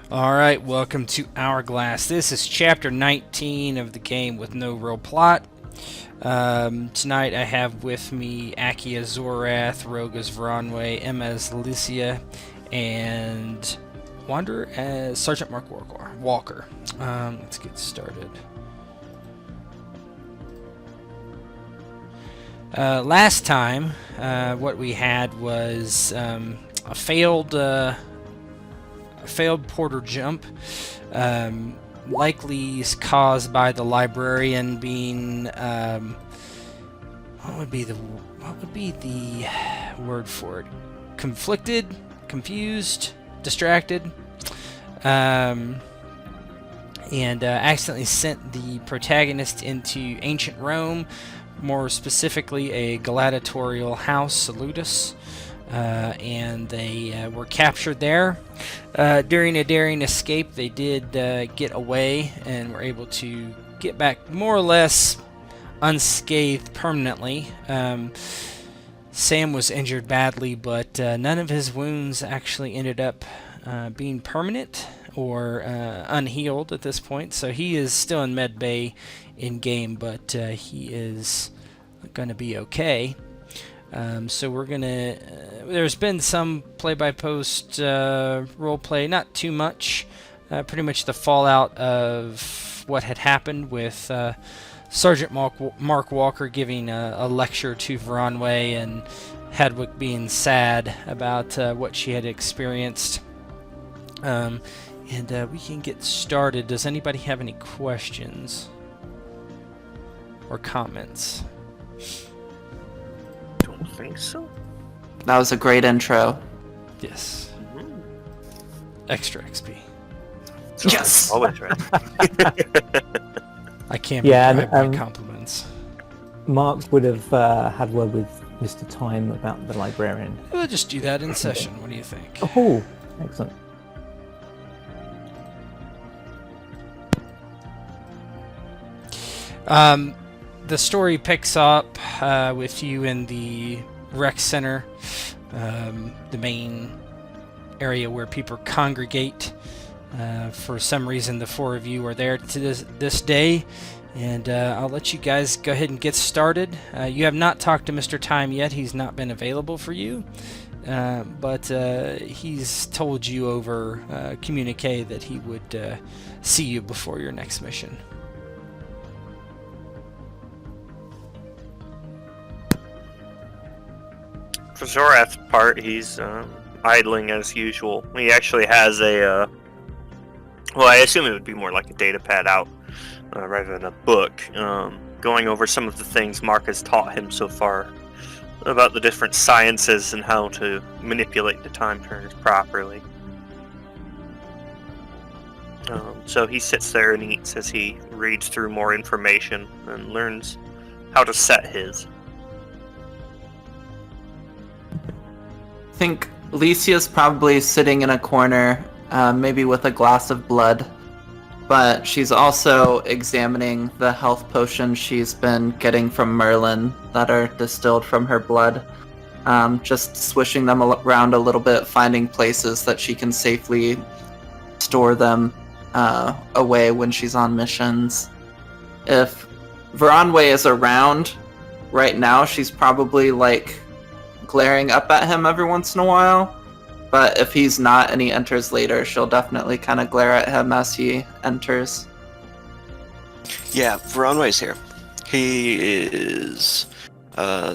Alright, welcome to Hourglass. This is chapter 19 of the game with no real plot. Tonight I have with me Aki as Zorath, Rogue as Voronwe, Emma as Alicia, and Wanderer as Sergeant Mark Walker. Let's get started. Last time, what we had was a failed porter jump, likely caused by the librarian being what would be the word for it? Conflicted, confused, distracted, and accidentally sent the protagonist into ancient Rome, more specifically a gladiatorial house, Salutis. And they were captured there. During a daring escape, they did get away and were able to get back more or less unscathed permanently. Sam was injured badly, but none of his wounds actually ended up being permanent or unhealed at this point. So he is still in med bay in game, but he is going to be okay. So we're gonna. There's been some play-by-post roleplay, not too much. Pretty much the fallout of what had happened with Sergeant Mark Walker giving a lecture to Voronwe and Hedwig being sad about what she had experienced. And we can get started. Does anybody have any questions or comments? I think so. That was a great intro. Yes. Extra XP. So Yes. Always right. I can't Yeah, my compliments. Mark would have had word with Mr. Time about the librarian. We'll just do that in session. What do you think? Oh, excellent. The story picks up with you in the rec center, the main area where people congregate. For some reason, the four of you are there to this day, and I'll let you guys go ahead and get started. You have not talked to Mr. Time yet. He's not been available for you, but he's told you over communique that he would see you before your next mission. For Zorath's part, he's idling as usual. He actually has a, well, I assume it would be more like a data pad out rather than a book, going over some of the things Mark has taught him so far about the different sciences and how to manipulate the time turners properly. So he sits there and eats as he reads through more information and learns how to set his. I think Alicia's probably sitting in a corner, maybe with a glass of blood, but she's also examining the health potions she's been getting from Merlin that are distilled from her blood, just swishing them around a little bit, finding places that she can safely store them away when she's on missions. If Voronwe is around right now, she's probably like glaring up at him every once in a while, But if he's not and he enters later, she'll definitely kind of glare at him as he enters. Yeah, Voronwe's here. He is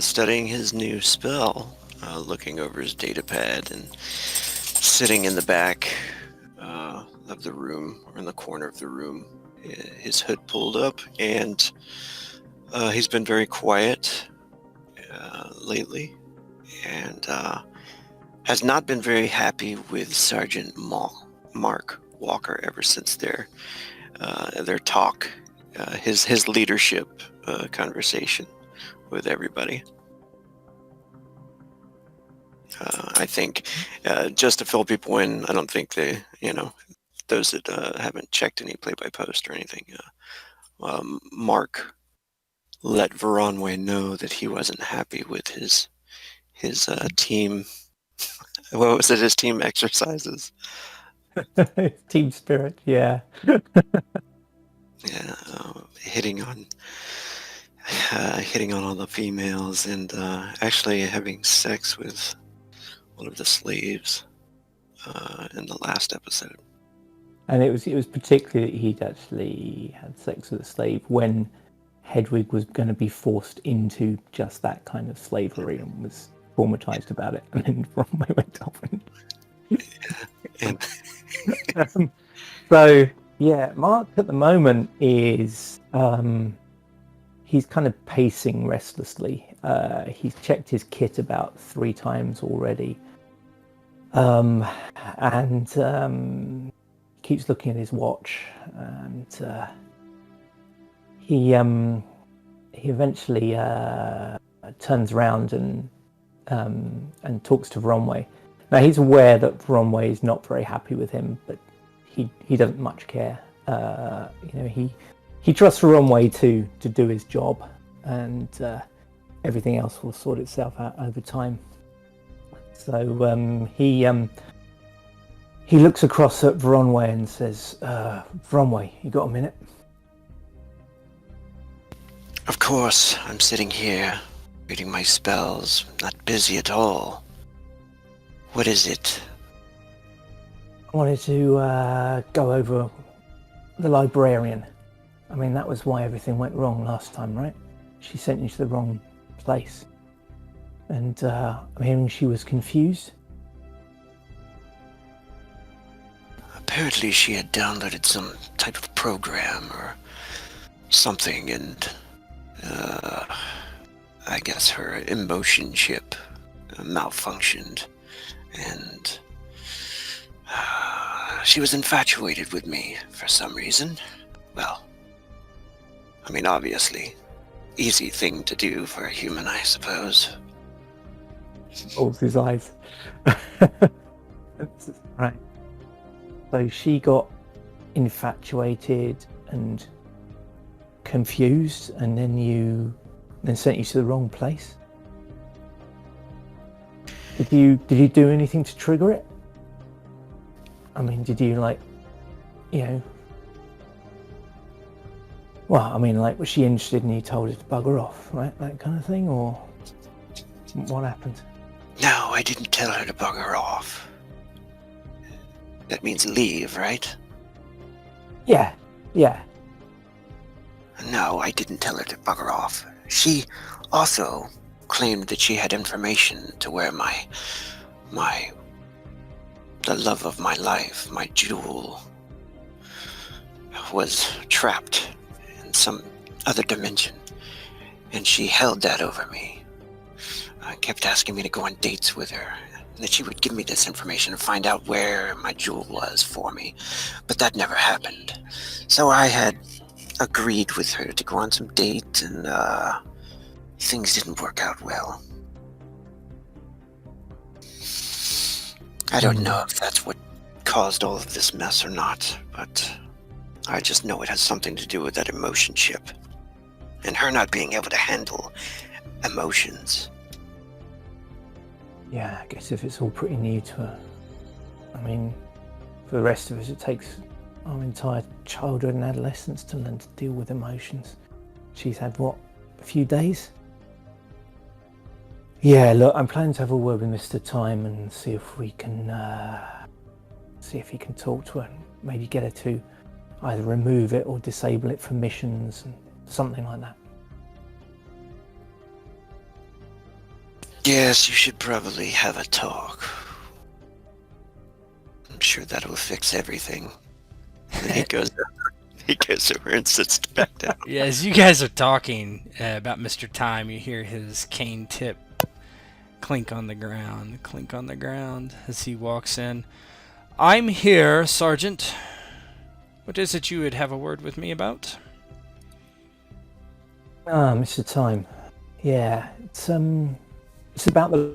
studying his new spell, looking over his data pad and sitting in the back of the room, or in the corner of the room, his hood pulled up, and he's been very quiet lately, and has not been very happy with Sergeant Mark Walker ever since their talk, his leadership conversation with everybody. I think, just to fill people in, I don't think those that haven't checked any play-by-post or anything, Mark let Voronwe know that he wasn't happy with his team. What was it? His team exercises. Team spirit, yeah. Yeah, hitting on all the females, and actually having sex with one of the slaves in the last episode. And it was particularly that he'd actually had sex with a slave when Hedwig was going to be forced into just that kind of slavery and was traumatized about it, and then Voronwe went off. And So yeah, Mark at the moment is he's kind of pacing restlessly. He's checked his kit about 3 times already, and keeps looking at his watch, and he eventually turns around and talks to Voronwe. Now he's aware that Voronwe is not very happy with him, but he doesn't much care. He trusts Voronwe to do his job, and everything else will sort itself out over time. So he looks across at Voronwe and says, "Voronwe, you got a minute?" of course, I'm sitting here reading my spells, not busy at all. What is it? I wanted to go over the librarian. I mean, that was why everything went wrong last time, right? She sent you to the wrong place. And I'm hearing she was confused. Apparently she had downloaded some type of program or something, and I guess her emotion chip malfunctioned, and she was infatuated with me for some reason. Well, I mean, obviously, easy thing to do for a human, I suppose. Rolls his eyes. Right. So she got infatuated and confused, and then sent you to the wrong place. Did you do anything to trigger it? I mean, did you well, I mean, was she interested and you told her to bugger off, right? That kind of thing, or what happened? No, I didn't tell her to bugger off. That means leave, right? Yeah. No, I didn't tell her to bugger off. She also claimed that she had information to where the love of my life, my jewel, was trapped in some other dimension, and she held that over me. I kept asking me to go on dates with her, and that she would give me this information and find out where my jewel was for me, but that never happened. So I had agreed with her to go on some dates, and things didn't work out well. I don't know if that's what caused all of this mess or not, but I just know it has something to do with that emotion chip, and her not being able to handle emotions. Yeah, I guess if it's all pretty new to her. I mean, for the rest of us, it takes our entire childhood and adolescence to learn to deal with emotions. She's had, what, a few days? Yeah, look, I'm planning to have a word with Mr. Time and see if we can he can talk to her and maybe get her to either remove it or disable it from missions and something like that. Yes, you should probably have a talk. I'm sure that will fix everything. And then he goes over and sits back down. Yeah, as you guys are talking about Mr. Time, you hear his cane tip clink on the ground as he walks in. I'm here, Sergeant. What is it you would have a word with me about? Ah, Mr. Time. Yeah, it's about the...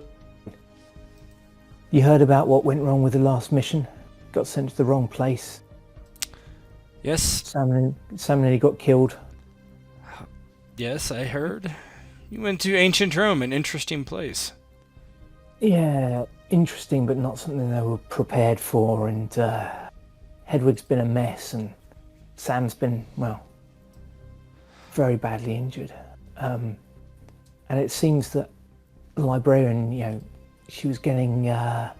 You heard about what went wrong with the last mission? Got sent to the wrong place. Yes. Sam nearly got killed. Yes, I heard. You went to ancient Rome, an interesting place. Yeah, interesting, but not something they were prepared for. And Hedwig's been a mess, and Sam's been, well, very badly injured. And it seems that the librarian, you know, she was getting, what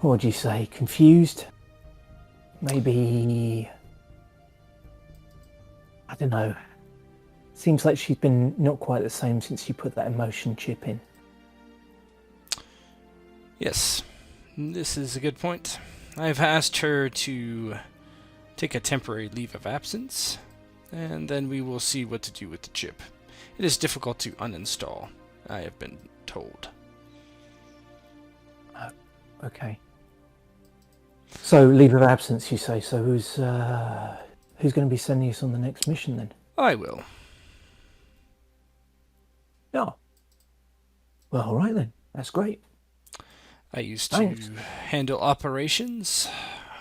would you say, confused? Maybe, I don't know. Seems like she's been not quite the same since you put that emotion chip in. Yes, this is a good point. I've asked her to take a temporary leave of absence, and then we will see what to do with the chip. It is difficult to uninstall, I have been told. Okay. So, leave of absence, you say. So who's going to be sending us on the next mission then? I will. Oh. Well, all right then. That's great. I used to Thanks. handle operations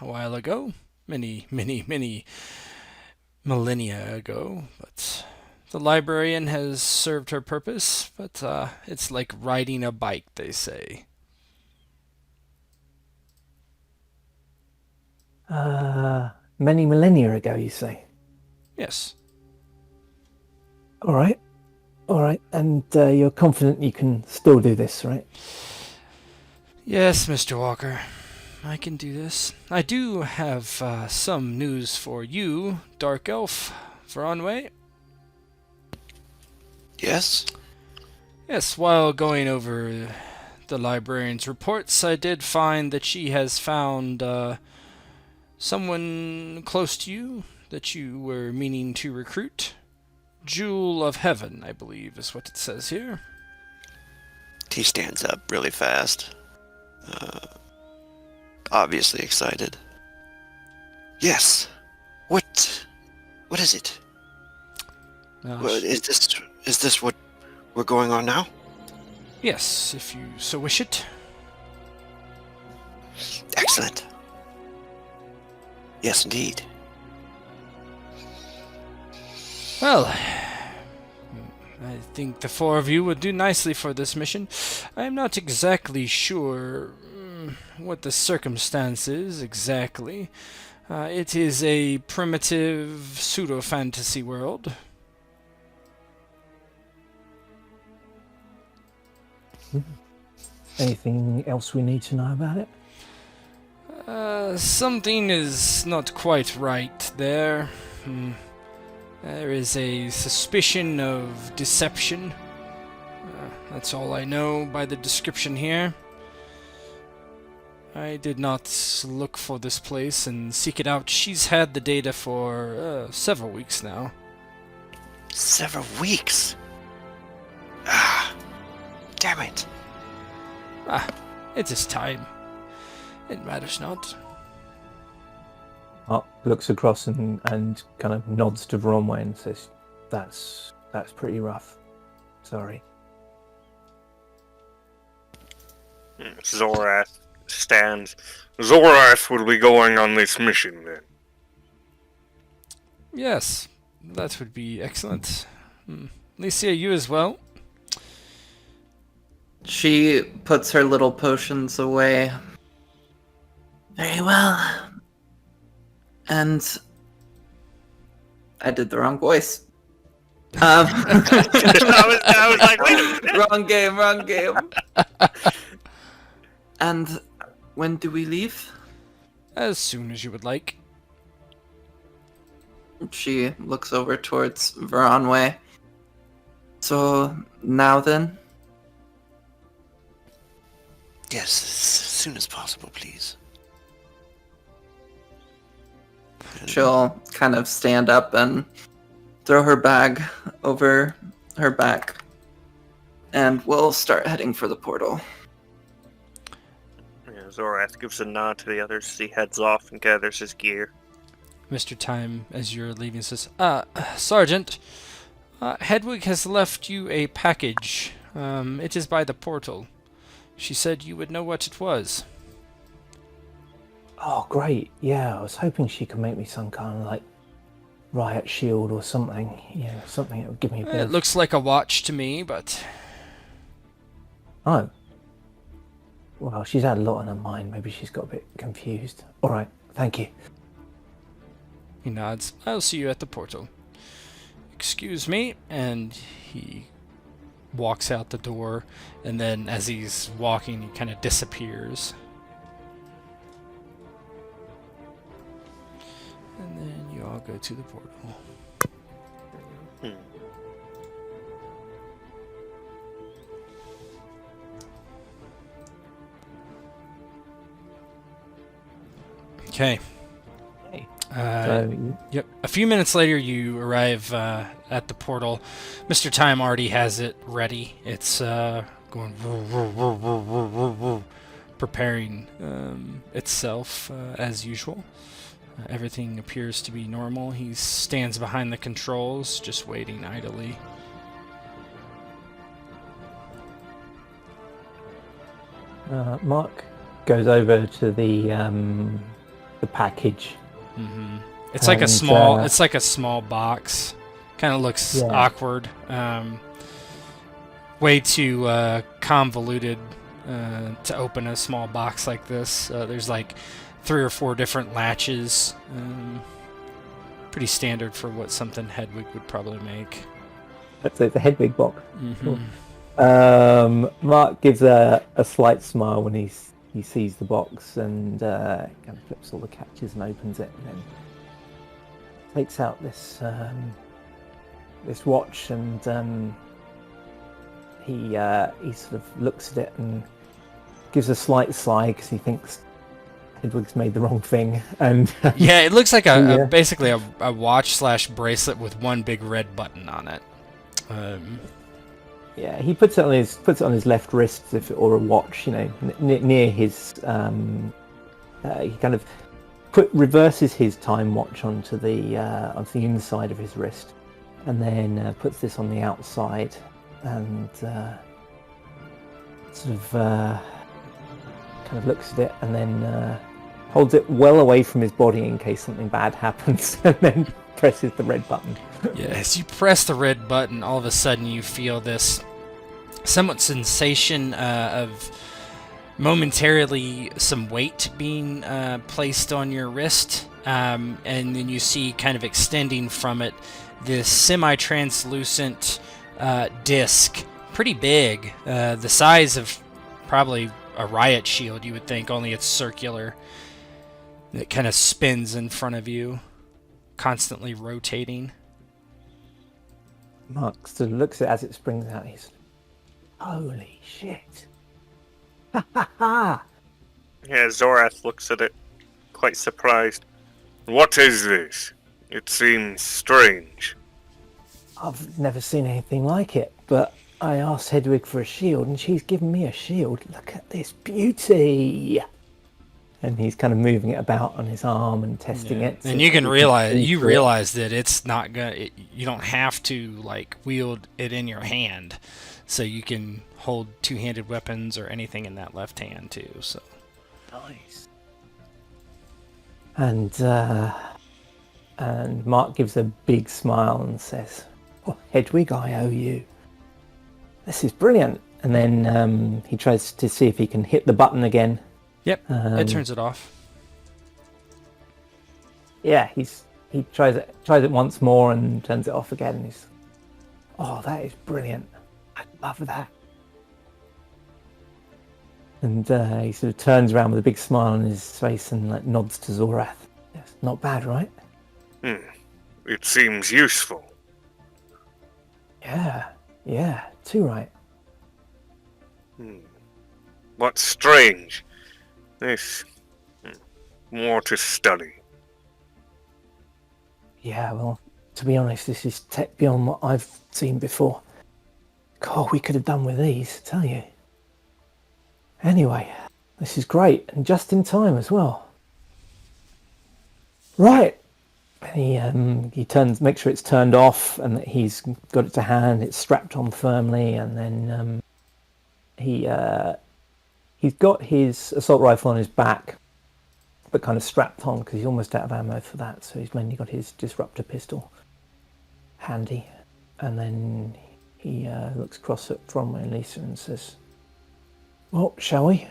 a while ago. Many millennia ago. But the librarian has served her purpose. But it's like riding a bike, they say. Many millennia ago, you say? Yes. All right. And you're confident you can still do this, right? Yes, Mr. Walker. I can do this. I do have some news for you, Dark Elf, Voronwe. Yes? Yes, while going over the librarian's reports, I did find that she has found someone close to you that you were meaning to recruit. Jewel of Heaven, I believe, is what it says here. He stands up really fast. Obviously excited. Yes. What is it? Is this what we're going on now? Yes, if you so wish it. Excellent. Yes, indeed. Well, I think the four of you would do nicely for this mission. I am not exactly sure what the circumstance is exactly. It is a primitive pseudo-fantasy world. Anything else we need to know about it? Something is not quite right there. There is a suspicion of deception. That's all I know by the description here. I did not look for this place and seek it out. She's had the data for several weeks now. Several weeks? Ah, damn it. It is time. It matters not. Looks across and kind of nods to Voronwe and says, that's pretty rough. Sorry. Zorath stands. Zorath will be going on this mission then. Yes, that would be excellent. Licia, you as well? She puts her little potions away. Very well. And I did the wrong voice. I was like, wait a minute. Wrong game, wrong game. And when do we leave? As soon as you would like. She looks over towards Voronwe. So, now then? Yes, as soon as possible, please. And She'll kind of stand up and throw her bag over her back. And we'll start heading for the portal. Yeah, Zorath gives a nod to the others as he heads off and gathers his gear. Mr. Time, as you're leaving, says, Sergeant, Hedwig has left you a package. It is by the portal. She said you would know what it was. Oh, great. Yeah, I was hoping she could make me some kind of, like, riot shield or something. Yeah, something that would give me a bit It of... looks like a watch to me, but... Oh. Well, she's had a lot on her mind. Maybe she's got a bit confused. All right, thank you. He nods. I'll see you at the portal. Excuse me, and he walks out the door, and then as he's walking, he kind of disappears. And then you all go to the portal. Hmm. Okay. Hey. Uh, Yep. A few minutes later, you arrive at the portal. Mr. Time already has it ready. It's going preparing itself as usual. Everything appears to be normal. He stands behind the controls, just waiting idly. Mark goes over to the package. Mm-hmm. It's like a small. It's like a small box. Kind of looks awkward. Way too convoluted to open a small box like this. There's like 3 or 4 different latches. Pretty standard for what something Hedwig would probably make. So it's a Hedwig box. Mm-hmm. Cool. Mark gives a slight smile when he sees the box and kind of flips all the catches and opens it, and then takes out this this watch, and he sort of looks at it and gives a slight sigh because he thinks Hedwig's made the wrong thing. And Yeah, it looks like basically a watch / bracelet with one big red button on it. yeah, he puts it on his left wrist or a watch, near his. He kind of reverses his time watch onto the inside of his wrist, and then puts this on the outside, and sort of kind of looks at it, and then holds it well away from his body in case something bad happens, and then presses the red button. Yeah, as you press the red button, all of a sudden you feel this somewhat sensation of momentarily some weight being placed on your wrist, and then you see kind of extending from it this semi-translucent disc, pretty big, the size of probably a riot shield, you would think, only it's circular. It kind of spins in front of you, constantly rotating. Mark sort of looks at it as it springs out. He's holy shit. Ha ha ha! Yeah, Zorath looks at it, quite surprised. What is this? It seems strange. I've never seen anything like it, but I asked Hedwig for a shield, and she's given me a shield. Look at this beauty! And he's kind of moving it about on his arm and testing it. And you can realize that it's not gonna. You don't have to like wield it in your hand, so you can hold two-handed weapons or anything in that left hand too. So nice. And Mark gives a big smile and says, "Oh, Hedwig, I owe you. This is brilliant." And then he tries to see if he can hit the button again. Yep, it turns it off. Yeah, he tries it once more and turns it off again. He's, oh, that is brilliant. I love that. And he sort of turns around with a big smile on his face and like nods to Zorath. Yes, not bad, right? It seems useful. Yeah, too right. What's strange? This... more to study. Yeah, well, to be honest, this is tech beyond what I've seen before. God, we could have done with these, I tell you. Anyway, this is great, and just in time as well. Right. And he turns, makes sure it's turned off, and that he's got it to hand. It's strapped on firmly, and then he's got his assault rifle on his back, but kind of strapped on because he's almost out of ammo for that. So he's mainly got his disruptor pistol handy, and then he looks across at Voronwe and Lisa and says, "Well, shall we?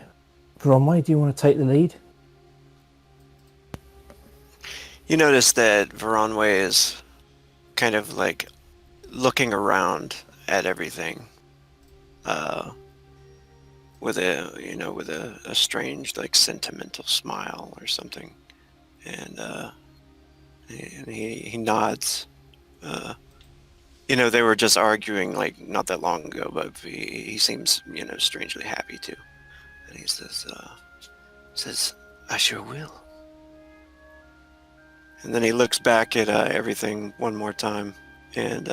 Voronwe, do you want to take the lead?" You notice that Voronwe is kind of like looking around at everything, with a strange, like, sentimental smile or something, and he nods. They were just arguing like not that long ago, but he seems strangely happy too, and he says, "I sure will." And then he looks back at everything one more time, and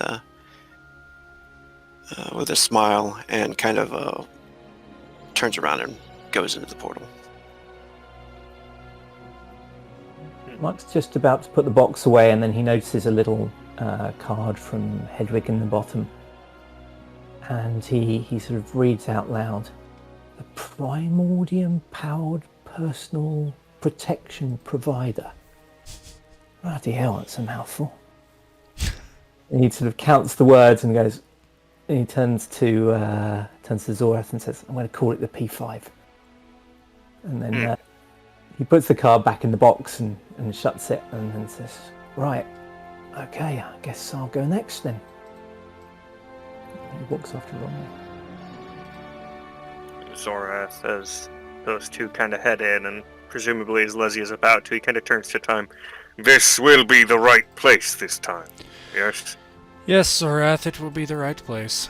with a smile, and kind of turns around and goes into the portal. Mark's just about to put the box away, and then he notices a little card from Hedwig in the bottom, and he sort of reads out loud, "The Primordium-powered personal protection provider." Bloody hell, that's a mouthful. And he sort of counts the words and goes, and he turns to Zorath and says, "I'm going to call it the P5." And then he puts the card back in the box and shuts it, and then says, "Right, okay, I guess I'll go next then." He walks off to Voronwe. Zorath, as those two kind of head in, and presumably as Leslie is about to, he kind of turns to Time. "This will be the right place this time, yes?" Yes, Zorath, it will be the right place.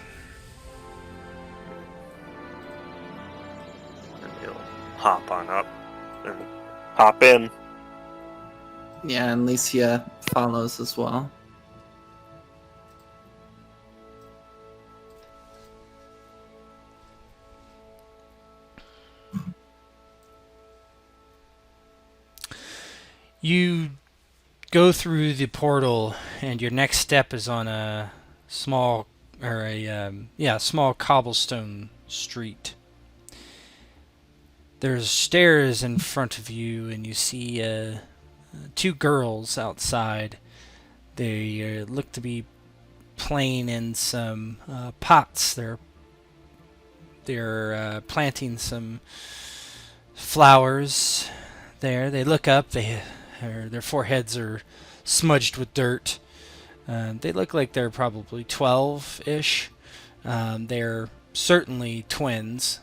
And he'll hop on up and hop in. Yeah, and Licia follows as well. You go through the portal, and your next step is on a small cobblestone street. There's stairs in front of you, and you see two girls outside. They look to be playing in some pots. They're planting some flowers there. They look up. Their foreheads are smudged with dirt. They look like they're probably 12-ish. They're certainly twins.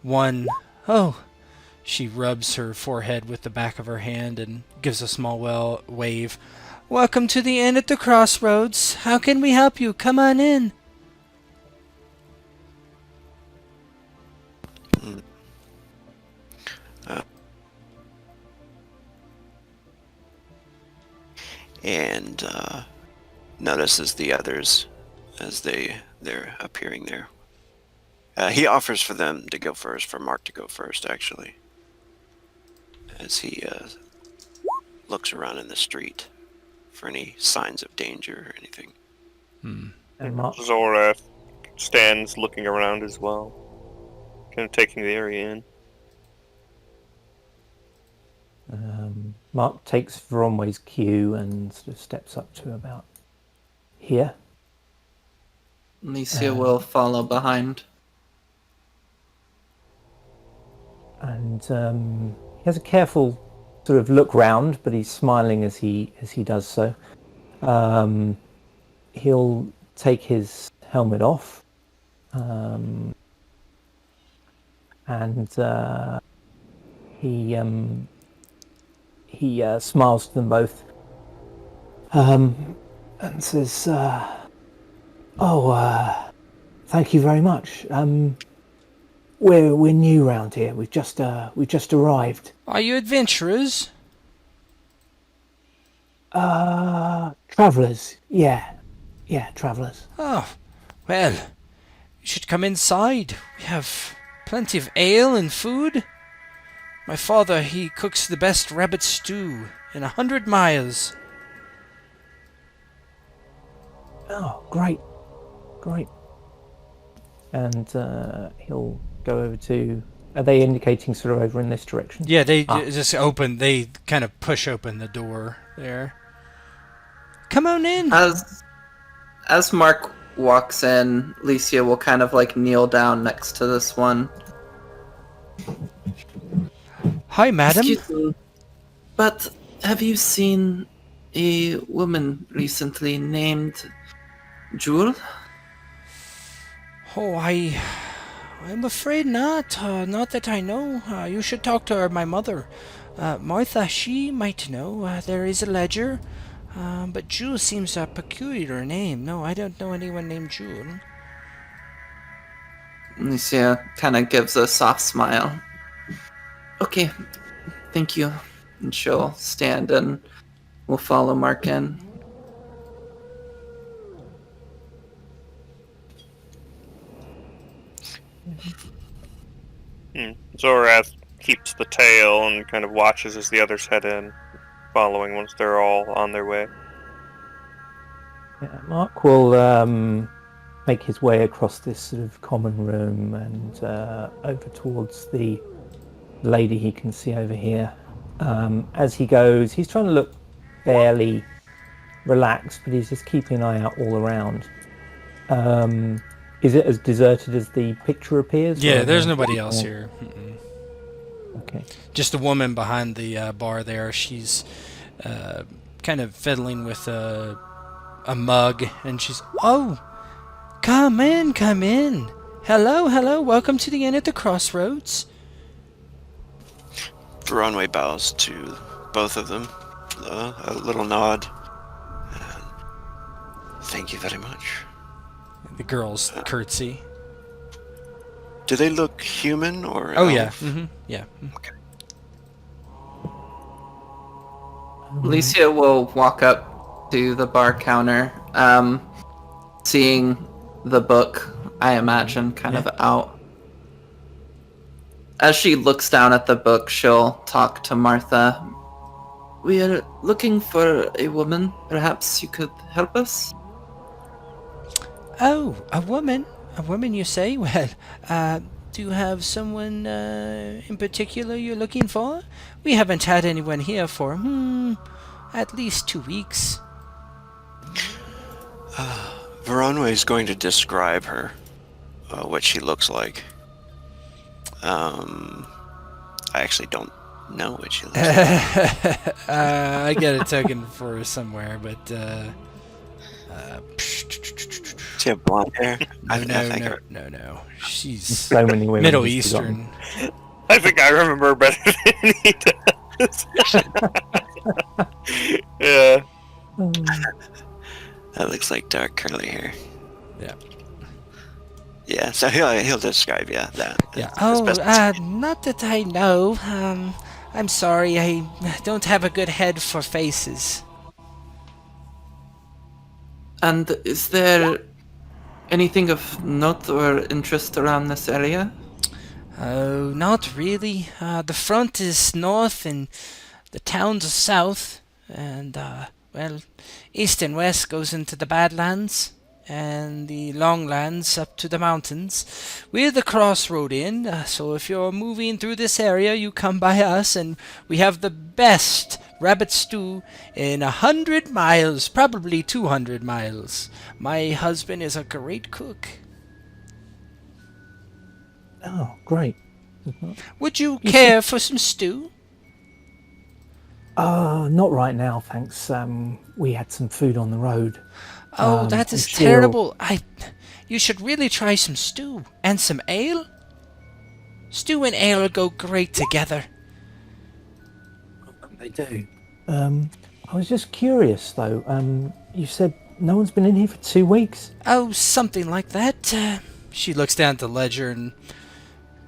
One, she rubs her forehead with the back of her hand and gives a small wave. "Welcome to the inn at the Crossroads. How can we help you? Come on in." And notices the others as they're appearing there. He offers for them to go first, for Mark to go first, actually, as he looks around in the street for any signs of danger or anything. And Mark, Zorath stands looking around as well, kind of taking the area in. Mark takes Voronwe's cue and sort of steps up to about here. Licia will follow behind. And he has a careful sort of look round, but he's smiling as he does so. He'll take his helmet off, and he smiles to them both, and says, thank you very much. We're new round here. We've just arrived. Are you adventurers? Travellers. Yeah, travellers. Oh, well, you should come inside. We have plenty of ale and food. My father, he cooks the best rabbit stew in 100 miles. Oh, great. And he'll go over to... Are they indicating sort of over in this direction? Yeah, they just open, they kind of push open the door there. Come on in. As Mark walks in, Licia will kind of like kneel down next to this one. Hi, madam. Excuse me, but have you seen a woman recently named Jewel? Oh, I'm afraid not. Not that I know. You should talk to my mother. Martha, she might know. There is a ledger. But Jewel seems a peculiar name. No, I don't know anyone named Jewel. Licia kind of gives a soft smile. Okay, thank you. And she'll stand and we'll follow Mark in. Zorath keeps the tail and kind of watches as the others head in, following once they're all on their way. Yeah, Mark will make his way across this sort of common room and over towards the lady he can see over here. As he goes, he's trying to look fairly relaxed, but he's just keeping an eye out all around. Is it as deserted as the picture appears? Yeah, there's nobody else here. Okay. Just a woman behind the bar there. She's kind of fiddling with a mug, and she's, oh, come in. Hello, welcome to the inn at the Crossroads. Voronwe bows to both of them, a little nod. Thank you very much. The girls curtsy. Do they look human or? Oh yeah, yeah. Okay. Licia will walk up to the bar counter, seeing the book, I imagine, kind of out. As she looks down at the book, she'll talk to Martha. We are looking for a woman. Perhaps you could help us? Oh, a woman? A woman, you say? Well, do you have someone in particular you're looking for? We haven't had anyone here for, at least 2 weeks. Voronwe is going to describe her, what she looks like. I actually don't know what she looks like. I got a token for her somewhere, but Does she have blonde hair? No. She's So many women. Middle he's Eastern. I think I remember better than he does. Yeah. forgotten. That looks like dark curly hair. Yeah. Yeah, so he'll describe that. Yeah. as best as- Not that I know. I'm sorry, I don't have a good head for faces. And is there anything of note or interest around this area? Oh, not really. The front is north and the towns are south. And, east and west goes into the Badlands and the Longlands up to the mountains. We're the Crossroad Inn, so if you're moving through this area, you come by us, and we have the best rabbit stew in 100 miles, probably 200 miles. My husband is a great cook. Oh, great. Would you care for some stew? Not right now, thanks. We had some food on the road. Oh, that is I'm sure- terrible. You should really try some stew. And some ale? Stew and ale go great together. They do. I was just curious, though. You said no one's been in here for 2 weeks? Oh, something like that. She looks down at the ledger and...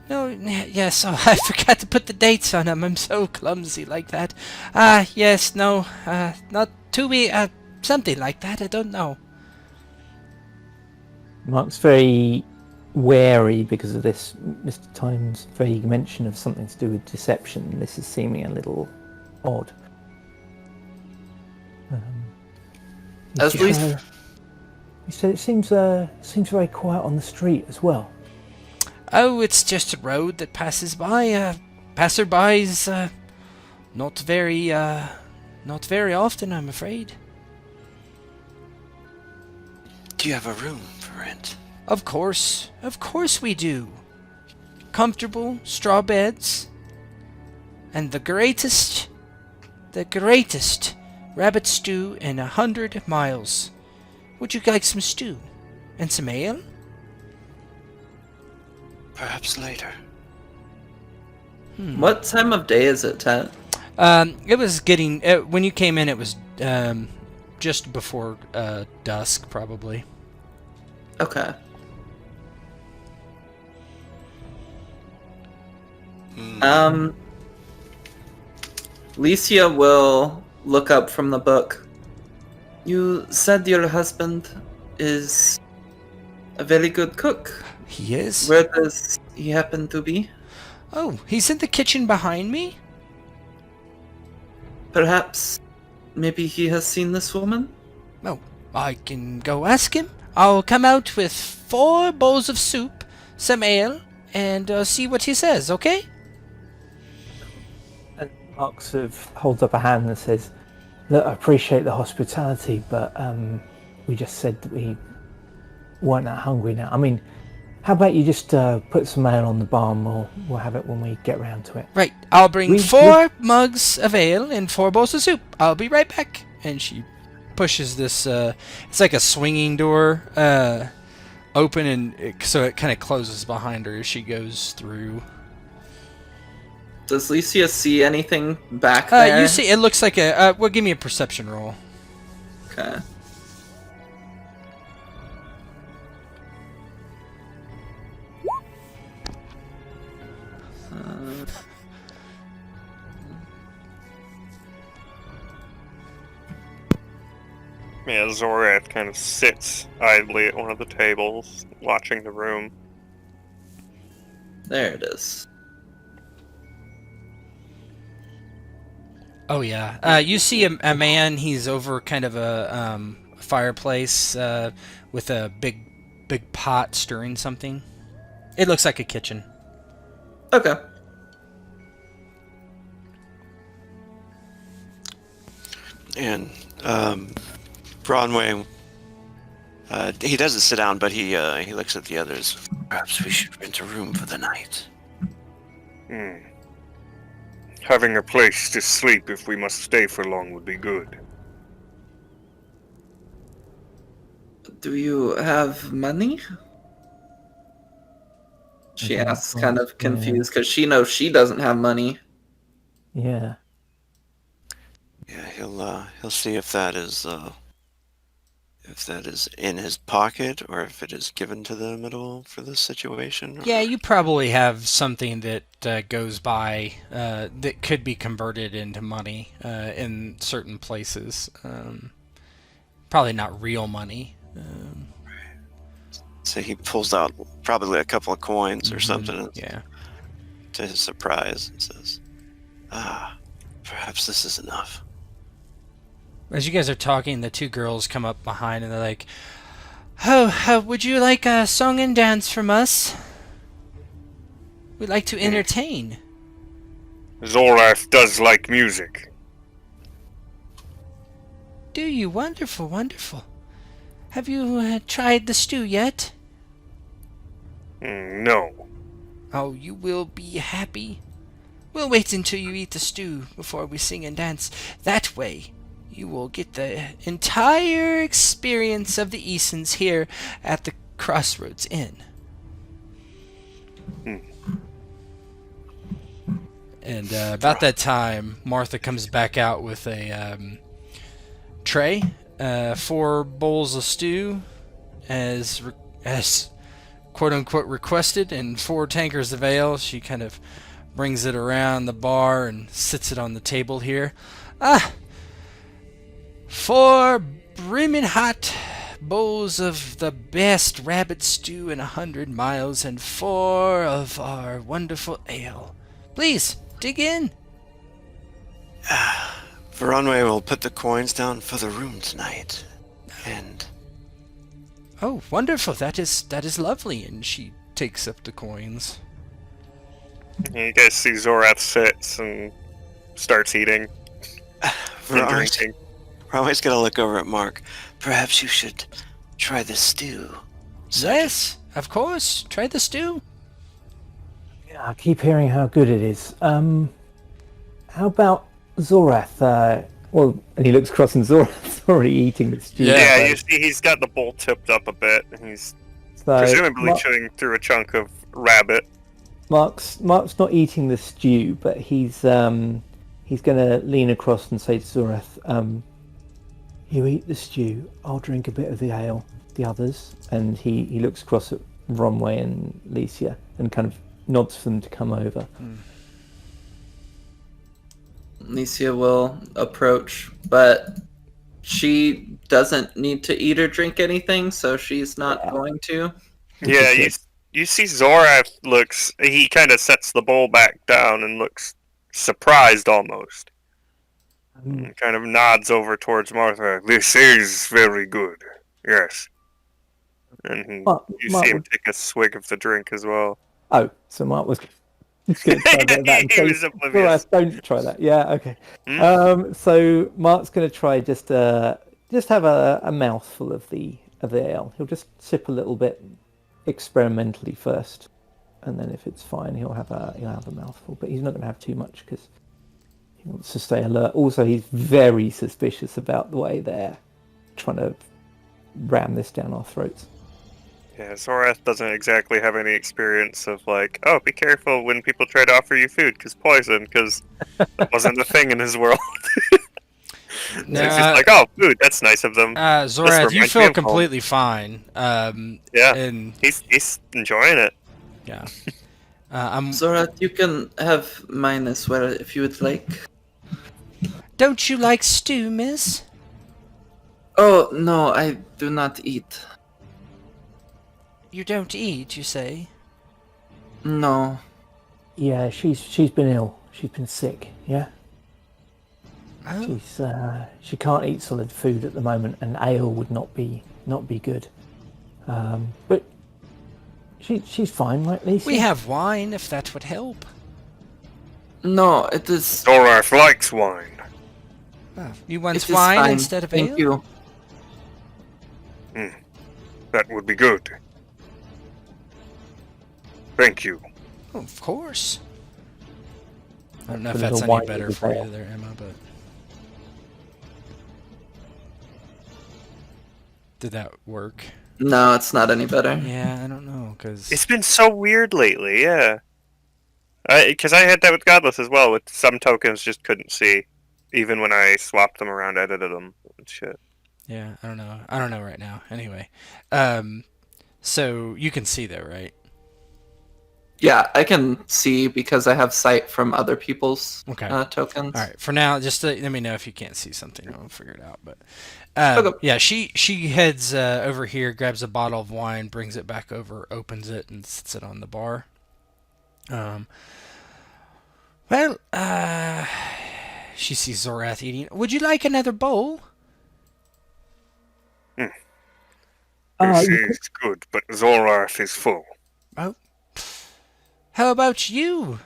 No, yes, oh, I forgot to put the dates on them. I'm so clumsy like that. Yes, no, not 2 weeks, something like that. I don't know. Mark's very wary because of this Mr. Time's vague mention of something to do with deception. This is seeming a little odd. As least You said it seems very quiet on the street as well. Oh, it's just a road that passes by. Passerbys, not very often, I'm afraid. Do you have a room for rent? Of course we do. Comfortable straw beds, and the greatest rabbit stew in 100 miles. Would you like some stew and some ale? Perhaps later. What time of day is it, Ted? It was getting when you came in. It was just before dusk, probably. Okay. Licia will look up from the book. You said your husband is a very good cook. He is. Where does he happen to be? Oh, he's in the kitchen behind me. Perhaps, maybe he has seen this woman? Oh, I can go ask him. I'll come out with 4 bowls of soup, some ale, and see what he says, okay? And Mark sort of holds up a hand and says, "Look, I appreciate the hospitality, but we just said that we weren't that hungry now. I mean, how about you just put some ale on the bar and we'll have it when we get round to it." Right, I'll bring 4 mugs of ale and 4 bowls of soup. I'll be right back. And she pushes this, it's like a swinging door, open, and so it kind of closes behind her as she goes through. Does Licia see anything back there? You see, it looks like a, well, give me a perception roll. Okay. Yeah, Zorath kind of sits idly at one of the tables, watching the room. There it is. Oh yeah, you see a man. He's over kind of a fireplace with a big pot stirring something. It looks like a kitchen. Okay. And Voronwe, he doesn't sit down, but he looks at the others. Perhaps we should rent a room for the night. Having a place to sleep if we must stay for long would be good. Do you have money? She asks, kind of confused, because she knows she doesn't have money. Yeah. Yeah, he'll see if that is in his pocket or if it is given to them at all for this situation. Or... Yeah, you probably have something that goes by that could be converted into money in certain places. Probably not real money. So he pulls out probably a couple of coins or something. Yeah. To his surprise, and says, perhaps this is enough. As you guys are talking, the 2 girls come up behind and they're like, "Oh, would you like a song and dance from us? We'd like to entertain." Zorath does like music. Do you? Wonderful, wonderful. Have you tried the stew yet? No. Oh, you will be happy. We'll wait until you eat the stew before we sing and dance. That way, you will get the entire experience of the Easons here at the Crossroads Inn. And about that time, Martha comes back out with a tray, 4 bowls of stew, as quote unquote requested, and 4 tankers of ale. She kind of brings it around the bar and sits it on the table here. 4 brimming hot bowls of the best rabbit stew in 100 miles, and 4 of our wonderful ale. Please, dig in. Voronwe will put the coins down for the room tonight. And Oh, wonderful. That is lovely. And she takes up the coins. You guys see Zorath sits and starts eating and drinking. Voronwe's gonna look over at Mark. Perhaps you should try the stew. Sergeant. Yes, of course. Try the stew. Yeah, I keep hearing how good it is. How about Zorath? And he looks across and Zorath's already eating the stew. Yeah, you see he's got the bowl tipped up a bit. He's presumably chewing through a chunk of rabbit. Mark's not eating the stew, but he's going to lean across and say to Zorath, "You eat the stew. I'll drink a bit of the ale. The others." And he looks across at Voronwe and Licia and kind of nods for them to come over. Licia will approach, but she doesn't need to eat or drink anything, so she's not going to. Yeah, you see Zorath he kind of sets the bowl back down and looks surprised almost. And kind of nods over towards Martha. This is very good. Yes. And you see him take a swig of the drink as well. Oh, so Mark was going to try a bit of that. He was oblivious. Don't try that. Yeah, okay. Hmm? So Mark's going to try just have a mouthful of the ale. He'll just sip a little bit experimentally first, and then if it's fine, he'll have a mouthful. But he's not going to have too much because he wants to stay alert. Also, he's very suspicious about the way they're trying to ram this down our throats. Yeah, Zorath doesn't exactly have any experience of be careful when people try to offer you food, because that wasn't a thing in his world. No, it's just oh, food, that's nice of them. Zorath, you feel completely fine. Yeah, and he's enjoying it. yeah. Zorath, you can have mine as well if you would like. Don't you like stew, miss? Oh, no, I do not eat. You don't eat, you say? No. Yeah, she's been ill. She's been sick. Yeah. Oh. She can't eat solid food at the moment, and ale would not be good. But she's fine, right, Lisa? We have wine, if that would help. No, it is... Zorath likes wine. Oh, you want It is wine fine. instead of ale? Thank you. That would be good. Thank you. Oh, of course. I don't know if Put a that's little any wine better in for the you there, Emma, but... Did that work? No, it's not any better. Yeah, I don't know, because... It's been so weird lately, yeah. Because I had that with Godless as well, with some tokens just couldn't see. Even when I swapped them around, edited them and shit. Yeah, I don't know. I don't know right now. Anyway. So, you can see though, right? Yeah, I can see because I have sight from other people's tokens. All right. For now, just let me know if you can't see something. I'll figure it out. But Okay. yeah, she heads over here, grabs a bottle of wine, brings it back over, opens it, and sits it on the bar. She sees Zorath eating. Would you like another bowl? This is good, but Zorath is full. Oh. How about you,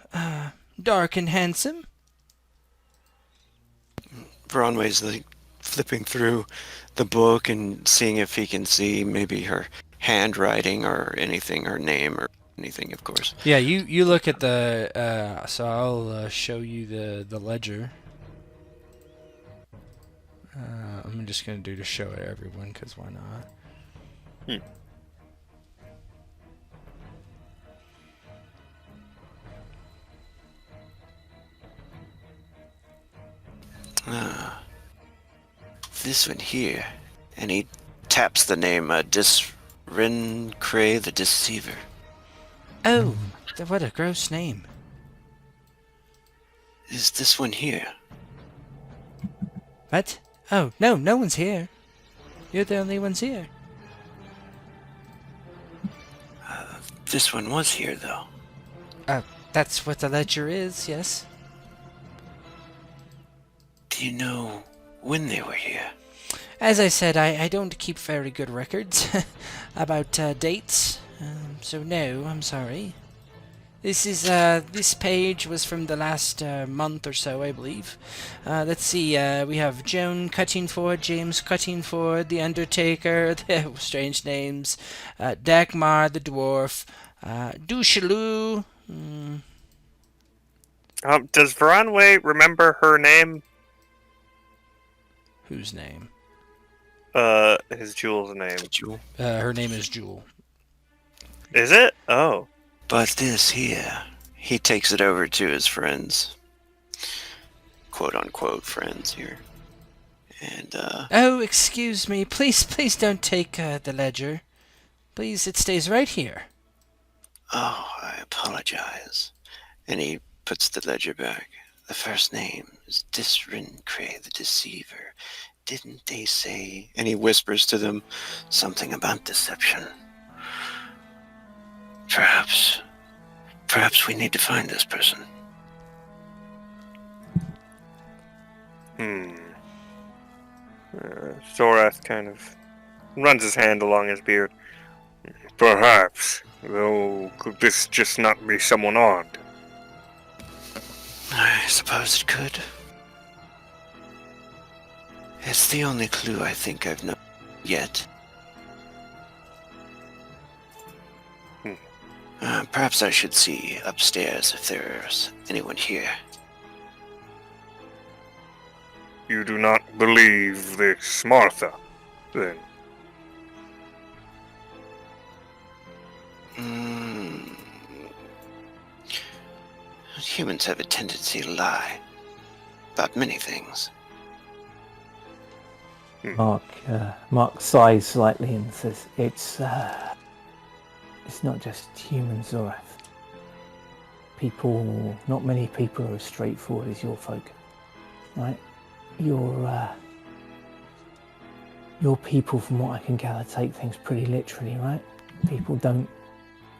dark and handsome? Voronwe's flipping through the book and seeing if he can see maybe her handwriting or anything, her name or anything, of course. Yeah, you look at the. So I'll show you the ledger. I'm just gonna do to show it to everyone, because why not? this one here. And he taps the name Disrencray the Deceiver. Oh, what a gross name. Is this one here? What? Oh, no, no one's here. You're the only ones here. This one was here, though. That's what the ledger is, yes? Do you know when they were here? As I said, I don't keep very good records about dates, so no, I'm sorry. This page was from the last month or so, I believe. Let's see, we have Joan Cuttingford, James Cuttingford, The Undertaker, strange names, Dagmar the Dwarf, Duchalou. Does Voronwe remember her name? Whose name? His Jewel's name. Jewel. Her name is Jewel. Is it? Oh. But this here, he takes it over to his friends. Quote unquote friends here. And, Oh, excuse me. Please don't take the ledger. Please, it stays right here. oh, I apologize. And he puts the ledger back. The first name is Disrencray the Deceiver. Didn't they say? And he whispers to them something about deception. Perhaps we need to find this person. Zorath kind of runs his hand along his beard. Perhaps. Though, could this just not be someone odd? I suppose it could. It's the only clue I think I've known yet. Perhaps I should see upstairs if there's anyone here. You do not believe this Martha, then? Humans have a tendency to lie about many things. Mark sighs slightly and says, It's not just humans, Zorath. Not many people are as straightforward as your folk, right? Your people, from what I can gather, take things pretty literally, right? People don't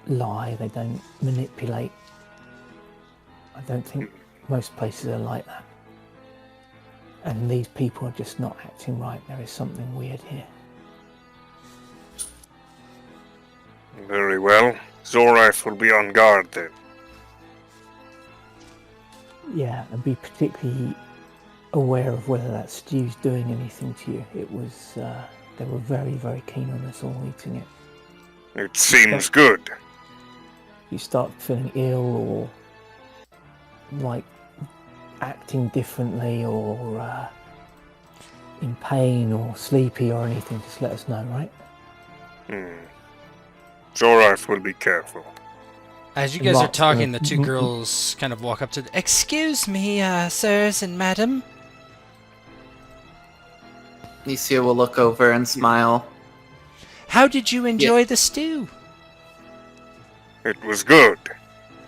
lie, they don't manipulate. I don't think most places are like that. And these people are just not acting right. There is something weird here. Very well. Zorath will be on guard then. Yeah, and be particularly aware of whether that stew's doing anything to you. It was, they were very, very keen on us all eating it. It seems good. You start feeling ill or like acting differently or in pain or sleepy or anything, just let us know, right? Zorath will be careful. As you guys are talking, the two girls kind of walk up to the... Excuse me, sirs and madam. Nicia will look over and smile. How did you enjoy the stew? It was good.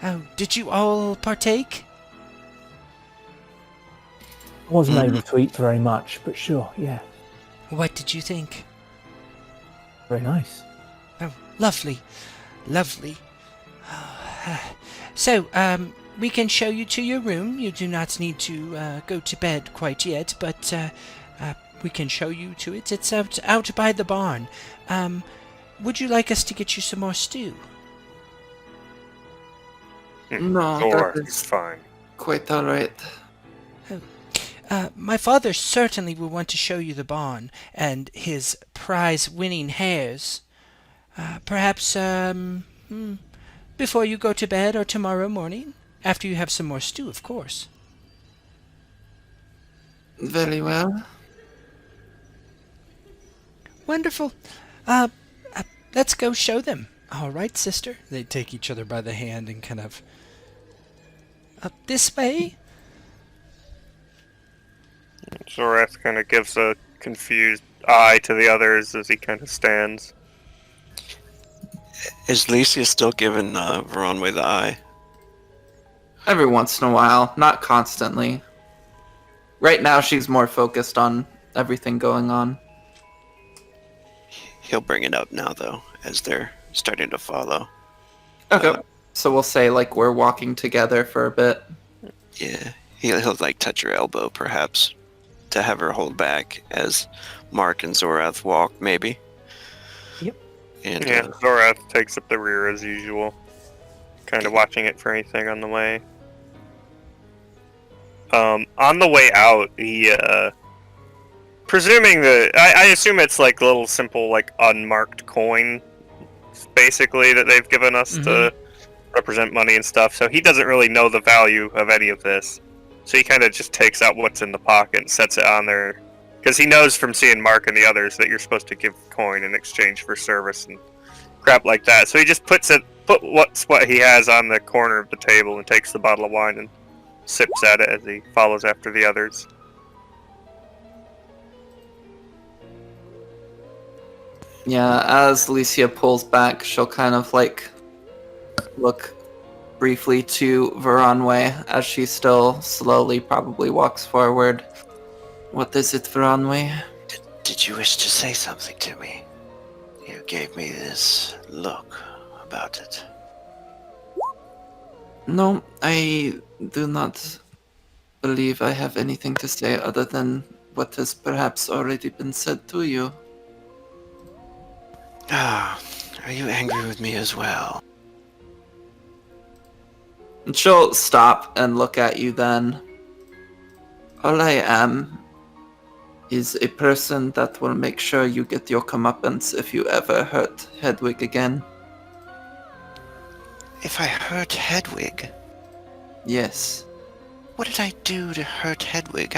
Oh, did you all partake? I wasn't able to eat very much, but sure, yeah. What did you think? Very nice. Oh, lovely. Lovely. So, we can show you to your room. You do not need to go to bed quite yet, but we can show you to it. It's out by the barn. Would you like us to get you some more stew? No, Zorath that is is fine. quite alright. My father certainly will want to show you the barn and his prize-winning hares. Perhaps, before you go to bed or tomorrow morning? After you have some more stew, of course. Very well. Wonderful. Let's go show them. All right, sister. They take each other by the hand and kind of... Up this way? Zorath kind of gives a confused eye to the others as he kind of stands. Is Licia still giving Voronwe the eye? Every once in a while, not constantly. Right now, she's more focused on everything going on. He'll bring it up now, though, as they're starting to follow. Okay. So we'll say, like, we're walking together for a bit. Yeah, he'll like touch her elbow, perhaps, to have her hold back as Mark and Zorath walk, maybe. Yep. And Yeah, Zorath takes up the rear as usual, kind of watching it for anything on the way. On the way out, he, presuming that, I assume it's like little simple, like, unmarked coin, basically, that they've given us to represent money and stuff, so he doesn't really know the value of any of this. So he kind of just takes out what's in the pocket and sets it on there, because he knows from seeing Mark and the others that you're supposed to give coin in exchange for service and crap like that. So he just put what he has on the corner of the table and takes the bottle of wine and sips at it as he follows after the others. Yeah, as Alicia pulls back, she'll kind of, like, look briefly to Voronwe as she still slowly probably walks forward. What is it, Voronwe? did you wish to say something to me? You gave me this look about it. No, I do not believe I have anything to say other than what has perhaps already been said to you. Ah, are you angry with me as well? And she'll stop and look at you then. All I am is a person that will make sure you get your comeuppance if you ever hurt Hedwig again. If I hurt Hedwig, Yes. what did I do to hurt Hedwig?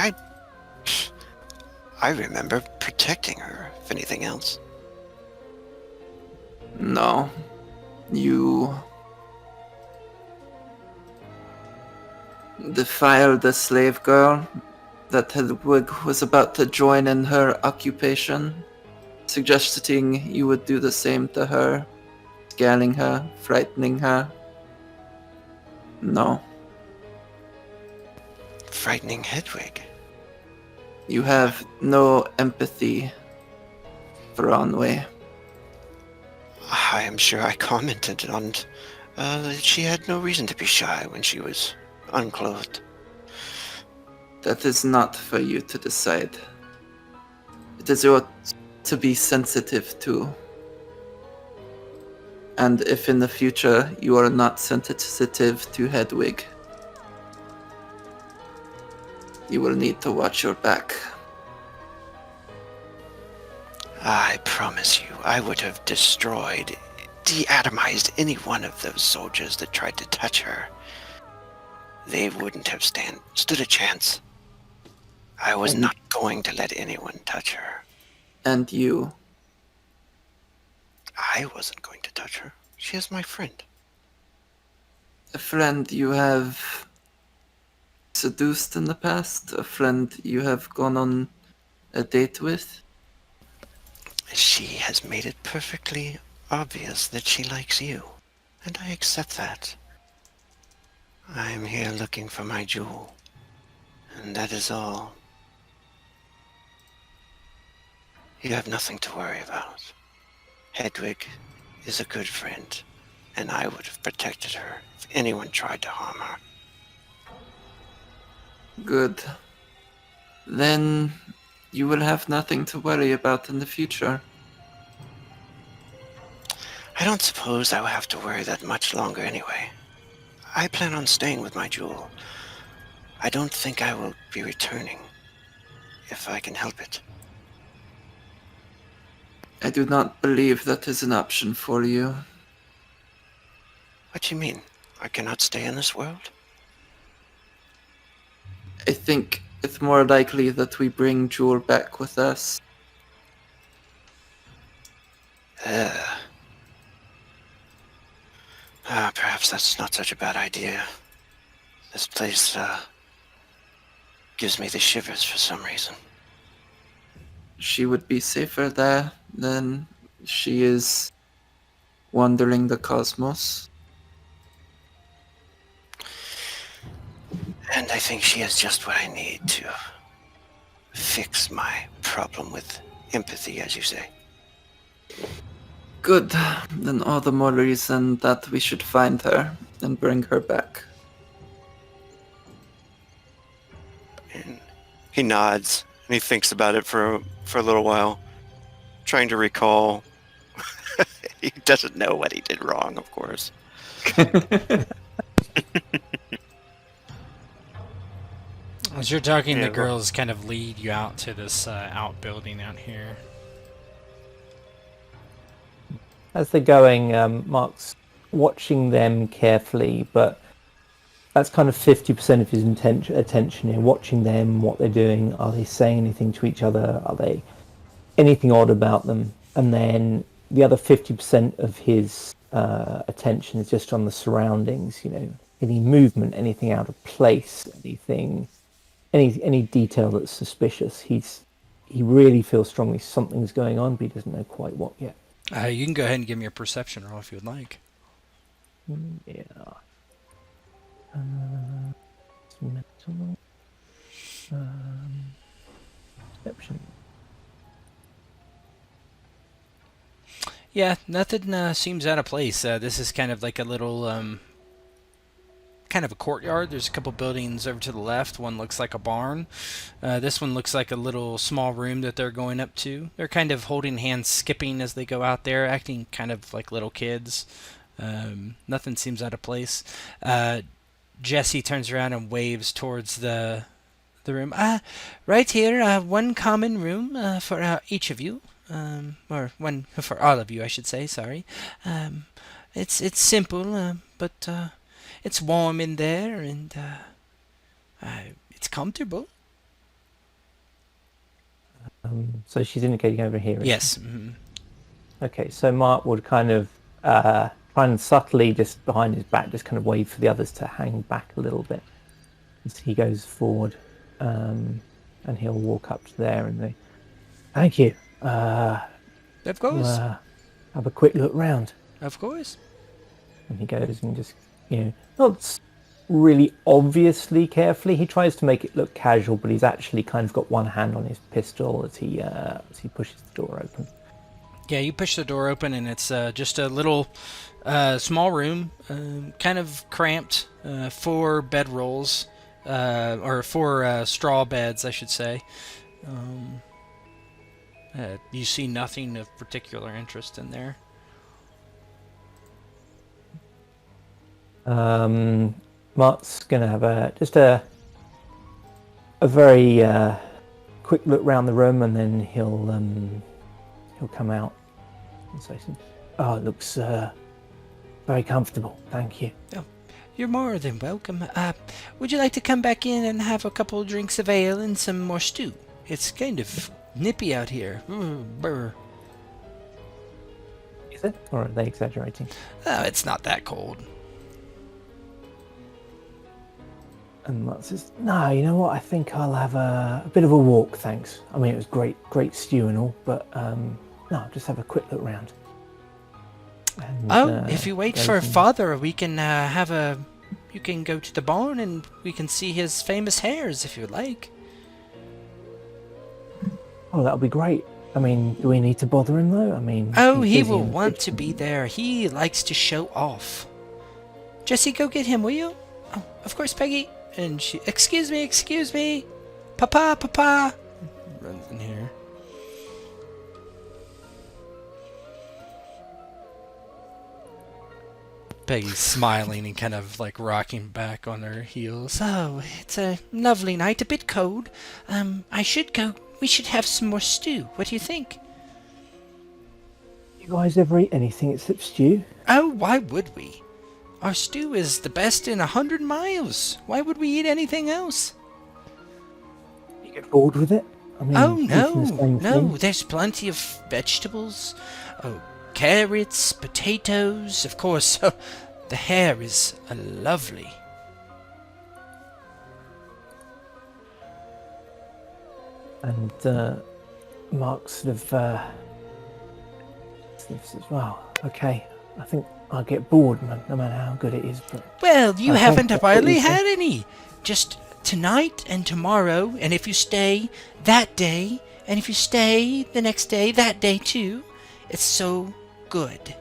I remember protecting her, if anything else. No. You defiled the slave girl that Hedwig was about to join in her occupation, suggesting you would do the same to her, scaring her, frightening her. No. Frightening Hedwig? You have no empathy, Voronwe. I am sure I commented on that she had no reason to be shy when she was unclothed. That is not for you to decide. It is yours to be sensitive to. And if in the future you are not sensitive to Hedwig, you will need to watch your back. I promise you, I would have destroyed, deatomized any one of those soldiers that tried to touch her. They wouldn't have stood a chance. I was not going to let anyone touch her. And you, I wasn't going to touch her. She is my friend. a friend you have seduced in the past, a friend you have gone on a date with. She has made it perfectly obvious that she likes you, and I accept that. I am here looking for my jewel, and that is all. You have nothing to worry about. Hedwig is a good friend, and I would have protected her if anyone tried to harm her. Good. Then you will have nothing to worry about in the future. I don't suppose I will have to worry that much longer anyway. I plan on staying with my jewel. I don't think I will be returning, if I can help it. I do not believe that is an option for you. What do you mean? I cannot stay in this world? I think it's more likely that we bring Jewel back with us. Perhaps that's not such a bad idea. This place, gives me the shivers for some reason. she would be safer there than she is wandering the cosmos. And I think she has just what I need to fix my problem with empathy, as you say. Good. Then all the more reason that we should find her and bring her back. And he nods and he thinks about it for a little while, trying to recall. He doesn't know what he did wrong, of course. As you're talking, Yeah, the girls kind of lead you out to this outbuilding out here. As they're going, Mark's watching them carefully, but that's kind of 50% of his attention here, watching them, what they're doing. Are they saying anything to each other? Are they anything odd about them? And then the other 50% of his attention is just on the surroundings, any movement, anything out of place, any detail that's suspicious. He really feels strongly something's going on, but he doesn't know quite what yet. You can go ahead and give me a perception roll if you would like. Yeah. Mental. Perception. Yeah, nothing seems out of place. This is kind of like a little, kind of a courtyard. There's a couple buildings over to the left. One looks like a barn. This one looks like a little small room that they're going up to. They're kind of holding hands, skipping as they go out there, acting kind of like little kids. Nothing seems out of place. Jesse turns around and waves towards the room. Right here, one common room for each of you. Or one for all of you, I should say. Sorry. It's simple, but it's warm in there, and it's comfortable. So she's indicating over here. Yes. Mm-hmm. Okay, so Mark would kind of try and subtly, just behind his back, just kind of wave for the others to hang back a little bit as he goes forward, and he'll walk up to there and say, "Thank you. Of course. Have a quick look round." Of course. And he goes and just, not really obviously carefully. He tries to make it look casual, but he's actually kind of got one hand on his pistol as he pushes the door open. Yeah, you push the door open, and it's just a little small room, kind of cramped, 4 bedrolls, or 4 straw beds, I should say. You see nothing of particular interest in there. Mark's going to have a very quick look round the room, and then he'll come out and say, "Oh, it looks very comfortable. Thank you." Oh, you're more than welcome. Would you like to come back in and have a couple drinks of ale and some more stew? It's kind of nippy out here. Brr. Is it? Or are they exaggerating? Oh, it's not that cold. And Mark says, "No, you know what? I think I'll have a bit of a walk, thanks. I mean, it was great stew and all, but no, just have a quick look round." And, if you wait goes for and- father, we can you can go to the barn and we can see his famous hares if you like. Oh, that'll be great. I mean, do we need to bother him though? I mean, Oh, he's he busy will in the want to kitchen. be there. He likes to show off. Jesse, go get him, will you? Oh, of course, Peggy. And she, excuse me, Papa. Runs in here. Peggy's smiling and kind of like rocking back on her heels. Oh, it's a lovely night, a bit cold. I should go. We should have some more stew. What do you think? You guys ever eat anything except stew? Oh, why would we? Our stew is the best in 100 miles. Why would we eat anything else? You get bored with it? I mean, Oh, eating no, the same no. thing? There's plenty of vegetables. Oh, carrots, potatoes. Of course, the hare is lovely. And Mark sort of says, "Well, okay. I think I'll get bored, no matter how good it is." But Well, you Okay, haven't that's what hardly you had any. Just tonight and tomorrow, and if you stay that day, and if you stay the next day, that day too. It's so good.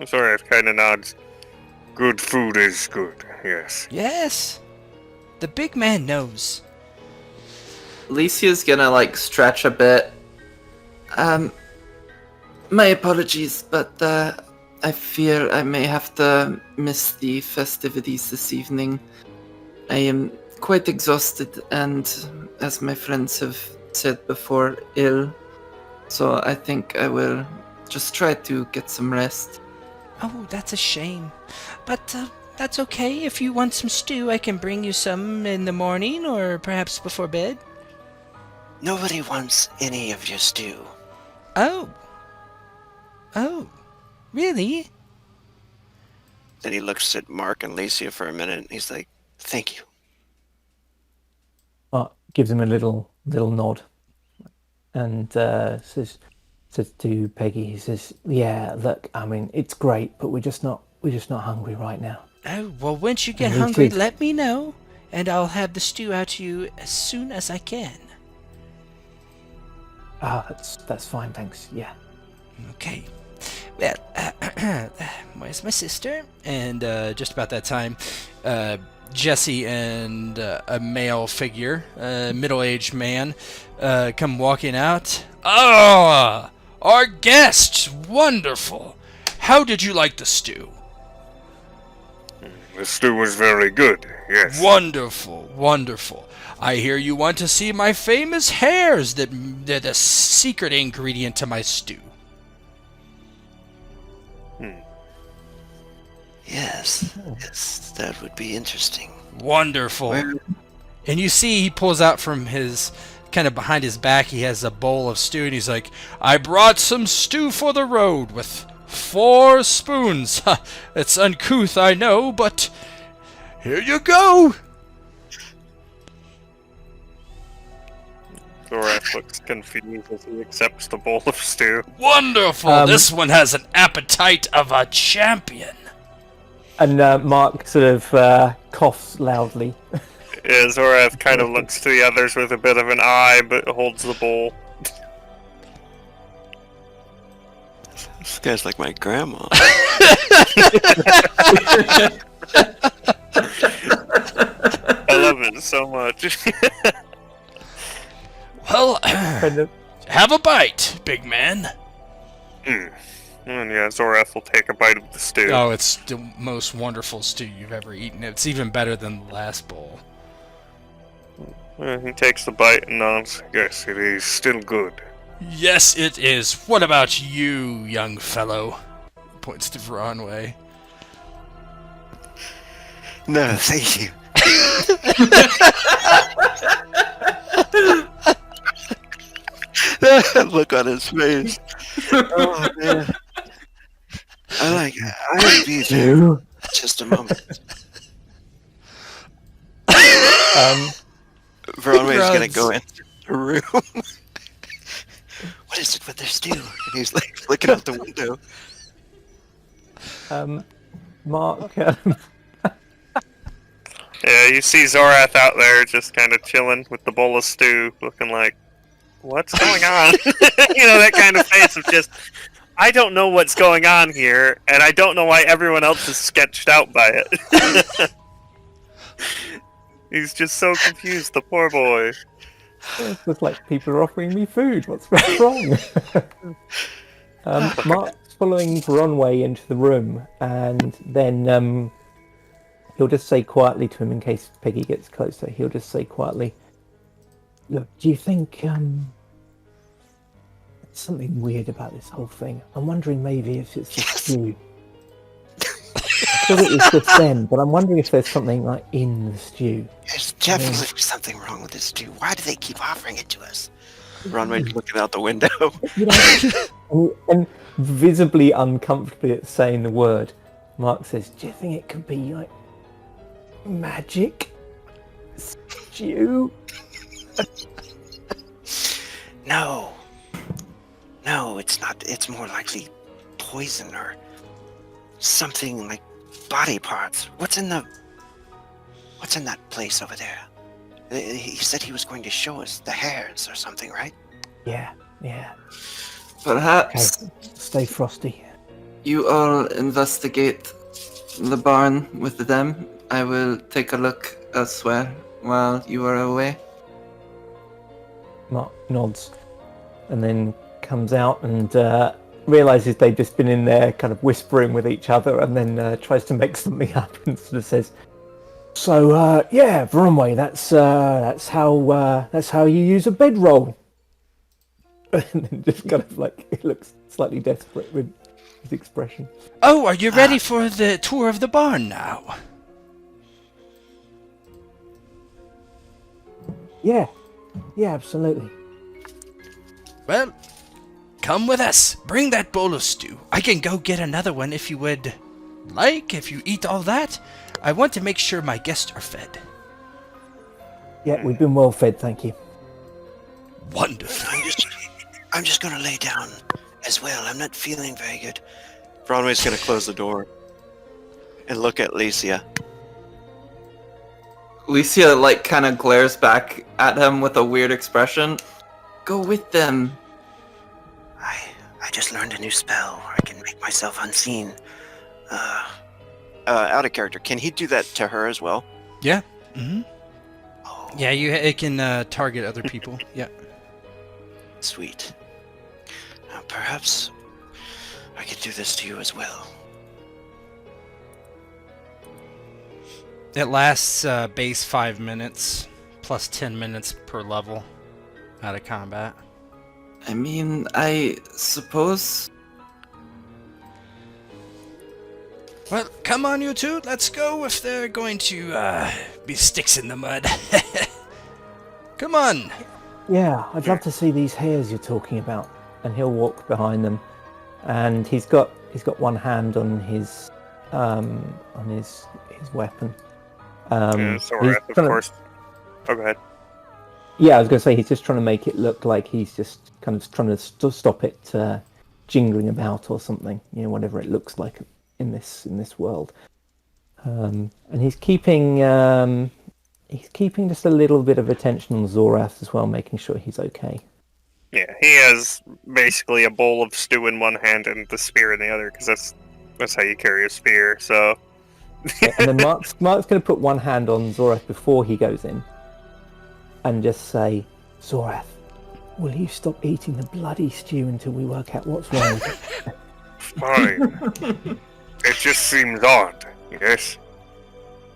Zorath kind of nods. Good food is good, yes. Yes. The big man knows. Alicia's gonna like stretch a bit. My apologies, but I fear I may have to miss the festivities this evening. I am quite exhausted and, as my friends have said before, ill. So I think I will just try to get some rest. Oh, that's a shame. But that's okay. If you want some stew, I can bring you some in the morning or perhaps before bed. Nobody wants any of your stew. Oh. Oh. Really? Then he looks at Mark and Licia for a minute, and he's like, "Thank you." Mark gives him a little nod, and says to Peggy, he says, "Yeah, look, I mean, it's great, but we're just not hungry right now." Oh, well, once you get Me hungry, too. let me know, and I'll have the stew out to you as soon as I can. Ah, that's fine, thanks. Yeah. Okay. Well, where's my sister? And just about that time, Jesse and a male figure, a middle-aged man, come walking out. Ah, our guests! Wonderful! How did you like the stew? The stew was very good, yes. Wonderful, wonderful. I hear you want to see my famous hares that they're the secret ingredient to my stew. Yes, that would be interesting. Wonderful. Where- And you see he pulls out from his, kind of behind his back, he has a bowl of stew, and he's like, I brought some stew for the road with 4 spoons. It's uncouth, I know, but here you go. Zorath looks confused as he accepts the bowl of stew. Wonderful. This one has an appetite of a champion. And Mark sort of coughs loudly. Yeah, Zorath kind of looks to the others with a bit of an eye, but holds the bowl. This guy's like my grandma. I love it so much. Well, Kind of. have a bite, big man. And yeah, Zorath will take a bite of the stew. Oh, it's the most wonderful stew you've ever eaten. It's even better than the last bowl. He takes the bite and nods. Yes, it is still good. Yes, it is. What about you, young fellow? Points to Voronwe. No, thank you. That look on his face. Oh man. I like it. I would be there. Just a moment. Veronwe's gonna go into the room. What is it with their stew? And he's like looking out the window. Mark, Yeah, you see Zorath out there just kind of chilling with the bowl of stew, looking like, what's going on? You know, that kind of face of just, I don't know what's going on here, and I don't know why everyone else is sketched out by it. He's just so confused, the poor boy. it's just like people are offering me food. What's wrong? Mark's following Voronwe into the room, and then he'll just say quietly to him, in case Peggy gets closer, he'll just say quietly, look, do you think there's something weird about this whole thing? I'm wondering maybe if it's just you. I thought it was just them, but I'm wondering if there's something like in the stew. There's definitely something wrong with this stew. Why do they keep offering it to us? Veronwe's looking out the window. You know, and visibly uncomfortably at saying the word, Mark says, do you think it could be like magic? Stew? No. No, it's not. It's more likely poison or something like body parts. What's in that place over there? He said he was going to show us the hairs or something, right? Yeah. Perhaps Okay. Stay frosty. you all investigate the barn with them. I will take a look elsewhere while you are away. Mark nods and then comes out and realizes they've just been in there kind of whispering with each other, and then tries to make something up and sort of says, so yeah, Voronwe, that's how you use a bedroll. And then just kind of like, he looks slightly desperate with his expression. Oh, are you ready for the tour of the barn now? Yeah, absolutely. Well, come with us. Bring that bowl of stew. I can go get another one if you would like, if you eat all that. I want to make sure my guests are fed. Yeah, we've been well fed, thank you. Wonderful. I'm just gonna lay down as well. I'm not feeling very good. Broadway's gonna close the door and look at Licia. Licia, like, kind of glares back at him with a weird expression. Go with them. I just learned a new spell where I can make myself unseen. Out of character. Can he do that to her as well? Yeah. Mm-hmm. Oh, Yeah, it can target other people. Yeah. sweet. Perhaps I could do this to you as well. It lasts base 5 minutes, plus 10 minutes per level out of combat. I mean, I suppose... Well, come on, you two. Let's go if they're going to be sticks in the mud. Come on. Yeah, I'd love to see these hairs you're talking about. And he'll walk behind them, and he's got one hand on his weapon. Sorath, of course. Oh, go ahead. Yeah, I was going to say he's just trying to make it look like he's just kind of trying to stop it jingling about or something, whatever it looks like in this world. And he's keeping just a little bit of attention on Zorath as well, making sure he's okay. Yeah, he has basically a bowl of stew in one hand and the spear in the other, because that's how you carry a spear. So. Yeah, and then Mark's going to put one hand on Zorath before he goes in, and just say, Zorath, will you stop eating the bloody stew until we work out what's wrong with it? Fine. It just seems odd, yes?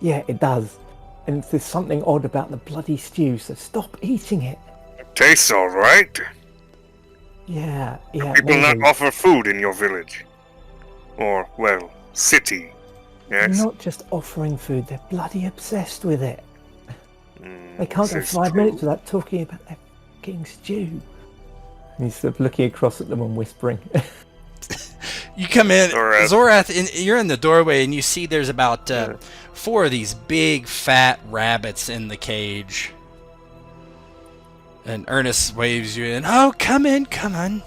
Yeah, it does. And there's something odd about the bloody stew, so stop eating it. It tastes alright. Yeah. People not offer food in your village. Or, well, city. Yes? They're not just offering food, they're bloody obsessed with it. They can't go this is 5 true. minutes without talking about their fucking stew. And he's sort of looking across at them and whispering. You come in, Zorath. Zorath, you're in the doorway, and you see there's about 4 of these big, fat rabbits in the cage. And Ernest waves you in. Oh, come in, come on.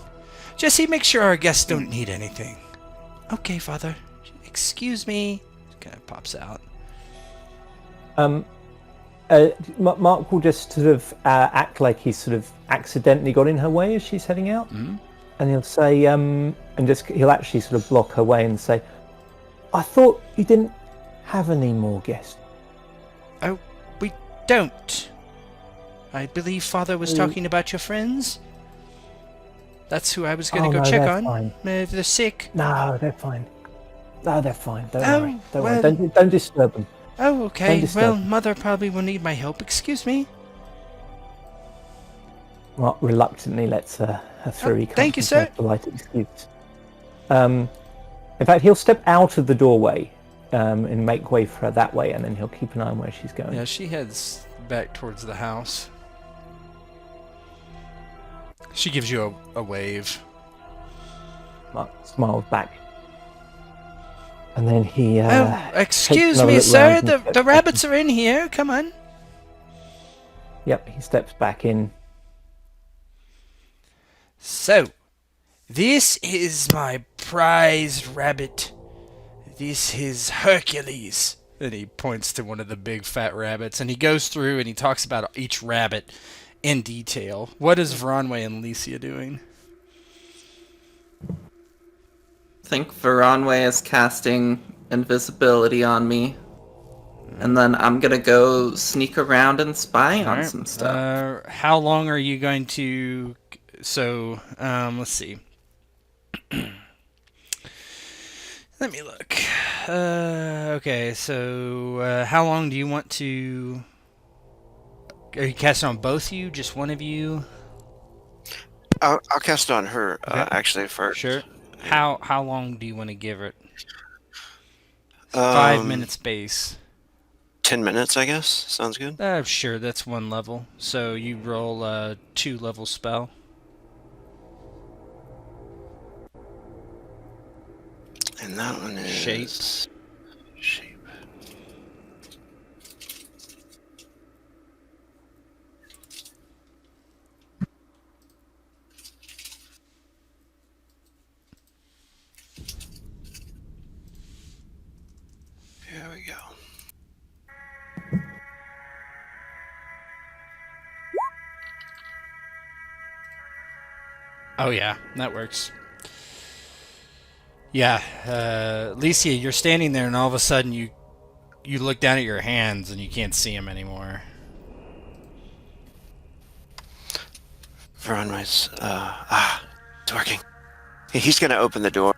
Jesse, make sure our guests don't need anything. Okay, Father. Excuse me. Kind of pops out. Mark will just sort of act like he's sort of accidentally got in her way as she's heading out. Mm-hmm. And he'll say, he'll actually sort of block her way and say, I thought you didn't have any more guests. Oh, we don't. I believe Father was talking about your friends. That's who I was going to go check on. Fine. If they're sick. No, they're fine. No, they're fine. Don't Oh, worry. Don't well- worry. Don't disturb them. Oh, okay. disturb Well, them. Mother probably will need my help. Excuse me. Mark reluctantly lets her through. He can't thank you, think of sir. a polite excuse. In fact, he'll step out of the doorway and make way for her that way, and then he'll keep an eye on where she's going. Yeah, she heads back towards the house. She gives you a wave. Mark smiles back. And then he... Oh, excuse another me, look sir. round and The gets rabbits are in here. Come on. Yep, he steps back in. So, this is my prized rabbit. This is Hercules. And he points to one of the big fat rabbits, and he goes through and he talks about each rabbit in detail. What is Voronwe and Licia doing? I think Voronwe is casting invisibility on me. And then I'm gonna go sneak around and spy on some stuff. How long are you going to... So, let's see. Let me look. Okay, so how long do you want to... Are you casting on both of you? Just one of you? I'll cast on her, Okay. actually, first. Sure. How long do you want to give it? 5 minute space. 10 minutes, I guess. Sounds good. Sure, that's one level. So you roll a 2-level spell. And that one is... Shape. Shape. Here we go. Oh yeah, that works. Yeah, Licia, you're standing there, and all of a sudden you look down at your hands, and you can't see them anymore. Voronwe's, it's working. He's gonna open the door.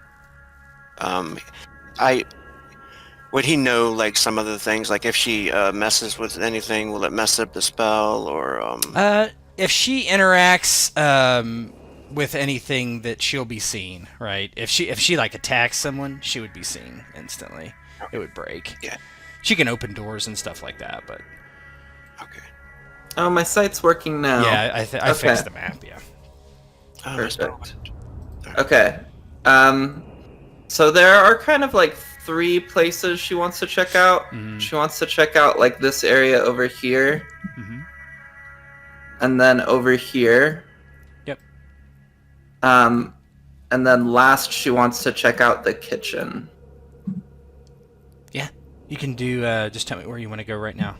Would he know, like, some of the things? Like, if she, messes with anything, will it mess up the spell, or, If she interacts, with anything, that she'll be seen, right? If she like attacks someone, she would be seen instantly. It would break. Yeah. She can open doors and stuff like that, but Okay. Oh, my site's working now. yeah, I fixed the map. Yeah. Oh, Perfect. Okay. So there are kind of like 3 places she wants to check out. Mhm. She wants to check out like this area over here, Mhm. and then over here. Yep. And then last she wants to check out the kitchen. Yeah. You can do. Just tell me where you want to go right now.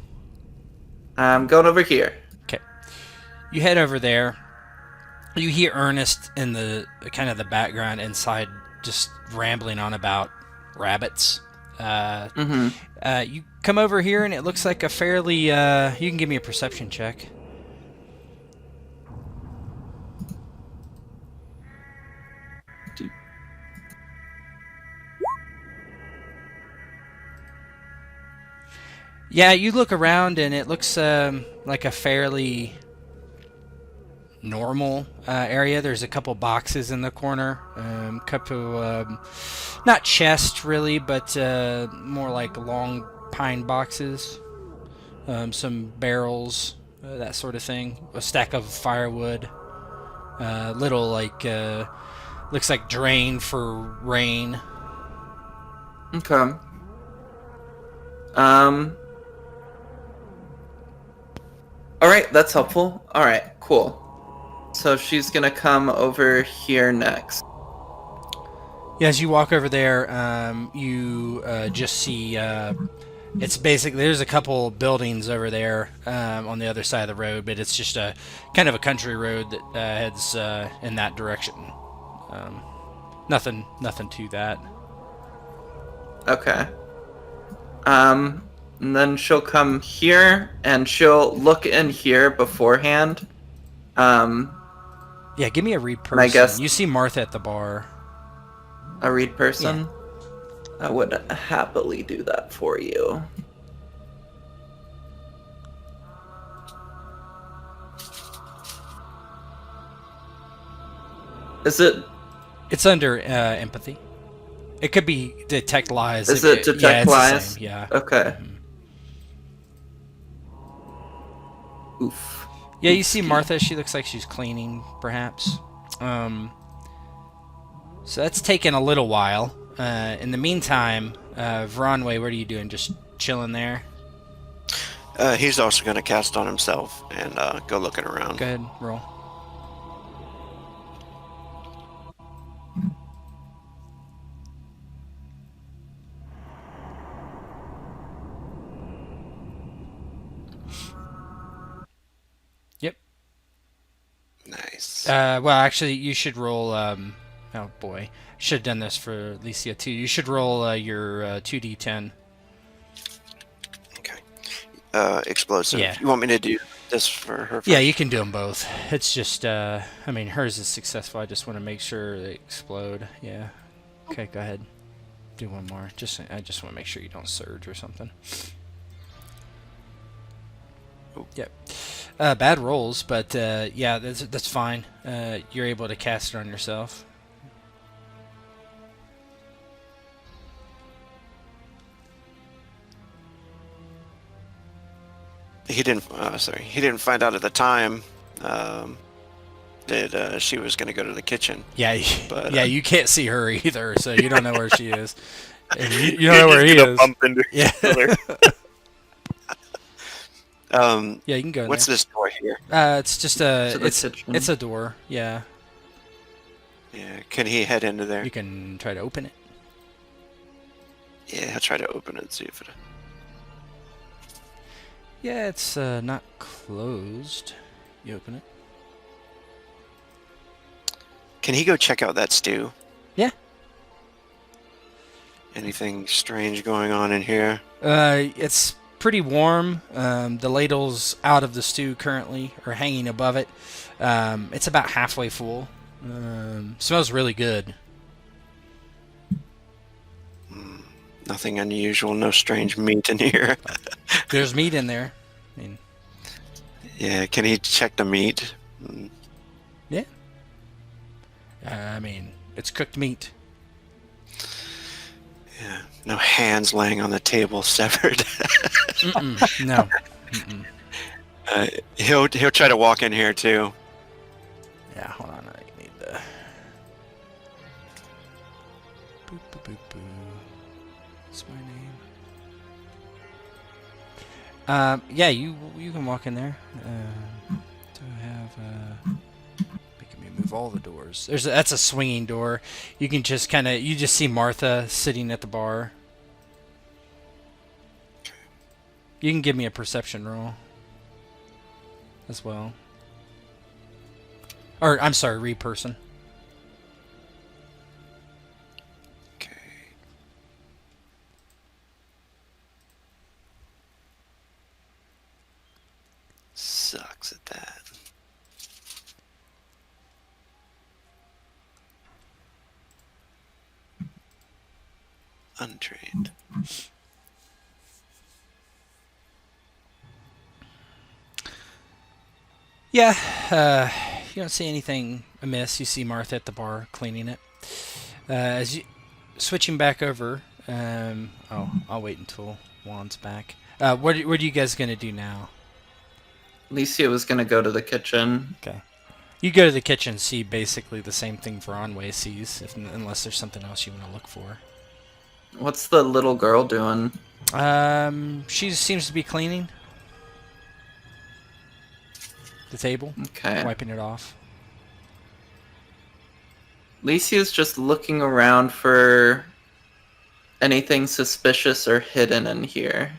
I'm going over here. Okay. You head over there. You hear Ernest in the kind of the background inside, just rambling on about rabbits. You come over here, and it looks like a fairly. You can give me a perception check. Yeah, you look around, and it looks like a fairly normal area. There's a couple boxes in the corner, couple not chests really, but more like long pine boxes, some barrels, that sort of thing, a stack of firewood, little like looks like drain for rain. Okay. Alright, that's helpful. Alright, cool. So she's gonna come over here next. Yeah, as you walk over there, you just see it's basically, there's a couple buildings over there on the other side of the road, but it's just a kind of a country road that heads in that direction. Nothing to that. Okay. And then she'll come here, and she'll look in here beforehand. Yeah, give me a read person. I guess- You see Martha at the bar. A read person? I would happily do that for you. Is it... It's under empathy. It could be detect lies. Is it detect yeah, it's lies? The same. Yeah. Okay. Oof. Yeah, you see Martha. She looks like she's cleaning, perhaps. So that's taken a little while. In the meantime, Voronwe, what are you doing? Just chilling there? He's also going to cast on himself and go looking around. Go ahead, roll. Yep. Nice. Well, actually, you should roll. Oh boy, should have done this for Alicia too. You should roll your 2d10. Okay. Explosive. Yeah. You want me to do this for her first? Yeah, you can do them both. It's just, I mean, hers is successful. I just want to make sure they explode. Yeah. Okay, go ahead. Do one more. I just want to make sure you don't surge or something. Oh. Yep. Bad rolls, but yeah, that's fine. You're able to cast it on yourself. He didn't. Sorry, he didn't find out at the time that she was going to go to the kitchen. Yeah, But, yeah, you can't see her either, so you don't know where she is. And you don't know where he Just gonna is. bump into Yeah. each other. Yeah, you can go in What's there. this door here? It's just a To the kitchen. it's a door. Yeah, Yeah, can he head into there? you can try to open it. Yeah, I'll try to open it and see if it. Yeah, it's not closed. You open it. Can he go check out that stew? Yeah. Anything strange going on in here? It's pretty warm. The ladle's out of the stew currently, or hanging above it. It's about halfway full. Smells really good. Nothing unusual, no strange meat in here. There's meat in there. I mean, Yeah, can he check the meat? yeah. I mean, it's cooked meat. Yeah, no hands laying on the table severed. Mm-mm, no. Mm-mm. He'll try to walk in here too. Yeah, hold on. I need the. Boop, boop, boop, boop. What's my name? Yeah, you can walk in there. Do I have making me move all the doors? That's a swinging door. You can just you just see Martha sitting at the bar. You can give me a perception roll as well. Or I'm sorry, read person. Okay. Sucks at that. Untrained. Yeah, you don't see anything amiss. You see Martha at the bar cleaning it. As you switching back over, I'll wait until Juan's back. What are you guys gonna do now? Alicia was gonna go to the kitchen. Okay, you go to the kitchen, see basically the same thing Voronwe sees, unless there's something else you want to look for. What's the little girl doing? She seems to be cleaning the table, Okay. wiping it off. Alicia's just looking around for anything suspicious or hidden in here.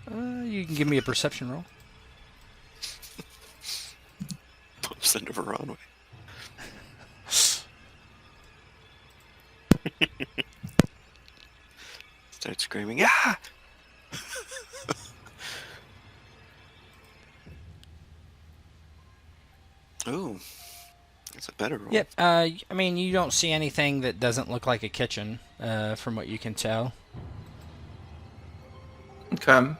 You can give me a perception roll. Bumps into Voronwe. Start screaming, yeah! Ooh, that's a better roll. Yep. I mean, you don't see anything that doesn't look like a kitchen, from what you can tell. Okay.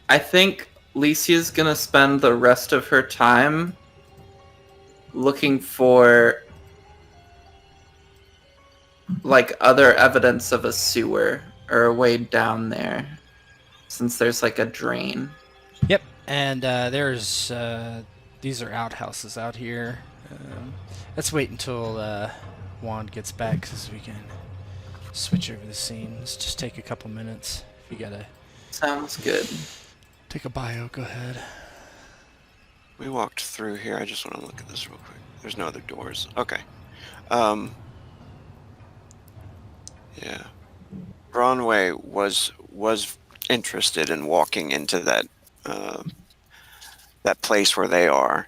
I think Alicia's gonna spend the rest of her time looking for like other evidence of a sewer or a way down there, since there's like a drain. Yep. And there's these are outhouses out here. Let's wait until Wand gets back so we can switch over the scene. Let's just take a couple minutes. If you gotta Sounds good. take a bio, go ahead. We walked through here. I just want to look at this real quick. There's no other doors. Okay. Yeah. Voronwe was interested in walking into that that place where they are.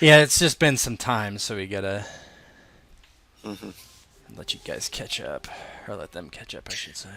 Yeah, it's just been some time, so we gotta Mhm. let you guys catch up, or let them catch up, I should say.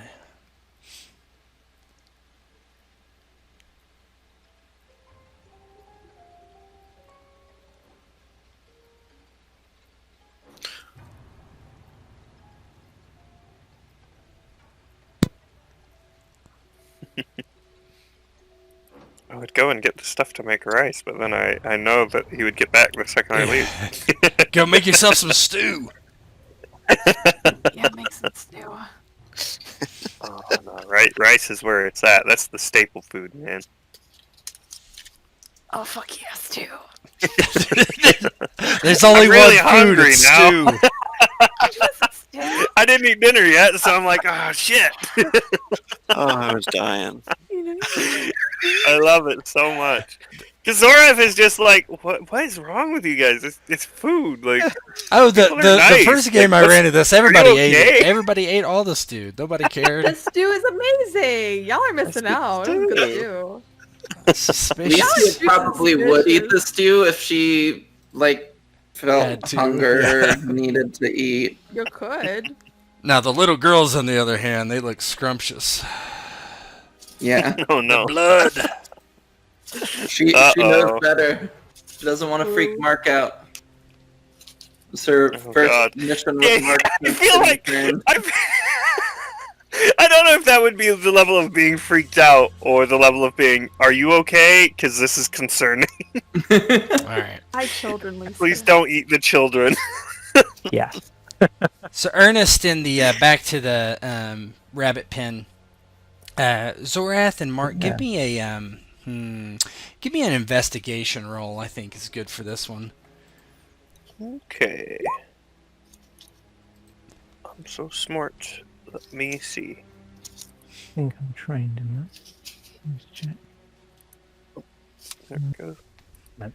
I would go and get the stuff to make rice, but then I know that he would get back the second I leave. Go make yourself some stew. Yeah, make some stew. Oh, no, rice is where it's at. That's the staple food, man. Oh, fuck yes, stew. There's only I'm really one food, hungry it's now. stew. I didn't eat dinner yet, so I'm like, oh shit. Oh, I was dying. I love it so much. Because Zorath is just like, what is wrong with you guys? It's food. Like, Oh, the people are nice. first game Like, I ran into this, everybody ate it. okay? Everybody ate all the stew. Nobody The cared. stew is amazing. Y'all are missing out. It was good stew. Suspicious. Lucy probably would eat the stew if she, like, felt Had to, hunger yeah. or needed to eat. You could. Now, the little girls, on the other hand, they look scrumptious. Yeah. Oh no. Blood. She knows better. She doesn't want to freak Mark out. It's her Oh, first God. mission with Mark. I feel like I don't know if that would be the level of being freaked out or the level of being, are you okay? Because this is concerning. All right. Hi, children, Lisa. Please don't eat the children. Yeah. So Ernest in the back to the rabbit pen. Zorath and Mark, give me a give me an investigation roll. I think is good for this one. Okay. I'm so smart. Let me see. I think I'm trained in that. Let's check. There it goes. No.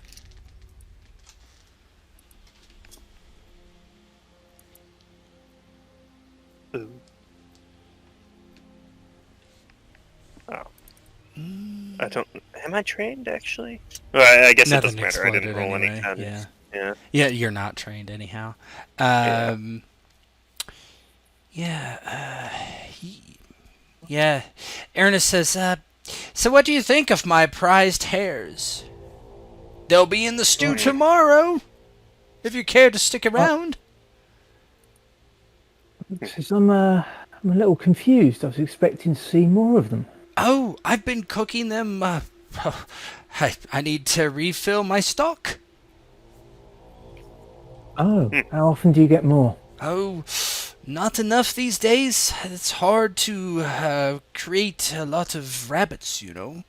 Ooh. Oh. I don't. Am I trained actually? Well, I guess it Nothing doesn't matter. I didn't exploded roll any anyway, tens. yeah. Yeah. Yeah, you're not trained anyhow. Yeah. Yeah. Ernest says, so what do you think of my prized hares? They'll be in the stew tomorrow, if you care to stick around. Says I'm a little confused. I was expecting to see more of them. Oh, I've been cooking them. I need to refill my stock. Oh, how often do you get more? Oh, not enough these days. It's hard to create a lot of rabbits, you know.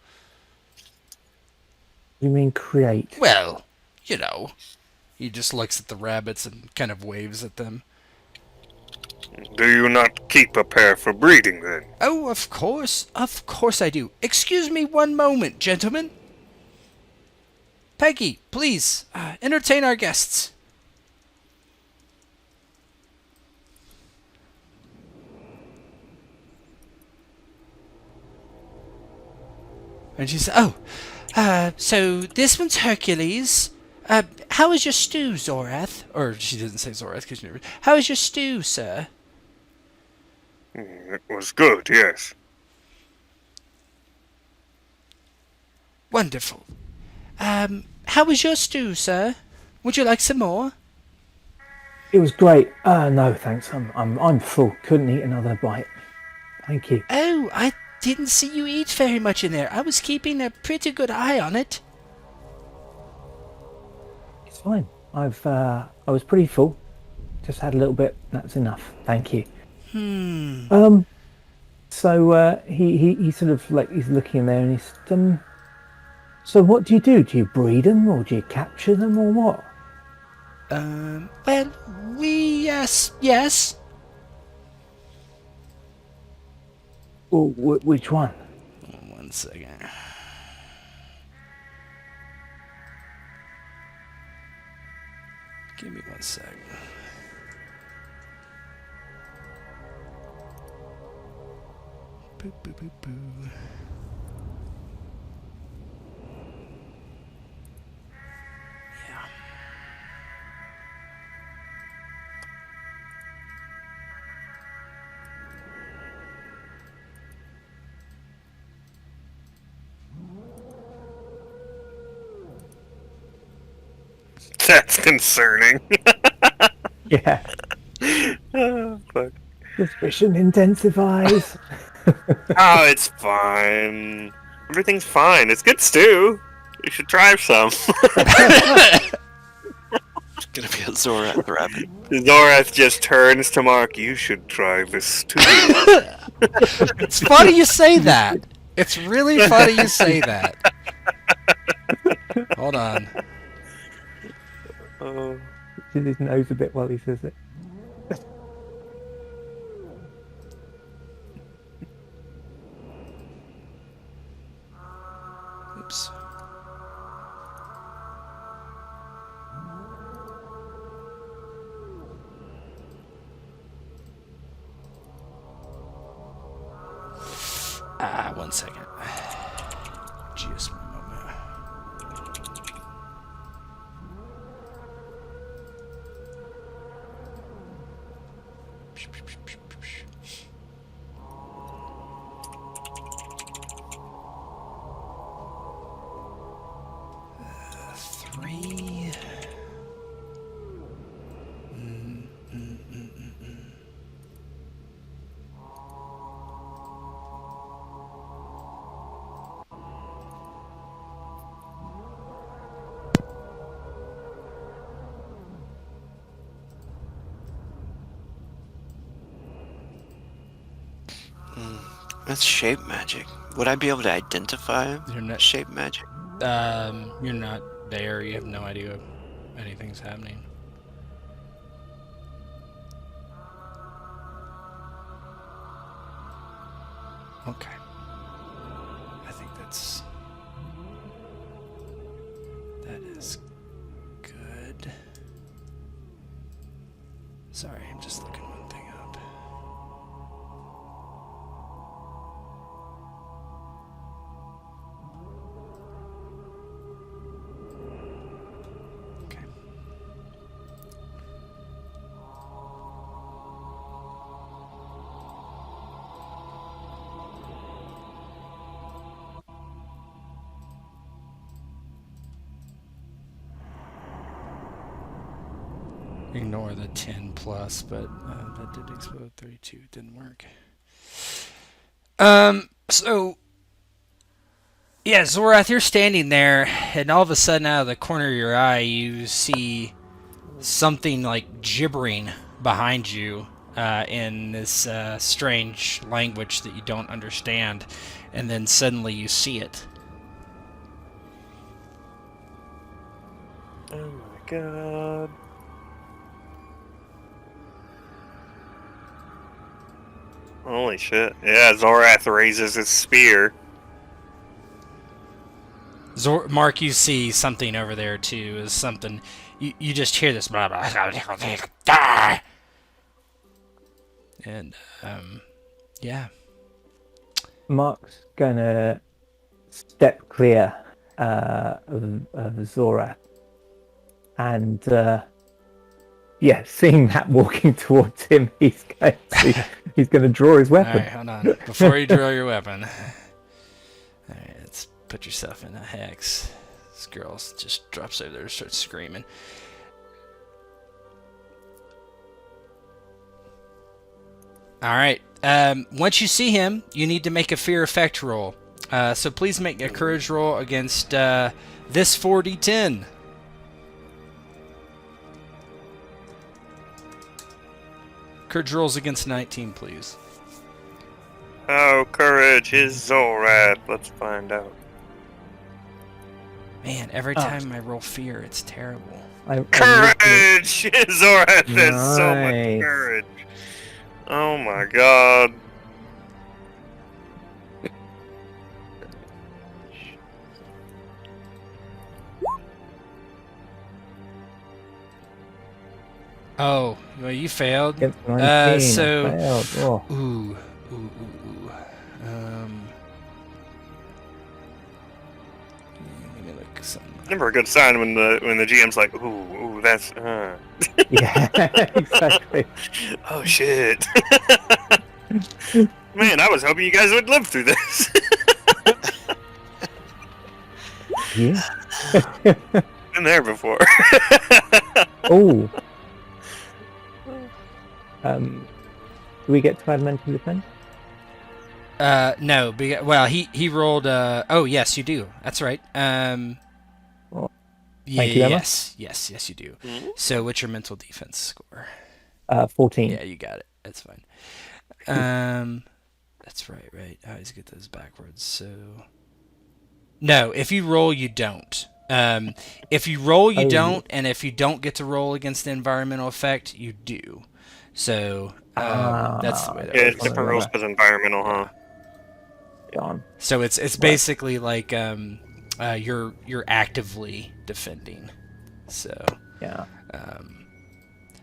You mean create? Well, you know. He just looks at the rabbits and kind of waves at them. Do you not keep a pair for breeding then? Oh, of course I do. Excuse me one moment, gentlemen. Peggy, please, entertain our guests. And she said, so this one's Hercules. How is your stew, Zorath? Or she didn't say Zorath, because she never... How is your stew, sir? It was good, yes. Wonderful. How was your stew, sir? Would you like some more? It was great. No, thanks. I'm full. Couldn't eat another bite. Thank you. Oh, I didn't see you eat very much in there. I was keeping a pretty good eye on it. It's fine. I was pretty full. Just had a little bit. That's enough. Thank you. So he sort of like he's looking in there and he's So what do? Do you breed them, or do you capture them, or what? Well, yes. Or which one? 1 second. Give me 1 sec. Boo, boo, boo, boo. Yeah. That's concerning. Yeah. Oh, fuck. Suspicion intensifies. Oh, it's fine. Everything's fine. It's good stew. You should try some. It's gonna be a Zorath rabbit. Zorath just turns to Mark. You should try this too. It's funny you say that. It's really funny you say that. Hold on. Oh. His nose a bit while he says it. Oops. Ah, 1 second. Just a moment. Three. That's shape magic. Would I be able to identify You're not. shape magic? You're not there. You have no idea anything's happening. Okay. I think that is good. Sorry, I'm just looking one thing up. Okay. Ignore the 10 plus, but that did explode 32. It didn't work. So yeah, Zorath, you're standing there, and all of a sudden, out of the corner of your eye, you see something like gibbering behind you in this strange language that you don't understand, and then suddenly you see it. Oh my god. Holy shit. Yeah, Zorath raises his spear. Mark, you see something over there too. Is something you just hear this blah, blah, blah, and yeah. Mark's gonna step clear of Zorath, and seeing that walking towards him, he's going to draw his weapon. All right, hold on. Before you draw your weapon, all right, let's put yourself in a hex. This girl just drops over there and starts screaming. All right. Once you see him, you need to make a fear effect roll. So please make a courage roll against this 4d10. Courage rolls against 19, please. How courage is Zorath? Let's find out. Man, every time I roll fear, it's terrible. Courage! Zorath has so much Nice. courage. Oh my god. Oh, well, you failed. Against 19, so- I failed. Oh. Ooh. Let me look something. Never a good sign when the GM's like, ooh, that's. Yeah, exactly. Oh shit. Man, I was hoping you guys would live through this. Yeah. Been there before. Oh. Do we get to add mental defense? No, well, he rolled. Oh, yes, you do. That's right. Oh, thank you, Emma. Yes, you do. Mhm. So, what's your mental defense score? 14. Yeah, you got it. That's fine. That's right. I always get those backwards. So, no, if you roll, you don't. If you roll, you Oh. don't, and if you don't get to roll against the environmental effect, you do. So, that's the way that Yeah, works. it's different rules because environmental, huh? Darn. So it's basically like you're actively defending. So Yeah.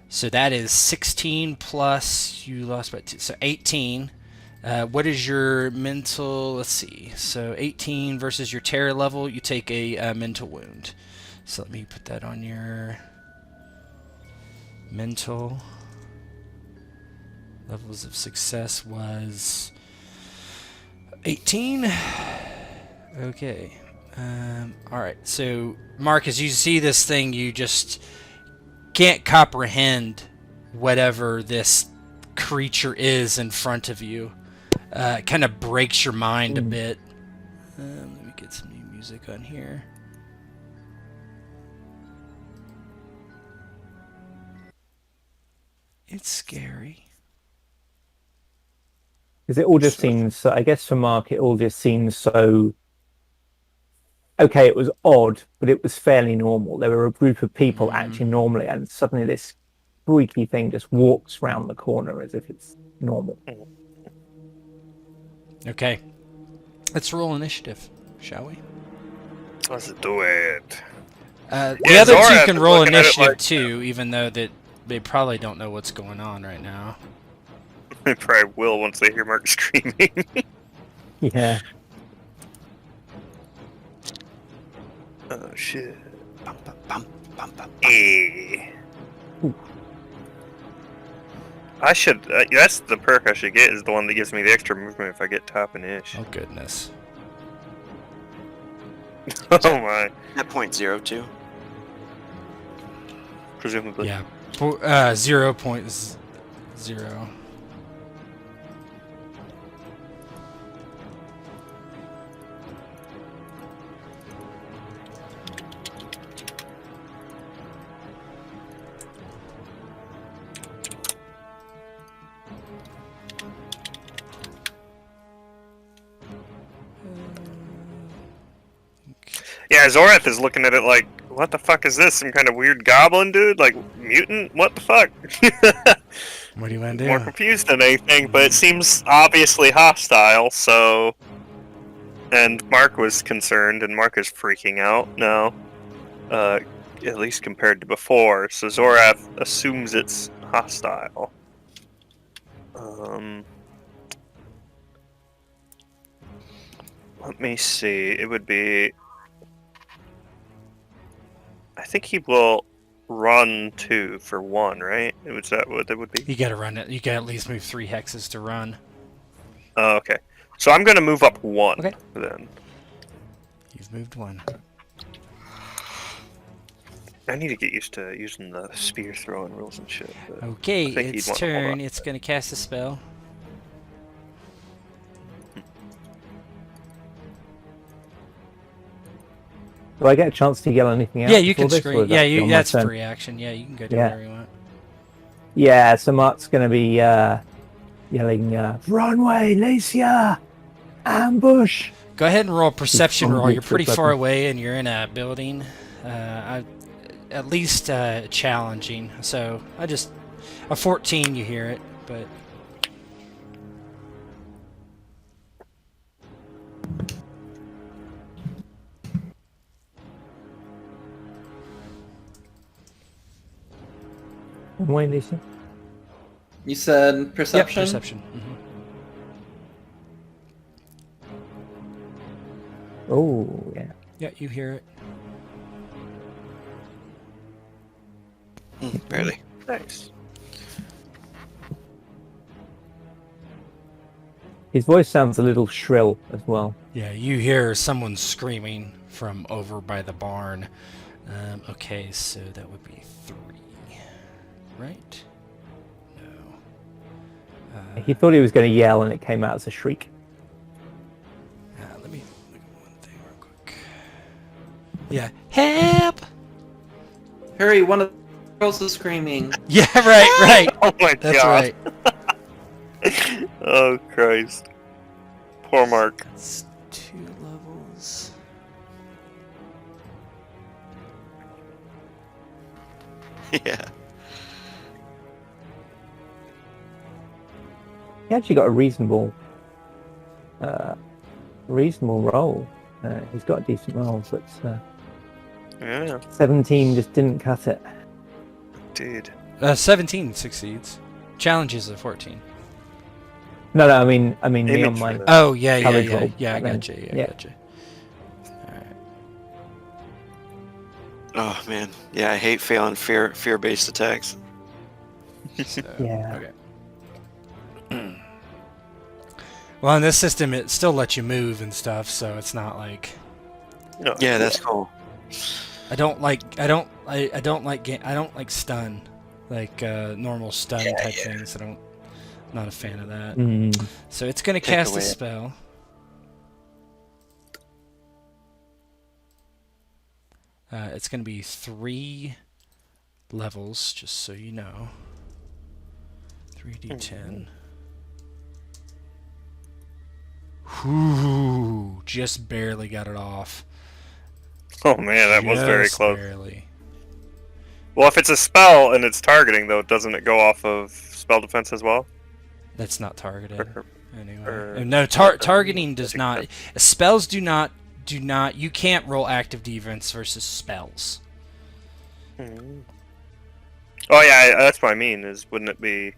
so that is 16 plus you lost by 2, so 18. What is your mental? Let's see. So 18 versus your terror level, you take a mental wound. So let me put that on your mental. Levels of success was 18. Okay. All right. So, Mark, as you see this thing, you just can't comprehend whatever this creature is in front of you. It kind of breaks your mind a bit. Let me get some new music on here. It's scary. Because it all just seems, I guess for Mark, it all just seems so. Okay, it was odd, but it was fairly normal. There were a group of people acting normally, and suddenly this freaky thing just walks round the corner as if it's normal. Okay. Let's roll initiative, shall we? Let's do it. The Yeah, other two Zorath can is roll looking at it initiative like- too, even though that they probably don't know what's going on right now. They probably will once they hear Mark screaming. Yeah. Oh shit. Bum, bum, bum, bum, bum, bum. I should. That's the perk I should get. Is the one that gives me the extra movement if I get top and ish. Oh goodness. Oh my. At .02. Presumably. Yeah. 0.0. Yeah, Zorath is looking at it like, what the fuck is this? Some kind of weird goblin dude? Like, mutant? What the fuck? What do you want to More do? confused than anything, but it seems obviously hostile, so... And Mark was concerned, and Mark is freaking out now. At least compared to before, so Zorath assumes it's hostile. Let me see, it would be... I think he will run 2 for 1, right? Was that what it would be? You gotta run it. You gotta at least move 3 hexes to run. Oh, okay. So I'm gonna move up 1 Okay. then. You've moved 1. I need to get used to using the spear throwing rules and shit. But Okay, I think he'd its wanna hold turn. on. It's gonna cast a spell. Do I get a chance to yell anything out? Yeah, you before can this, or scream. is Yeah, that on my that's turn? free action. Yeah, you can go do Yeah. whatever you want. Yeah, so Mark's going to be yelling, Voronwe, Lacia, ambush! Go ahead and roll a perception roll. hungry You're for pretty far weapons. away and you're in a building. At least challenging. So a 14 you hear it, but Why, Lisa? You said Yep, perception? perception. Mhm. Oh, yeah. Yeah, you hear it. Barely. Nice. His voice sounds a little shrill as well. Yeah, you hear someone screaming from over by the barn. Okay, so that would be 3, right? No. He thought he was going to yell, and it came out as a shriek. Let me look at one thing real quick. Yeah, help! Hurry, one of the girls is screaming. Yeah, right. Oh my That's god. right. Oh Christ. Poor Mark. That's 2 levels. Yeah. He actually got a reasonable roll. He's got a decent roll, but Yeah, 17 just didn't cut it. dude. 17 succeeds. Challenges a 14. No, I mean me Image on my. for that. Oh, yeah, Coverage roll. I Then, got you. yeah. Gotcha. Alright. Oh man. Yeah, I hate failing fear-based attacks. So, Yeah. okay. Well, in this system, it still lets you move and stuff, so it's not like No. Yeah, that's cool. I don't like stun, like normal stun type things. Not a fan of that. Mm. So it's gonna Take cast a away. spell. It's gonna be 3 levels, just so you know. 3d10. Whew, just barely got it off. Oh man, that was very Just close. Barely. Well, if it's a spell and it's targeting, though, doesn't it go off of spell defense as well? That's not targeted. Anyway. or- No, targeting does not. Spells do not. You can't roll active defense versus spells. Mhm. Oh yeah, that's what I mean. Wouldn't it be?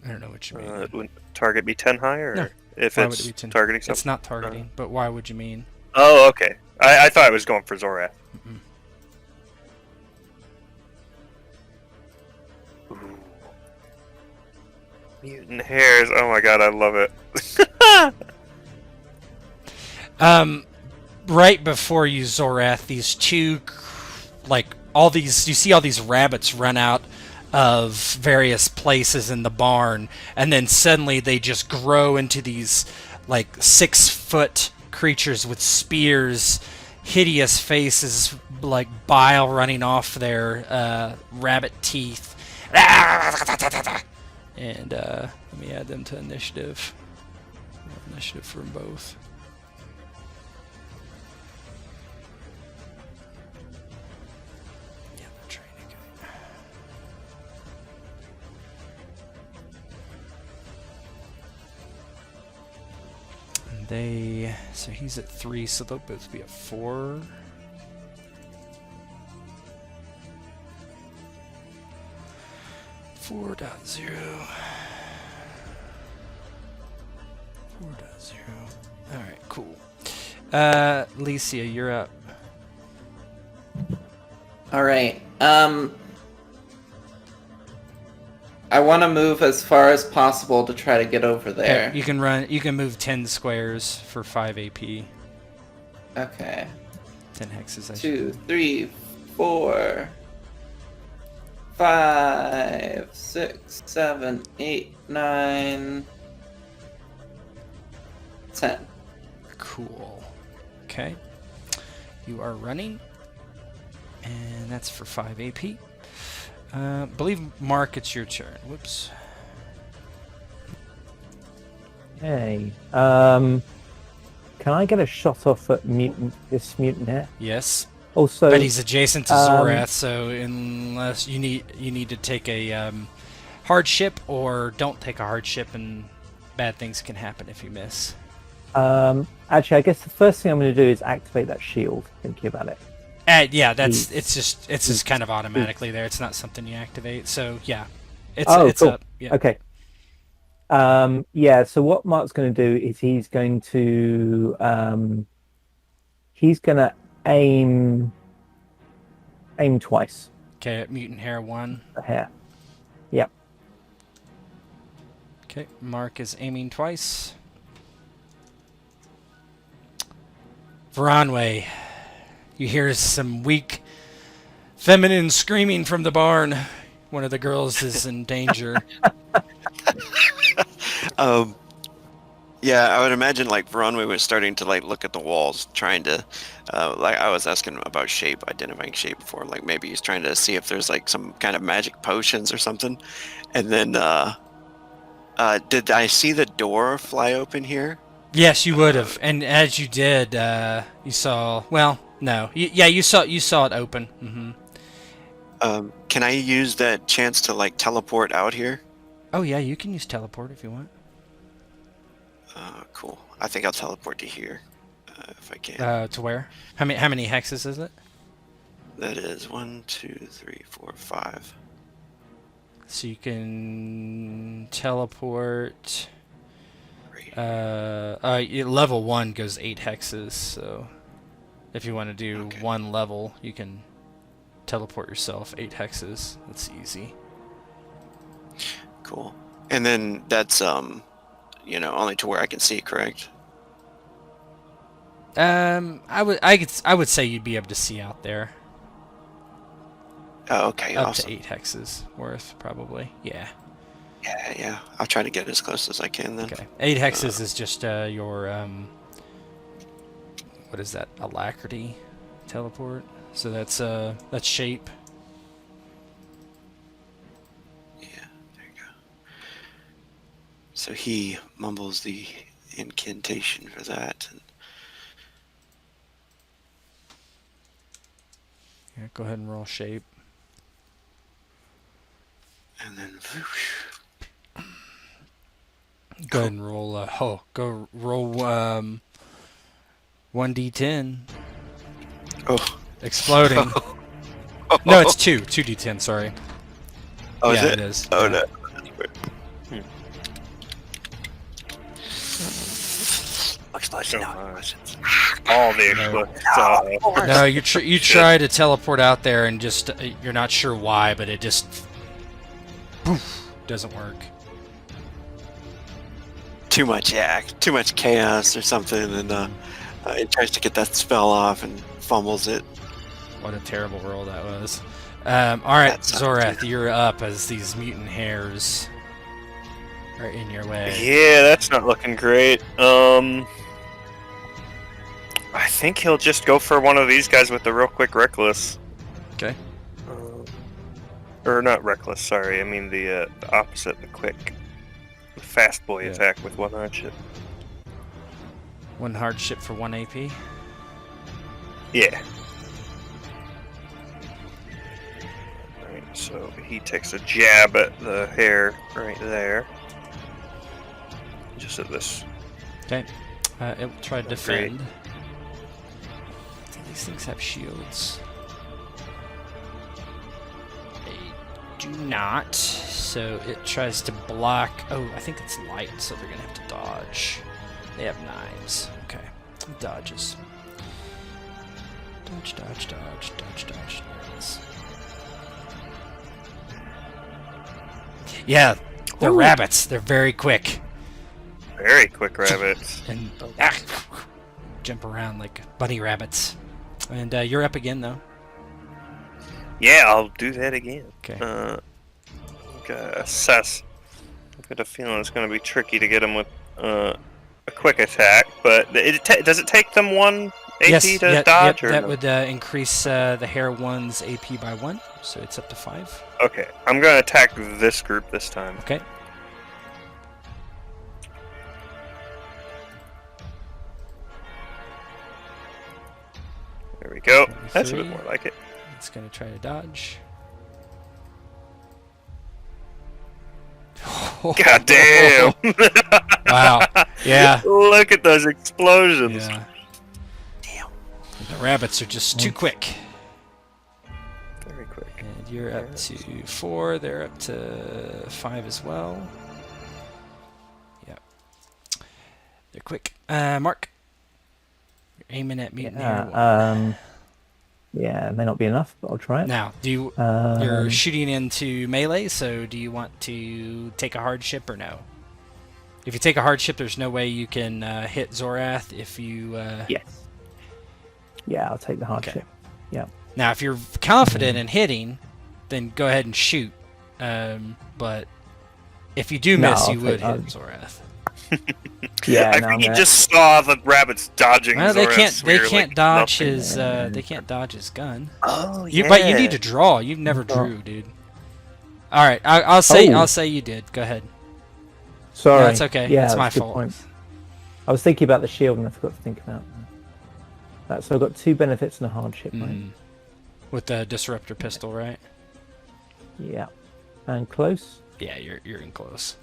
I don't know what you mean. Wouldn't target be 10 higher? No. If Why would it's it be 10? targeting It's something. not targeting, but why would you mean? Oh, okay. I thought I was going for Zorath. Mm-mm. Ooh. Mutant hairs. Oh my god, I love it. Right before you Zorath, these two, you see all these rabbits run out of various places in the barn, and then suddenly they just grow into these 6-foot creatures with spears, hideous faces, like bile running off their rabbit teeth. And let me add them to initiative. Initiative for them both. Yeah, they're trying to get it. And so he's at 3, so they'll both be at 4. Four dot 0. 4.0. Alright, cool. Licia, you're up. Alright, I want to move as far as possible to try to get over there. You can move 10 squares for 5 AP. 10 Okay. hexes, I 2, 3, 4, 5, 6, 7, 8, 9, 10. Cool. Okay. You are running. And that's for 5 AP. Believe, Mark, it's your turn. Whoops. Hey. Can I get a shot off at this mutant here? Yes. Also, But he's adjacent to Zorath, so unless you need to take a hardship, or don't take a hardship, and bad things can happen if you miss. actually, I guess the first thing I'm going to do is activate that shield. Thinking about it. Yeah, it's just kind of automatically there. It's not something you activate. So yeah, it's cool. up. Yeah. Okay. Yeah. So what Mark's going to do is he's going to aim twice. Okay, mutant hair 1. The hair. Yep. Okay, Mark is aiming twice. Voronwe, you hear some weak, feminine screaming from the barn. One of the girls is in danger. Yeah, I would imagine like Voronwe was starting to like look at the walls, trying to, like I was asking about shape, identifying shape before, like maybe he's trying to see if there's like some kind of magic potions or something. And then, did I see the door fly open here? Yes, you would have, and as you did, you saw. Well, no, you saw it open. Mm-hmm. Can I use that chance to like teleport out here? Oh yeah, you can use teleport if you want. Cool. I think I'll teleport to here, if I can. To where? How many hexes is it? That is 1, 2, 3, 4, 5. So you can teleport. Great. Level 1 goes 8 hexes. So if you want to do one level, you can teleport yourself 8 hexes. That's easy. Cool. And then that's only to where I can see, correct? I would say you'd be able to see out there. Oh, okay, Up awesome. to 8 hexes worth, probably. Yeah. Yeah. I'll try to get as close as I can then. Okay. 8 hexes is just your what is that? Alacrity teleport. So that's shape. Yeah, there you go. So he mumbles the incantation for that. Yeah, go ahead and roll shape. And then whoosh. Go ahead and roll. Go roll 1d10. Oh. Exploding. No, it's 2d10. Sorry. Oh, yeah, is it is. Oh, Yeah. no. Explosion. All the explosions. No, you try to teleport out there and just you're not sure why, but it just poof, doesn't work. Too much chaos or something, and he tries to get that spell off and fumbles it. What a terrible roll that was. All right, That sucked. Zorath, you're up as these mutant hairs are in your way. Yeah, that's not looking great. I think he'll just go for one of these guys with the real quick reckless. Okay. Or not reckless, sorry. I mean the opposite, the quick. The fast boy attack with 1 hardship. 1 hardship for 1 AP. Yeah. Alright, so he takes a jab at the hair right there. Just at this. Okay. It will try to That's great. defend. I think these things have shields. They do not. So it tries to block. Oh, I think it's light, so they're going to have to dodge. They have knives. Okay. Dodges. Dodge. There it is. Yeah, they're rabbits. They're very quick. Very quick rabbits. And jump around like bunny rabbits. And you're up again, though. Yeah, I'll do that again. Okay. Gotta assess. I've got a feeling it's gonna be tricky to get him with a quick attack, but does it take them 1 AP to dodge? Or that no? would increase the hair 1's AP by 1, so it's up to 5. Okay, I'm gonna attack this group this time. Okay. There we go. That's a 23. bit more like it. It's going to try to dodge. God damn! Wow. Yeah. Look at those explosions. Yeah. Damn. The rabbits are just too quick. Very quick. And you're up to 4. They're up to 5 as well. Yep. They're quick. Mark. You're aiming at mutant hero one. Yeah, it may not be enough, but I'll try it. Now, do you, you're shooting into melee, so do you want to take a hardship or no? If you take a hardship, there's no way you can hit Zorath if you... Yes. Yeah, I'll take the hardship. Yeah. Now, if you're confident in hitting, then go ahead and shoot. But if you do miss, you would hit Zorath. Yeah, I think he just saw the rabbits dodging. Well, they can't. Zorath's They spear can't like dodge nothing. his. They can't dodge his gun. Oh yeah. But you need to draw. You've never drew, dude. All right, I'll say. I'll say you did. Go ahead. Sorry. No, it's okay. Yeah, it's my that's a good fault. point. I was thinking about the shield and I forgot to think about that. So I've got 2 benefits and a hardship, right? With the disruptor pistol, right? Yeah. And close? Yeah, you're in close.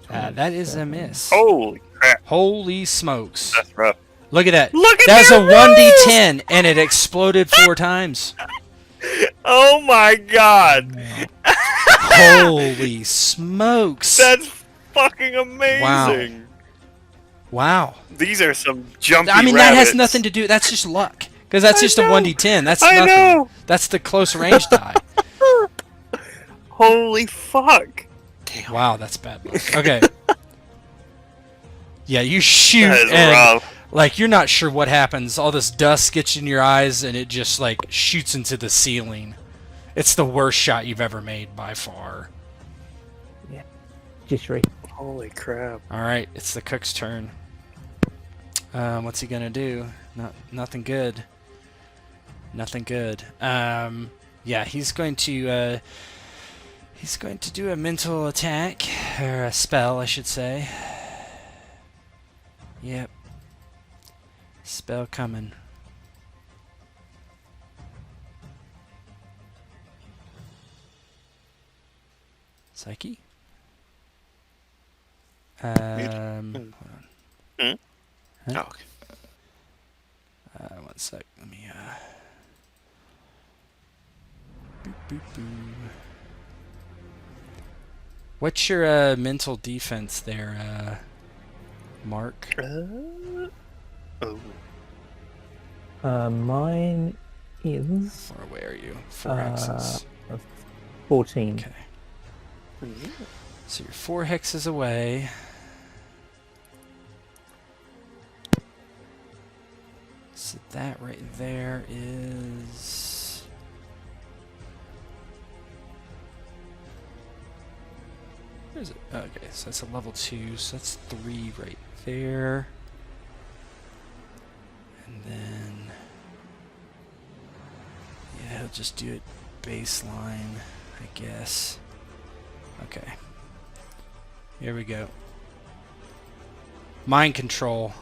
That is a miss. Holy crap! Holy smokes! That's rough. Look at that. Look at That's a that 1d10, and it exploded 4 times. Oh my god! Holy smokes! That's fucking amazing. Wow. These are some jumpy I mean, rabbits. that has nothing to do. That's just luck, because that's just a 1d10. That's I nothing. know. That's the close range die. Holy fuck! Damn. Wow, that's bad luck. Okay. Yeah, you shoot That is and rough. like you're not sure what happens. All this dust gets in your eyes, and it just like shoots into the ceiling. It's the worst shot you've ever made by far. Yeah. Jittery. Holy crap! All right, it's the cook's turn. What's he gonna do? Nothing good. Nothing good. Yeah, he's going to do a mental attack or a spell, I should say. Yep. Spell coming. Psyche. Hold on. Oh, okay. 1 sec. Let me. Boop, boop, boop. What's your mental defense there, Mark? Oh. Mine is Or where are you? 4 hexes. 14. Okay. So you're 4 hexes away. So that right there is... Where is it? Okay, so that's a level 2, so that's 3 right there. And then... Yeah, he'll just do it baseline, I guess. Okay. Here we go. Mind control.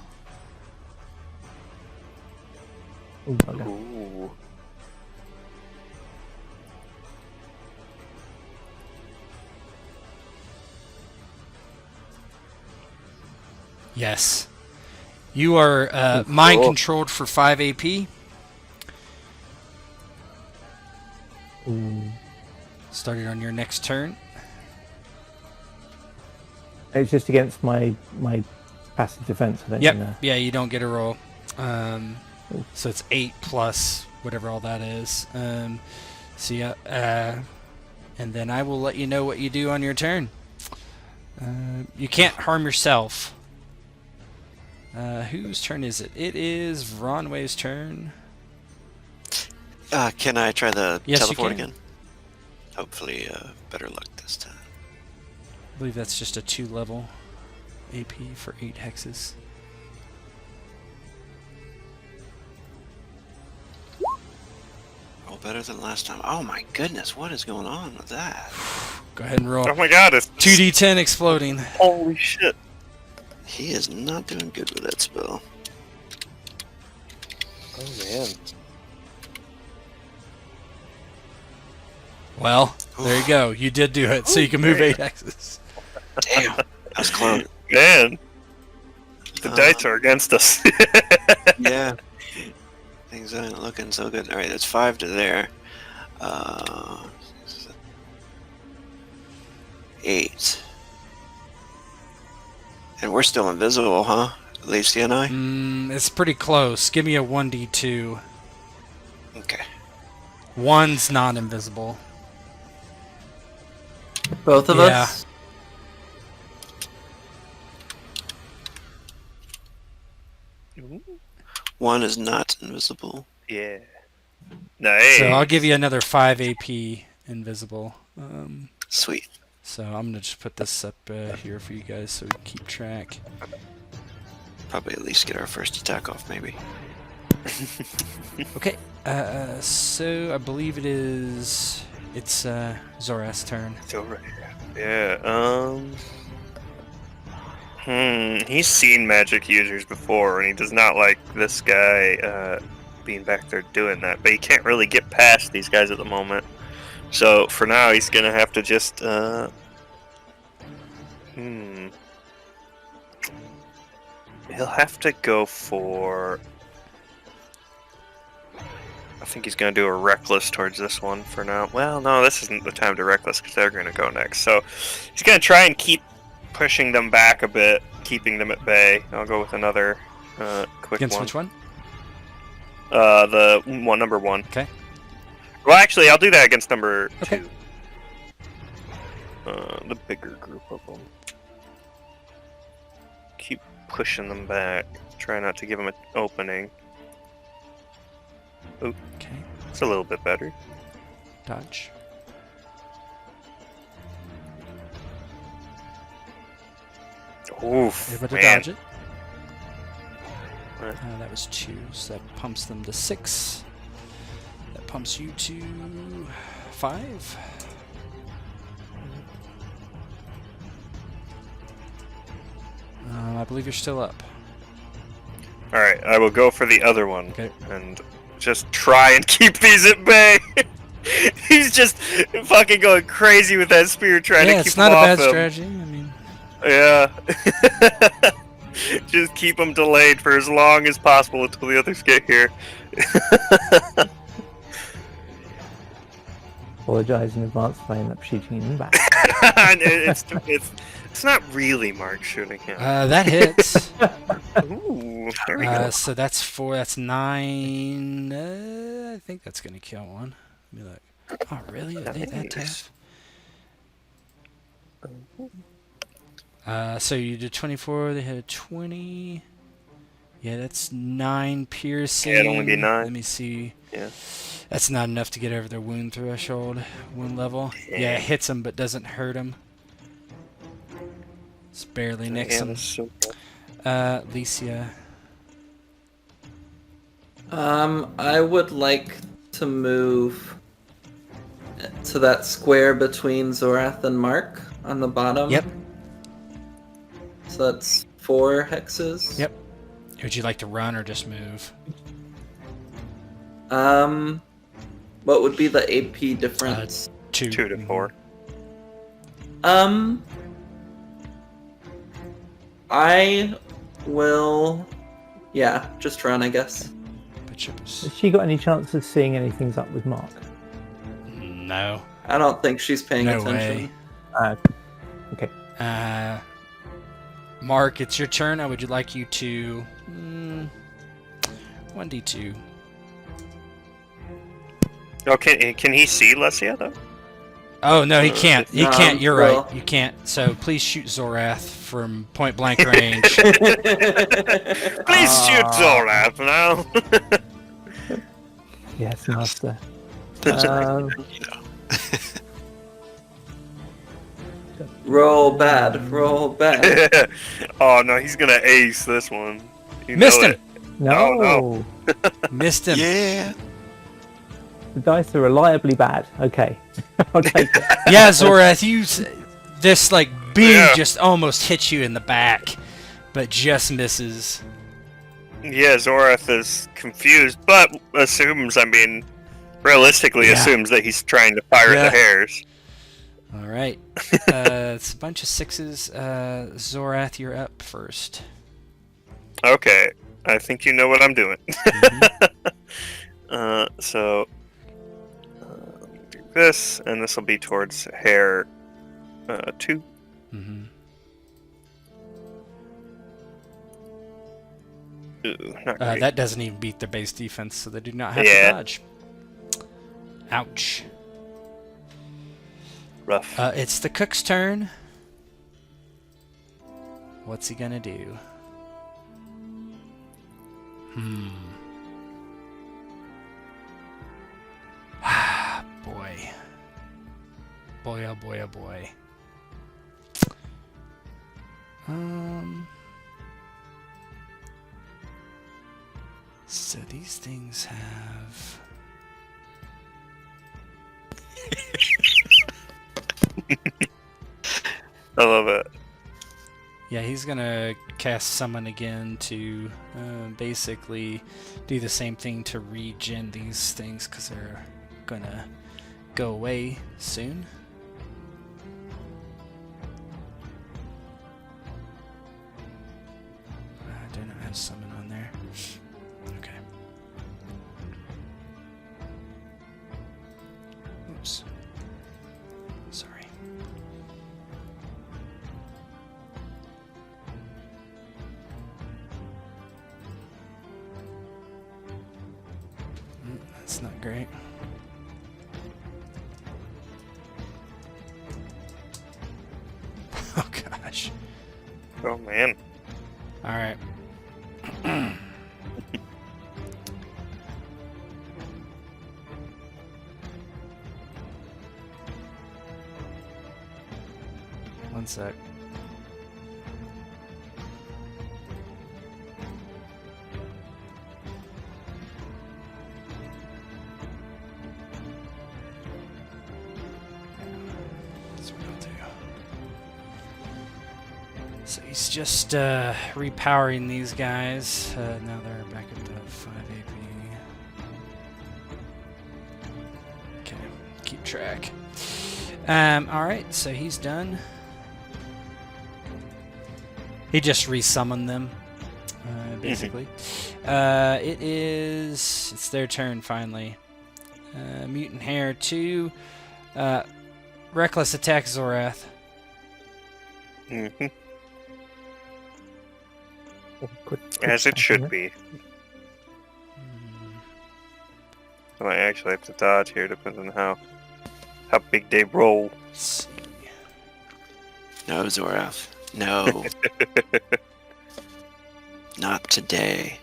Ooh, bugger. Ooh. Yes. You are mind controlled for 5 AP. Ooh. Started on your next turn. It's just against my passive defense. I don't Yep. know. Yeah, you don't get a roll. So it's 8 plus whatever all that is. So yeah, and then I will let you know what you do on your turn. You can't harm yourself. Whose turn is it? It is Voronwe's turn. Can I try the Yes, you teleport can. again? Hopefully, better luck this time. I believe that's just a 2 level AP for 8 hexes. Roll better than last time. Oh my goodness, what is going on with that? Go ahead and roll. Oh my god! It's 2d10 exploding. Holy shit! He is not doing good with that spell. Oh man. Well, there you go. You did do it, so you can move 8 hexes. Damn, that was close. Man, the dice are against us. Yeah. Things aren't looking so good. Alright, that's 5 to there. 8. And we're still invisible, huh? Lacey and I? It's pretty close. Give me a 1d2. Okay. 1's not invisible. Both of Yeah. us? One is not invisible. Yeah. Nice. So I'll give you another 5 AP invisible. Sweet. So I'm going to just put this up here for you guys so we can keep track. Probably at least get our first attack off, maybe. Okay, so I believe it's Zorath's turn. It's over here. Yeah. He's seen magic users before, and he does not like this guy being back there doing that. But he can't really get past these guys at the moment. So for now, he's gonna have to just. He'll have to go for. I think he's going to do a reckless towards this one for now. Well, no, this isn't the time to reckless because they're going to go next. So he's going to try and keep pushing them back a bit, keeping them at bay. I'll go with another quick Against one. which one? The one, number 1. Okay. Well, actually, I'll do that against number Okay. 2. The bigger group of them. Keep pushing them back. Try not to give them an opening. Ooh, Okay. it's a little bit better. Dodge. Oof, Able to man. dodge it. That was 2, so that pumps them to 6. That pumps you to 5. I believe you're still up. Alright, I will go for the other one. Okay. And just try and keep these at bay. He's just fucking going crazy with that spear trying to Yeah, keep it's them not a off bad him. strategy. I mean, Yeah. Just keep them delayed for as long as possible until the others get here. Apologise in advance if I end up shooting him back. And it's not really Mark shooting him. that hits. Ooh, there we go. So that's 4. That's 9. I think that's gonna kill one. Let me look. Oh, really? Are they that tough? So you did 24. They had a 20. Yeah, that's 9 piercing. Yeah, it'd only be 9. Let me see. Yeah. That's not enough to get over their wound threshold, wound level. Yeah, it hits them but doesn't hurt them. It's barely nicks them. Licia. I would like to move to that square between Zorath and Mark on the bottom. Yep. So that's 4 hexes. Yep. Would you like to run or just move? What would be the AP difference? 2. 2 to 4. I will. Yeah, just run, I guess. Has she got any chance of seeing anything's up with Mark? No. I don't think she's paying No attention. way. Okay. Mark, it's your turn. I would like you to 1d2. Oh, can he see Lesia though? Oh no, he can't. He No, can't. You're well- right. You can't. So please shoot Zorath from point blank range. Please shoot Zorath now. Yes, master. Roll bad, roll bad. Oh no, he's gonna ace this one. You Missed know him. it. No, no. Missed him. Yeah. the dice are reliably bad. Okay, I'll take it. Yeah, Zorath, this like beam Yeah. just almost hits you in the back, but just misses. Yeah, Zorath is confused, but assumes, realistically Yeah. assumes that he's trying to pirate Yeah. the hares. All right. It's a bunch of 6s. Zorath, you're up first. Okay, I think you know what I'm doing. So, let me do this, and this will be towards hare 2. Mm-hmm. Ooh, not great. That doesn't even beat their base defense, so they do not have Yeah. to dodge. Ouch. Rough. It's the cook's turn. What's he gonna do? Boy. Boy, oh boy, oh boy. So these things have... I love it. Yeah, he's gonna cast Summon again to basically do the same thing to regen these things because they're gonna go away soon. I do not have Summon on there. Okay. Oops. Sorry. That's not great. Oh gosh. Oh man. All right. One sec. That's what I'll do. So he's just repowering these guys. Now they're back at the 5 AP. Okay, keep track. Alright, so he's done. He just resummoned them, basically. It's their turn finally. Mutant Hare 2. Reckless attack Zorath. Mm-hmm. Quick As it second should there. be. I might actually have to dodge here, depending on how big they roll. Let's see. No, Zorath. No. Not today.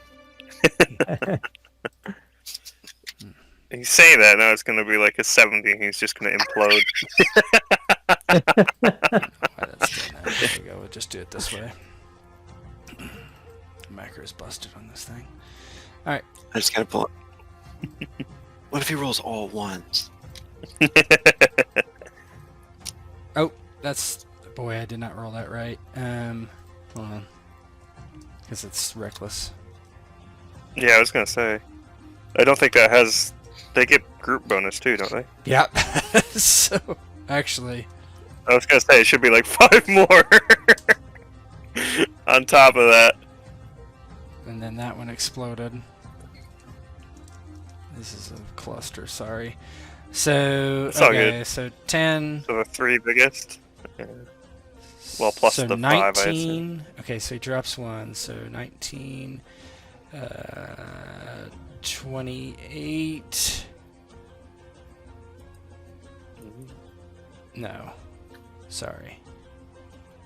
You say that, now it's going to be like a 70, and he's just going to implode. Why that's doing that. There we go. We'll just do it this way. Macro is busted on this thing. I just gotta pull it. What if he rolls all ones? Oh, that's... Boy, I did not roll that right. Hold on. Because it's reckless. Yeah, I was going to say. I don't think that has... They get group bonus too, don't they? Yeah. So, actually... I was going to say, it should be like 5 more on top of that. And then that one exploded. This is a cluster, sorry. So, It's all okay, good. so 10... So the 3 biggest. Yeah. Well, plus so the 5, I assume. 19. Okay, so he drops 1. So 19, 28. No, sorry.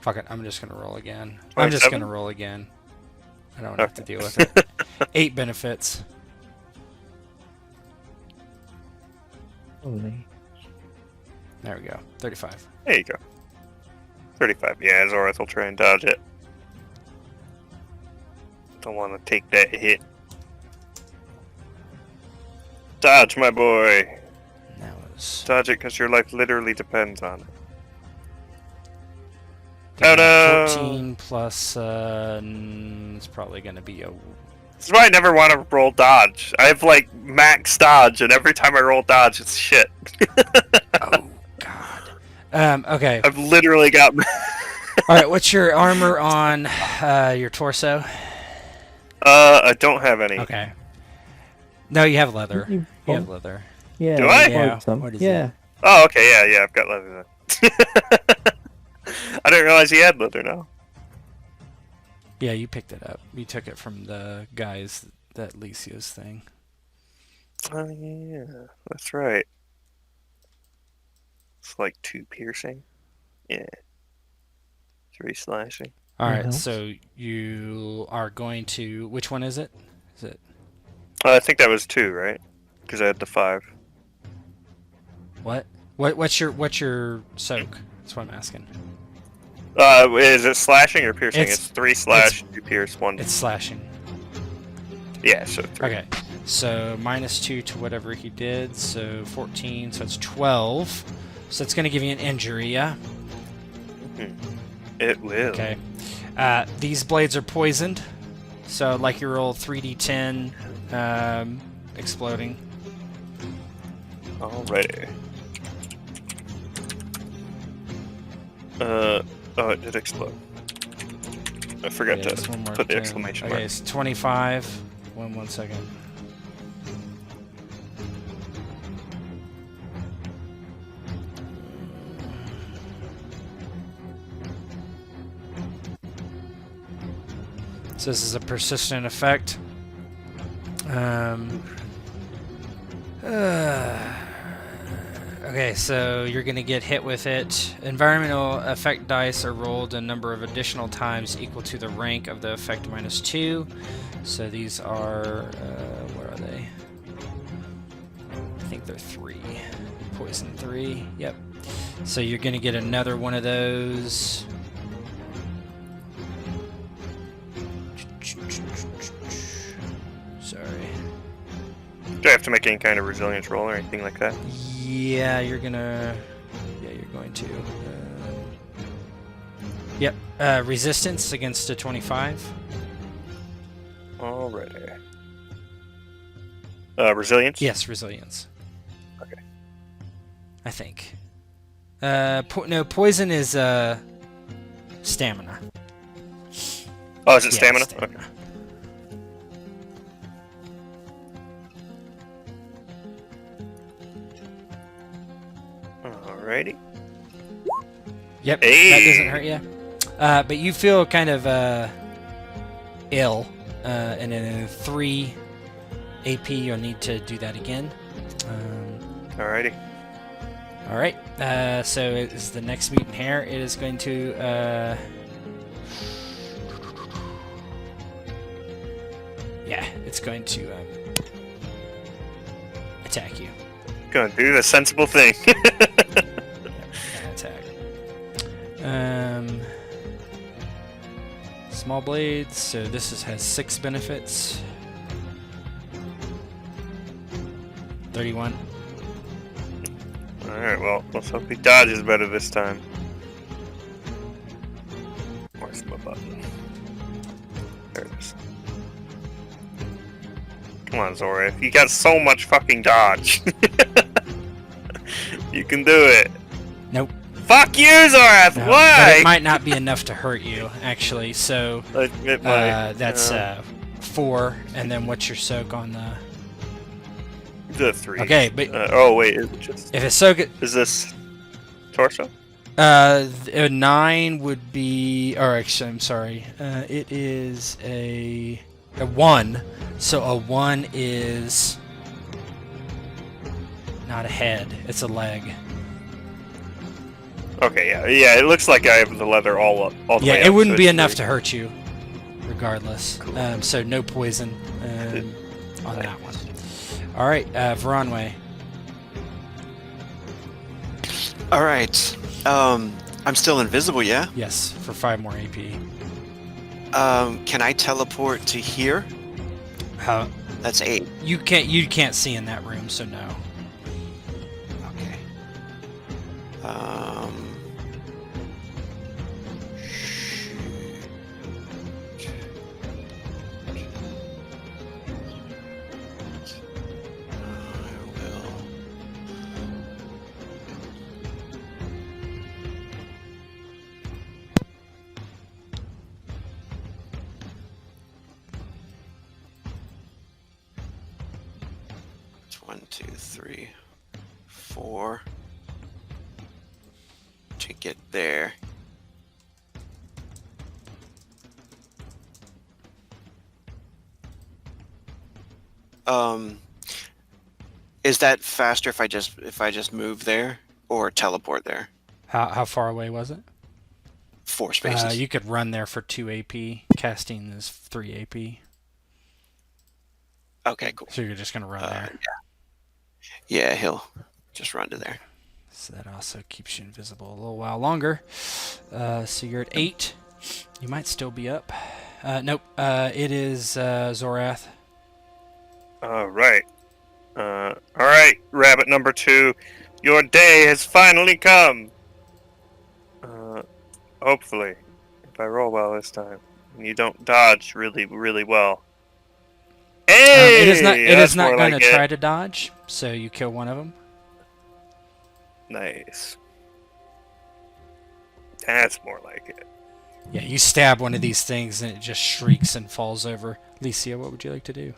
Fuck it. I'm just gonna roll again. I'm just 27? gonna roll again. I don't have to deal with it. 8 benefits. Only. There we go. 35. There you go. 35. Yeah, Zorath will try and dodge it. Don't want to take that hit. Dodge, my boy. That was... Dodge it because your life literally depends on it. Oh no! 14 plus... it's probably gonna be a That's why I never want to roll dodge. I have like max dodge, and every time I roll dodge, it's shit. Oh God. Okay. I've literally got. All right. What's your armor on your torso? I don't have any. Okay. No, you have leather. You You have leather. Yeah. Do I? you Yeah. borrowed some. What is yeah. it? Oh, okay, yeah, I've got leather then. I didn't realize he had leather now. Yeah, you picked it up. You took it from the guys that Lysia's thing. Oh yeah, that's right. It's like 2 piercing. Yeah. 3 slashing. All That right. helps. So you are going to. Which one is it? Is it I think that was 2, right? Because I had the 5. what? What's your soak? That's what I'm asking. Is it slashing or piercing? It's- It's 3 slash, 2 pierce, 1. It's slashing. Yeah, so 3. Okay. So -2 to whatever he did. So 14. So it's 12. So it's going to give you an injury, yeah? It will. Okay. These blades are poisoned. So like your old 3d10 exploding. Alrighty. Oh, it did explode. I forgot Yeah, to just one more put the thing. exclamation Okay, mark. it's 25. One second. So this is a persistent effect. Okay, so you're going to get hit with it. Environmental effect dice are rolled a number of additional times equal to the rank of the effect -2. So these are, where are they? I think they're 3. Poison 3, yep. So you're going to get another one of those. Sorry. Do I have to make any kind of resilience roll or anything like that? Yeah, you're gonna. Yeah, you're going to. Yep. Resistance against a 25. Alrighty. Resilience? Yes, resilience. Okay. I think. No, poison is stamina. Oh, is it Yeah, stamina? stamina. Okay. Alrighty. Yep. Hey. That doesn't hurt you. But you feel kind of ill, and in 3 AP, you'll need to do that again. Alrighty. All right. So it is the next mutant hare. It is going to. Yeah, it's going to attack you. Gonna do the sensible thing. Attack. Small blades. So this has 6 benefits. 31. Alright, well, let's hope he dodges better this time. Where's my button? There it is. Come on, Zora. You got so much fucking dodge. You can do it. Nope. Fuck you, Zorath! No, Why? But it might not be enough to hurt you, actually. So It might. that's 4. And then what's your soak on the? The 3. Okay, but oh wait, is it just? if it's soak, Is this torso? a 9 would be. Or actually, I'm sorry. It is a 1. So a 1 is not a head. It's a leg. Okay, yeah. It looks like I have the leather all the way Yeah, up, it wouldn't so be it's enough 3. to hurt you, regardless. So no poison on that one. All right, Voronwe. All right. I'm still invisible, yeah? Yes, for 5 more AP. Can I teleport to here? How? That's 8. You can't see in that room, so no. Okay. 1, 2, 3, 4 to get there. Is that faster if I just move there or teleport there? How far away was it? 4 spaces. You could run there for 2 AP. Casting is 3 AP. Okay, cool. So you're just going to run there. Yeah, he'll just run to there. So that also keeps you invisible a little while longer. So you're at 8. You might still be up. Nope. It is Zorath. All right. All right, rabbit number 2. Your day has finally come. Hopefully, if I roll well this time, and you don't dodge really, really well. Hey, It is not. It that's is not more going like to it. try to dodge. So you kill one of them. Nice. That's more like it. Yeah, you stab one of these things and it just shrieks and falls over. Licia, what would you like to do?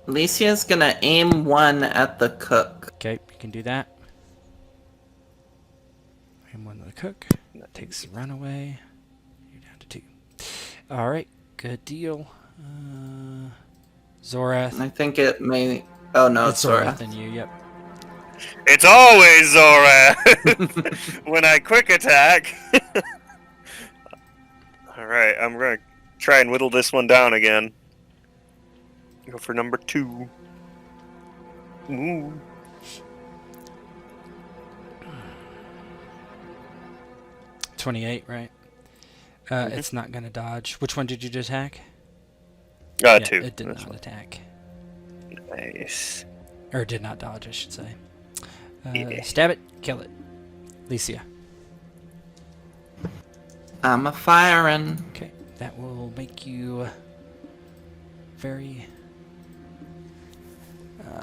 Alicia's gonna aim one at the cook. Okay, you can do that. And one to the cook. That takes the runaway. You're down to 2. All right, good deal. Zorath. I think it may. Oh no, It's it's Zora. Zorath and you. Yep. It's always Zorath when I quick attack. All right, I'm gonna try and whittle this one down again. Go for number 2. Ooh. $28, right? It's not going to dodge. Which one did you just attack? 2. It did That's not attack. nice. Or did not dodge, I should say. Yeah. Stab it, kill it. Licia. I'm a firing. Okay, that will make you very...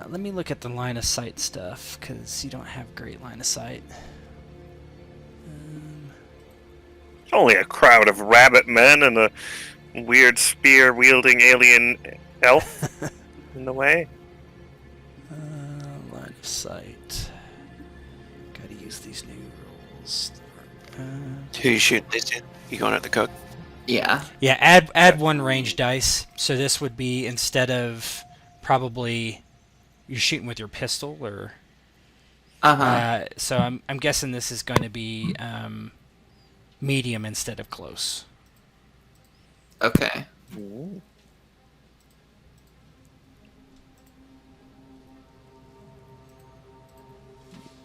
let me look at the line of sight stuff, because you don't have great line of sight. It's only a crowd of rabbit men and a weird spear-wielding alien elf in the way. Line of sight. Gotta use these new rules. Who you shoot this in? You going at the cook? Yeah. Yeah, add 1 range dice. So this would be, instead of probably you're shooting with your pistol, or so I'm guessing this is going to be medium instead of close. Okay. Ooh.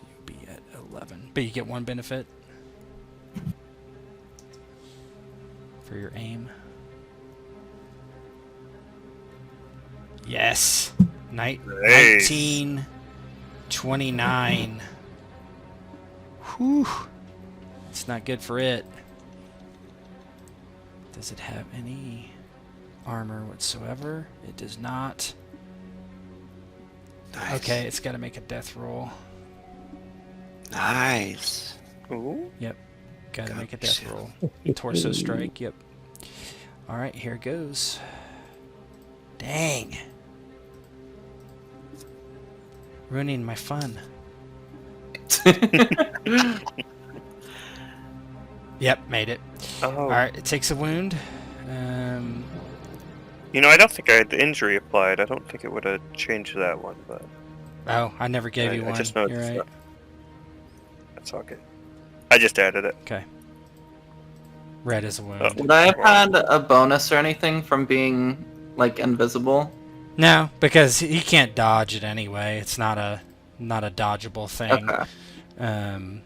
You'll be at 11, but you get 1 benefit for your aim. Yes. Nice. 19, 29. Whew. It's not good for it. Does it have any armor whatsoever? It does not. Nice. Okay, it's got to make a death roll. Nice. Ooh. Yep. Got to God make a bless death you. roll. Torso strike, yep. Alright, here goes. Dang. Ruining my fun. Yep, made it. Oh. Alright, it takes a wound. You know, I don't think I had the injury applied. I don't think it would have changed that one, but Oh, I never gave you I one. just You're noticed right. that. That's all good. I just added it. Okay. Red is a wound. Oh. Would I have had a bonus or anything from being like invisible? No, because he can't dodge it anyway. It's not a dodgeable thing. Okay.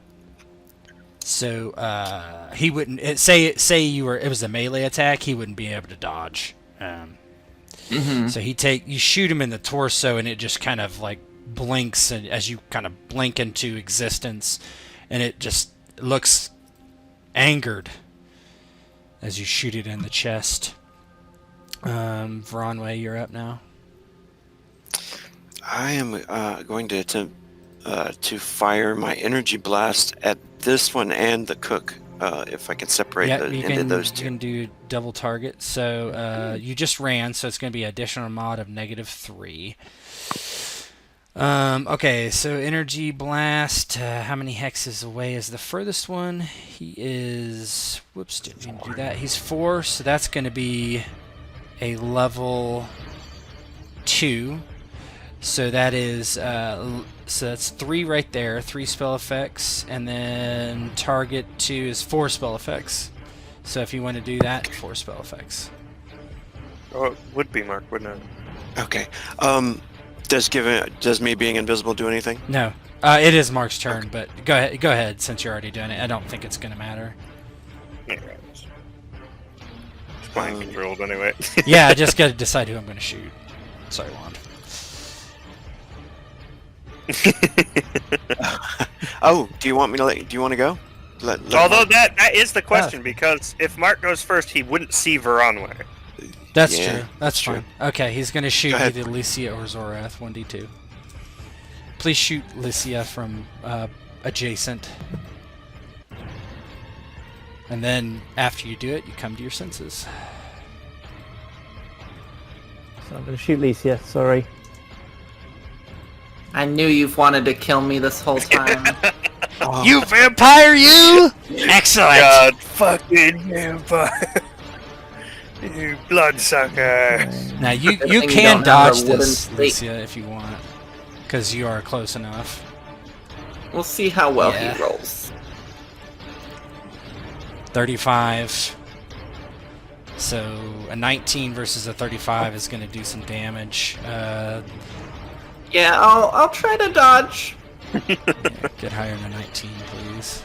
So he wouldn't say it was a melee attack. He wouldn't be able to dodge. So you shoot him in the torso, and it just kind of like blinks, and as you kind of blink into existence, and it just looks angered as you shoot it in the chest. Voronwe, you're up now. I am going to attempt to fire my energy blast at this one and the cook, if I can separate into those two. You can do double target. So you just ran, so it's going to be an additional mod of -3. Okay, so energy blast. How many hexes away is the furthest one? He is. Whoops, didn't mean to do that. He's 4, so that's going to be a level 2. So that is. So that's 3 right there. 3 spell effects, and then target 2 is 4 spell effects. So if you want to do that, 4 spell effects. Oh, it would be Mark, wouldn't it? Okay. Does me being invisible do anything? No, it is Mark's turn, but go ahead. Go ahead, since you're already doing it. I don't think it's going to matter. Yeah. It's mind controlled anyway. Yeah, I just got to decide who I'm going to shoot. Sorry, Wand. Oh, do you want me to do you want to go? Although that is the question, because if Mark goes first, he wouldn't see Voronwe. That's Yeah, true. That's true. fine. Okay, he's going to shoot Go ahead. either Lycia or Zorath, 1d2. Please shoot Lycia from adjacent. And then, after you do it, you come to your senses. So I'm going to shoot Licia, sorry. I knew you've wanted to kill me this whole time. Oh, You vampire, you! Excellent! God fucking vampire. You bloodsucker. Now, you Good thing you can don't have dodge a wooden this, stake. Lycia, if you want. Because you are close enough. We'll see how well Yeah. he rolls. 35. So a 19 versus a 35 is going to do some damage. Yeah, I'll try to dodge. Yeah, get higher than a 19, please.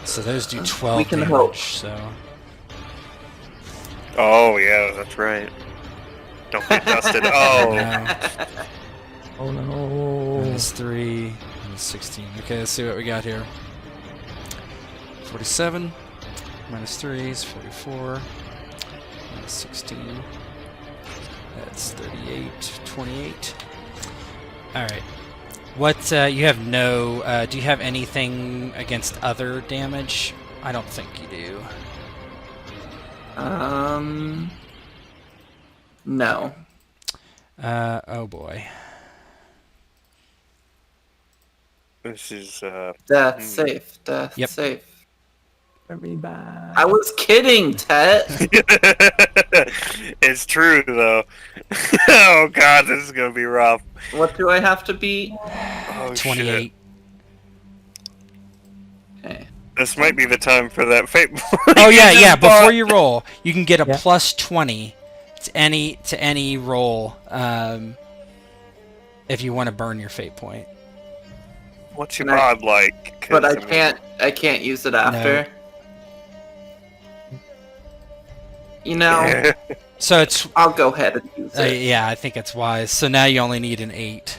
So those do 12 We can damage. hope. So Oh, yeah, that's right. Don't get dusted. Oh. no, oh no. minus 3, minus 16. Okay, let's see what we got here. 47 minus 3 is 44. Minus 16. That's 38, 28. Alright. What, you have no, do you have anything against other damage? I don't think you do. No. Oh boy. This is, Death safe. Death Yep. safe. Very bad. I was kidding, Tet. it's true, though. Oh, God, this is going to be rough. What do I have to beat? Oh, 28. shit. Okay. This might be the time for that fate. Oh yeah. Before you roll, you can get a Yeah. plus 20 to any roll if you want to burn your fate point. What's your Can I- mod like? 'Cause, But I mean, can't use it after. You know, So it's I'll go ahead and use it. yeah, I think it's wise. So now you only need an 8.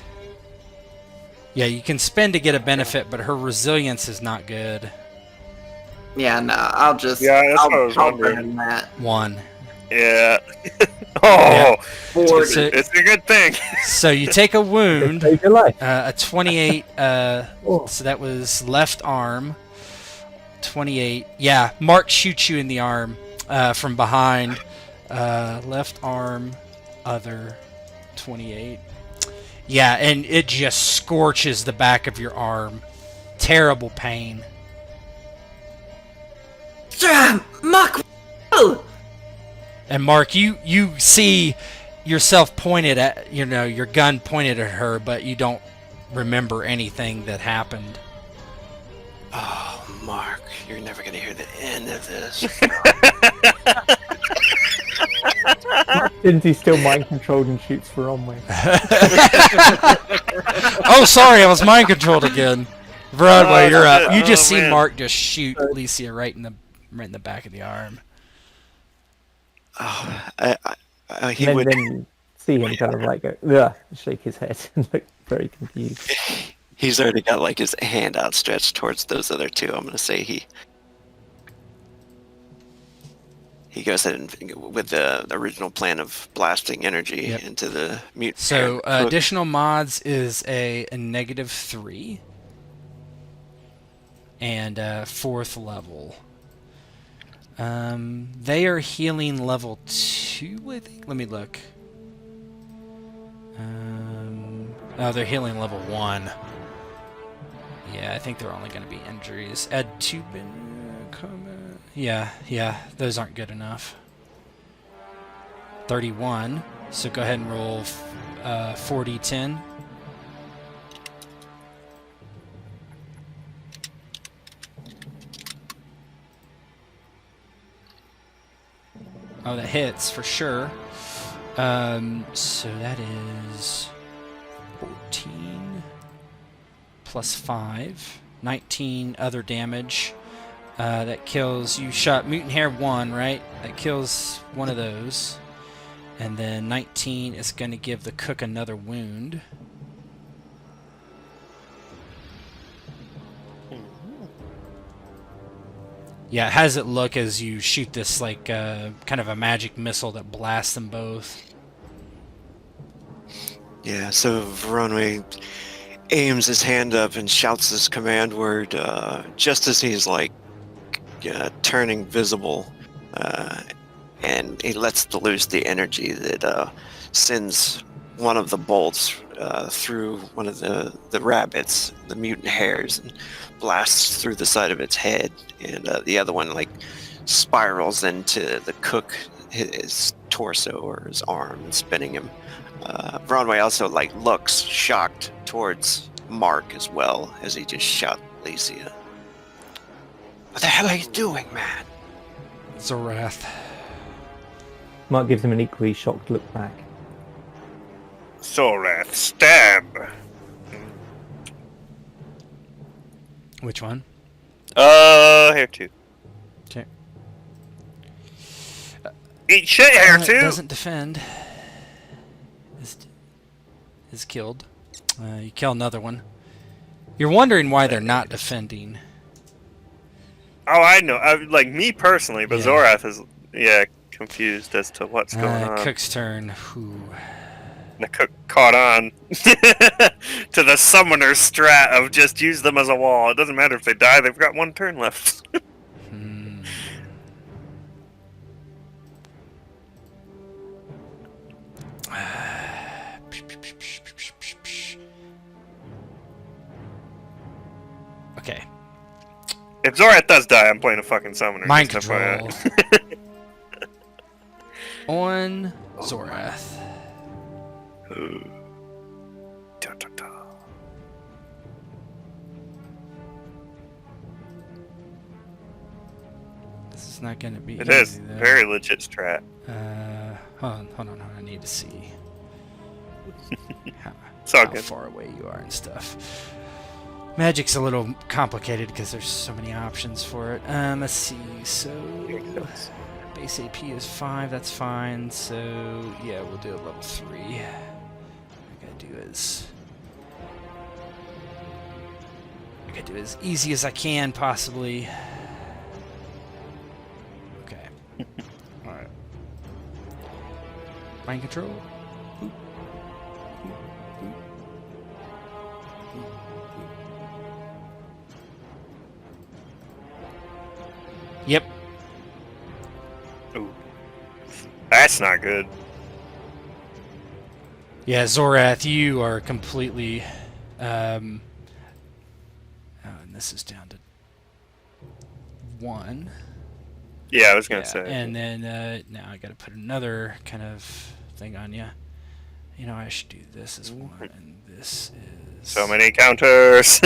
Yeah, you can spend to get a benefit, but her resilience is not good. Yeah, no, I'll just Yeah, that's what I was I'll wondering. burn that. 1. Yeah. Oh, 40. So, it's a good thing. so you take a wound, Save your life. a 28. Oh. So that was left arm. 28. Yeah, Mark shoots you in the arm from behind. Left arm, other, 28. Yeah, and it just scorches the back of your arm. Terrible pain. Mark. Oh! And Mark, you see yourself pointed at, your gun pointed at her, but you don't remember anything that happened. Oh, Mark, you're never gonna hear the end of this. Isn't he still mind controlled and shoots Voronwe? Oh, sorry, I was mind controlled again. Broadway, Oh, you're up. shit. You just Oh, see man. Mark just shoot Alicia right in the back of the arm. Oh, he And would. then you see him kind of like go, ugh, shake his head and look very confused. He's already got like his hand outstretched towards those other two. I'm gonna say he goes ahead and with the original plan of blasting energy Yep. into the mute. So Cook. additional mods is a -3 and 4th level. They are healing level 2, I think. Let me look. Oh, they're healing level 1. Yeah, I think they're only going to be injuries. Add 2 combat. Yeah, those aren't good enough. 31. So go ahead and roll 4d10. Oh, that hits for sure. So that is 14 plus 5, 19 other damage. That kills. You shot Mutant Hair 1, right? That kills one of those. And then 19 is going to give the cook another wound. Yeah, how does it look as you shoot this, like, kind of a magic missile that blasts them both? Yeah, so Voronwe aims his hand up and shouts this command word just as he's, like, turning visible. And he lets loose the energy that sends one of the bolts through one of the rabbits, the mutant hares, and blasts through the side of its head. And the other one, like, spirals into the cook, his torso or his arm, and spinning him. Voronwe also, like, looks shocked towards Mark as well as he just shot Alicia. What the hell are you doing, man? Zorath. Mark gives him an equally shocked look back. Zorath, stab! Which one? Hair 2. Okay. Eat shit, Hair 2! Doesn't defend. Is killed. You kill another one. You're wondering why they're not defending. Oh, I know. Like, me personally, but Yeah. Zorath is, confused as to what's going on. Cook's turn. Whew. The cook caught on to the summoner's strat of just use them as a wall. It doesn't matter if they die, they've got 1 turn left. Okay. If Zorath does die, I'm playing a fucking summoner. Mind just control. FYI. On Zorath. Da, da, da. This is not going to be It easy, is. though. Very legit strat. Hold on. I need to see It's all how good. far away you are and stuff. Magic's a little complicated because there's so many options for it. Let's see. So base AP is 5. That's fine. So yeah, we'll do a level 3. What I gotta do as easy as I can, possibly. Okay. All right. Mind control. Boop. Yep. Ooh. That's not good. Yeah, Zorath, you are completely. And this is down to 1. Yeah, I was going to say. And then now I got to put another kind of thing on you. You know, I should do this as 1, and this is. So many counters.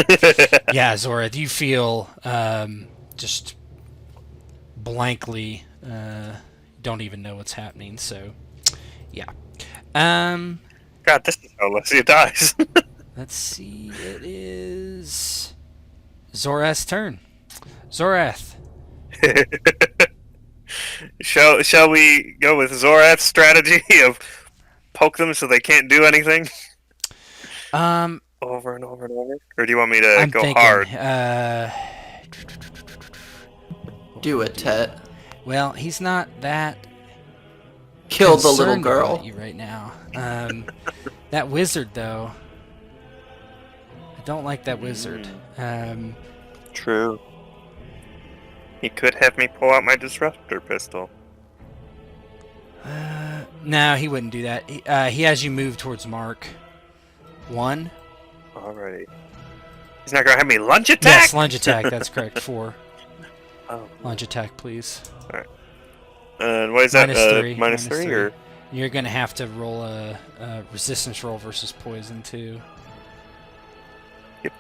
Yeah, Zorath, you feel just blankly. Don't even know what's happening. So, yeah. God, this is how Alessia dies. Let's see. It is Zorath's turn. Zorath. Shall we go with Zorath's strategy of poke them so they can't do anything? Over and over and over? Or do you want me to I'm go thinking, hard? Do it, Tet. Well, he's not that Kill the little concerned girl. about you right now. That wizard, though. I don't like that wizard. True. He could have me pull out my disruptor pistol. No, he wouldn't do that. He has you move towards Mark. 1. Alrighty. He's not gonna have me lunge attack. Yes, lunge attack. That's correct. 4. Oh. Lunge attack, please. What is that? -3. Minus three, or You're gonna have to roll a resistance roll versus poison too. Yep.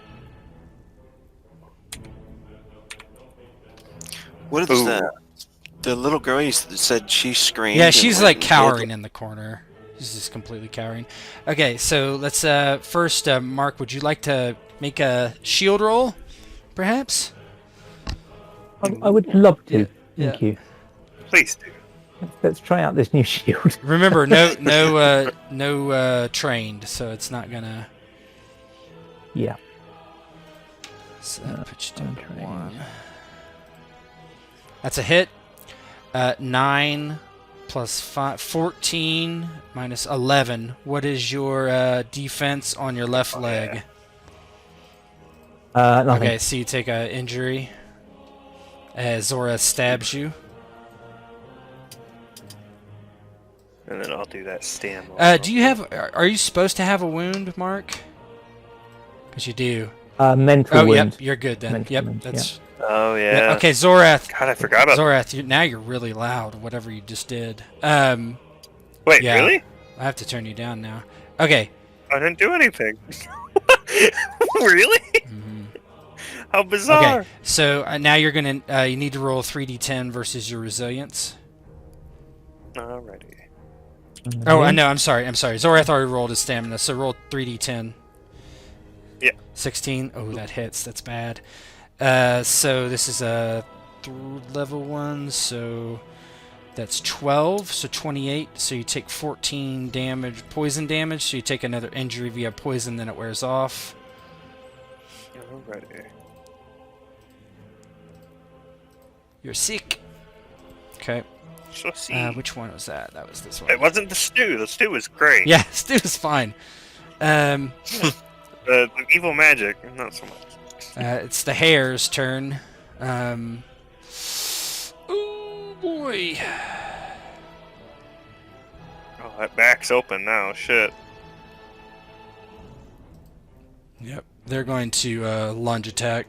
What is that? The little girl you said she screamed. Yeah, and she's went like and cowering in the corner. She's just completely cowering. Okay, so let's first, Mark, would you like to make a shield roll, perhaps? I would love to. Yeah. Thank you. please do. Let's try out this new shield. Remember, no trained, so it's not gonna. Yeah. So that puts you down to untrained. 1. That's a hit. 9 plus 5, 14 minus 11. What is your defense on your left leg? Nothing. Okay, so you take a injury as Zora stabs you. And then I'll do that stand. Do you have? Are you supposed to have a wound, Mark? Because you do. Mental Oh, wound. yep, you're good then. Mental Yep, wound, that's. Oh yeah. Okay, Zorath. God, I forgot about. Zorath, now you're really loud. Whatever you just did. Wait, yeah. really? I have to turn you down now. Okay. I didn't do anything. Really? Mhm. How bizarre. Okay. So now you're gonna. You need to roll 3d10 versus your resilience. Alrighty. Oh, I know. I'm sorry. Zorath already rolled his stamina, so roll 3d10. Yeah. 16. Oh, that hits. That's bad. So this is a level 1, so that's 12, so 28. So you take 14 damage, poison damage. So you take another injury via poison, then it wears off. Alrighty. You're sick. Okay. So see. Which one was that? That was this one. It wasn't the stew. The stew was great. Yeah, Stu is fine. The evil magic, not so much. It's the hare's turn. Oh boy. Oh, that back's open now. Shit. Yep. They're going to lunge attack.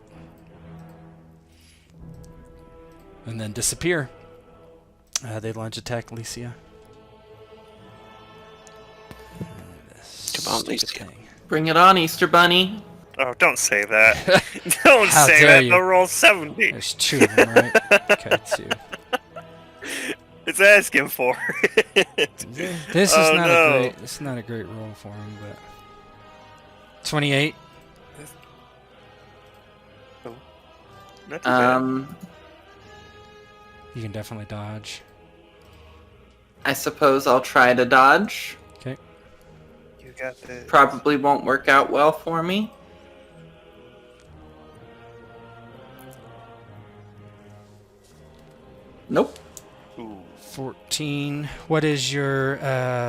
And then disappear. They lunge attack Alicia. Come on, Alicia. Bring it on, Easter Bunny. Oh, don't say that. Don't How say dare that. you. They'll roll 70. There's 2 of them, right? Okay, 2. It's asking for it. This is Oh, not no. a great. This is not a great roll for him, but 28. Not too bad. You can definitely dodge. I suppose I'll try to dodge. Okay. You got this. Probably won't work out well for me. Nope. Ooh. 14. What is your?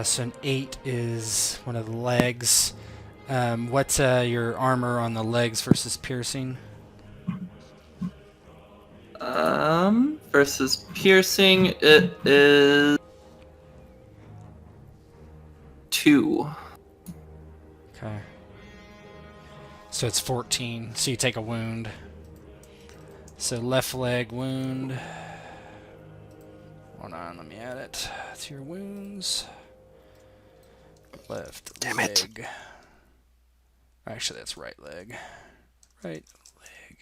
So an 8 is one of the legs. What's your armor on the legs versus piercing? Versus piercing, it is 2. Okay. So it's 14. So you take a wound. So left leg wound. Hold on, let me add it to your wounds. Left Damn leg. it. Actually, that's right leg. Right leg.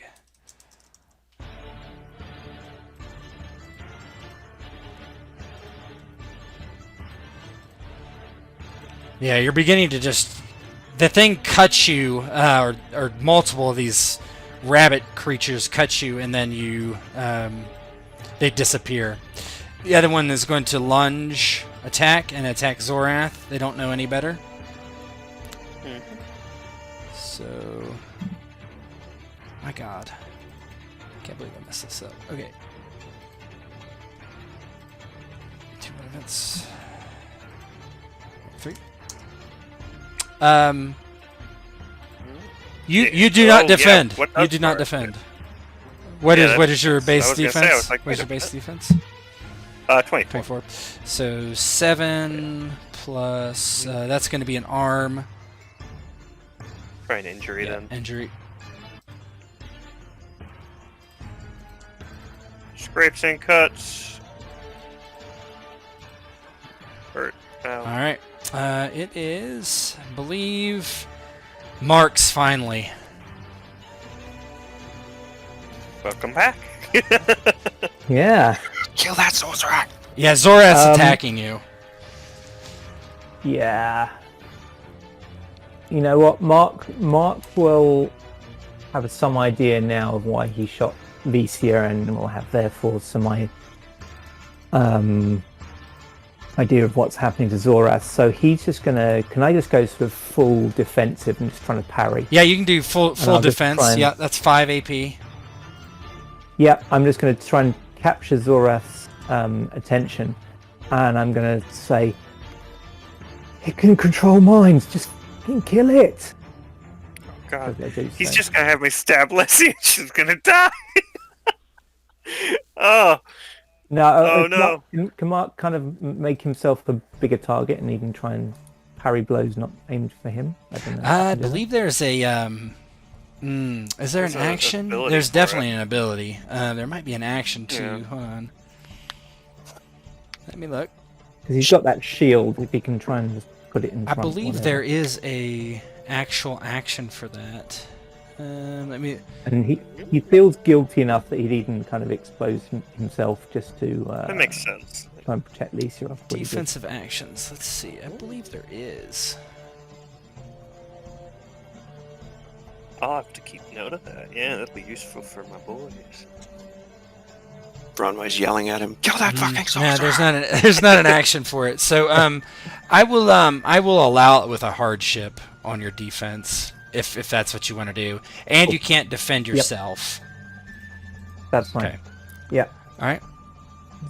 Yeah, you're beginning to just... The thing cuts you, or multiple of these rabbit creatures cut you, and then you... they disappear. The other one is going to lunge attack and attack Zorath. They don't know any better. So... My god. Can't believe I messed this up. Okay. 2 events. 3. You do not Oh, yeah, defend. what You does do not Zorath defend. do? What Yeah, is your base I was gonna defense? say, I was like, What is wait your a base minute. defense? 24. 24. So 7 plus... that's going to be an arm. Try an injury Yeah, then. injury. Scrapes and cuts. Hurt. Ow. Alright. It is, I believe, Mark's finally. Welcome back. Yeah. Kill that sorcerer! Yeah, Zorath's attacking you. Yeah. You know what, Mark will have some idea now of why he shot Licia, and will have therefore some idea of what's happening to Zorath. So he's just gonna. Can I just go sort of full defensive and just trying to parry? Yeah, you can do full I'll just defense. try and- Yeah, that's 5 AP. Yeah, I'm just going to try and capture Zorath's attention, and I'm going to say, "It can control minds. Just fucking kill it." God. That's what I do He's say. just gonna have me stab Leslie and she's gonna die. Oh, No. no. Can Mark kind of make himself a bigger target and even try and parry blows not aimed for him? I don't know. I believe there's a... is there There's an a action? ability There's for definitely it. an ability. There might be an action too. Yeah. Hold on. Let me look. Because he's got that shield. If he can try and just put it in I front. believe whatever. there is a actual action for that. Let me... And he feels guilty enough that he'd even kind of expose himself just to that makes sense. try and protect Licia off. what he did. Defensive actions. Let's see. I believe there is. I'll have to keep note of that. Yeah, that'd be useful for my boys. Voronwe's yelling at him, kill that fucking sorcerer! Yeah, there's not an action for it. So I will allow it with a hardship on your defense if that's what you want to do, and you can't defend yourself. That's fine. Okay. Yeah, All right.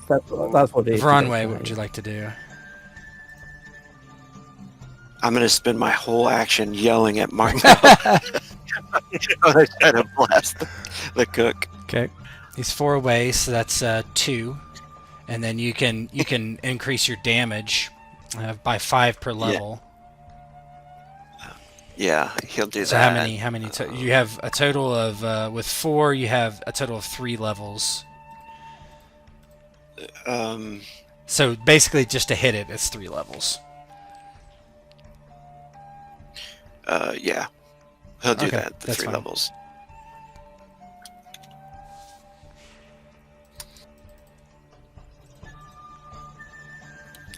that's what it is. Voronwe, what would you like to do? I'm gonna spend my whole action yelling at Mark now. I try to blast the cook. Okay. He's 4 away, so that's 2, and then you can increase your damage by 5 per level. Yeah, he'll do So that. how many? You have a total of with 4. You have a total of 3 levels. So basically, just to hit it, it's 3 levels. Yeah. He'll do Okay, that, the that's 3 fine. levels.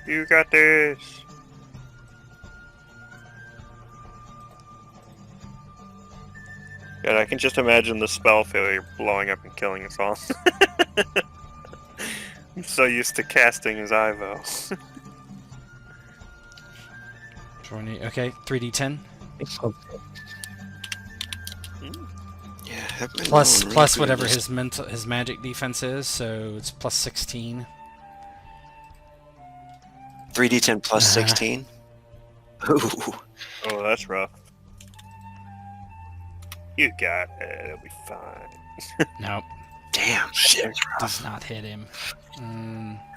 You got this. God, I can just imagine the spell failure blowing up and killing us all. I'm so used to casting as Ivo. 20. Okay, 3d10 Yeah, have been plus rolling really good whatever this- his magic defense is. So it's plus 16. 3d10 plus 16. Ooh. Oh, that's rough. You got it. It'll be fine. Nope, Damn, shit. does not hit him.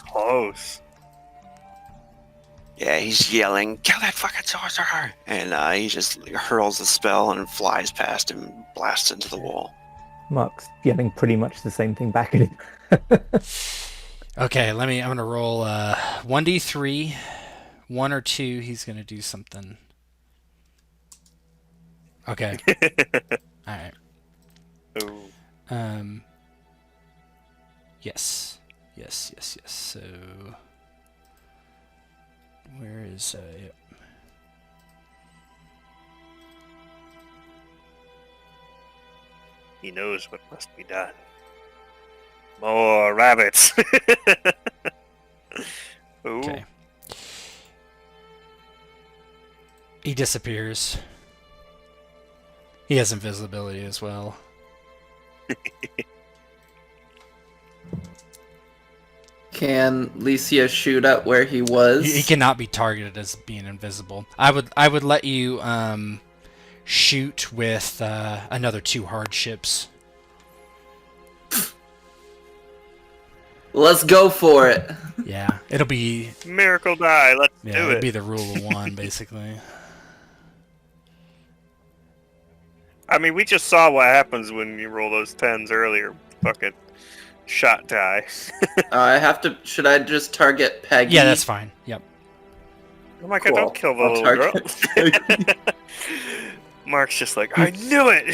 Close. Yeah, he's yelling, kill that fucking sorcerer! And he just hurls the spell and flies past him and blasts into the wall. Mark's yelling pretty much the same thing back at him. Okay, I'm gonna roll 1d3. 1 or 2, he's gonna do something. Okay. All right. Ooh. Yes. So, where is yep. He knows what must be done. More rabbits. Ooh. Okay. He disappears. He has invisibility as well. Can Licia shoot up where he was? He cannot be targeted as being invisible. I would let you shoot with another 2 hardships. Let's go for it. Yeah, it'll be Miracle die. Let's do it'll it. be the rule of one basically. I mean, we just saw what happens when you roll those 10s earlier. Fucking shot die. I have to. Should I just target Peggy? Yeah, that's fine. Yep. Oh my god, Cool. don't kill the I'll little girl. target Mark's just like, I knew it!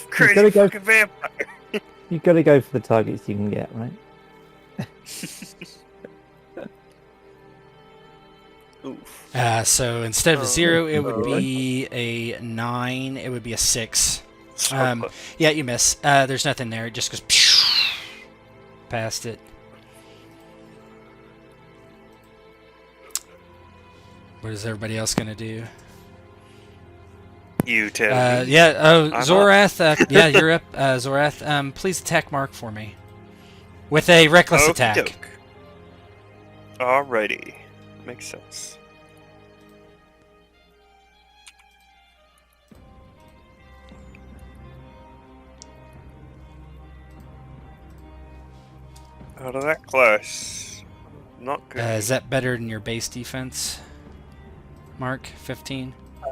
Crazy gotta go- fucking vampire! You've got to go for the targets you can get, right? Oof. So instead of a 0, it would no. be a 9. It would be a 6. So close. Yeah, you miss. There's nothing there. It just goes past it. What is everybody else gonna do? You tell me. Yeah. Oh, I'm Zorath. Yeah, you're up. Zorath. Please attack Mark for me with a reckless attack. Okey-doke. Alrighty. Makes sense. Out of that close. Not good. Is that better than your base defense, Mark? 15. I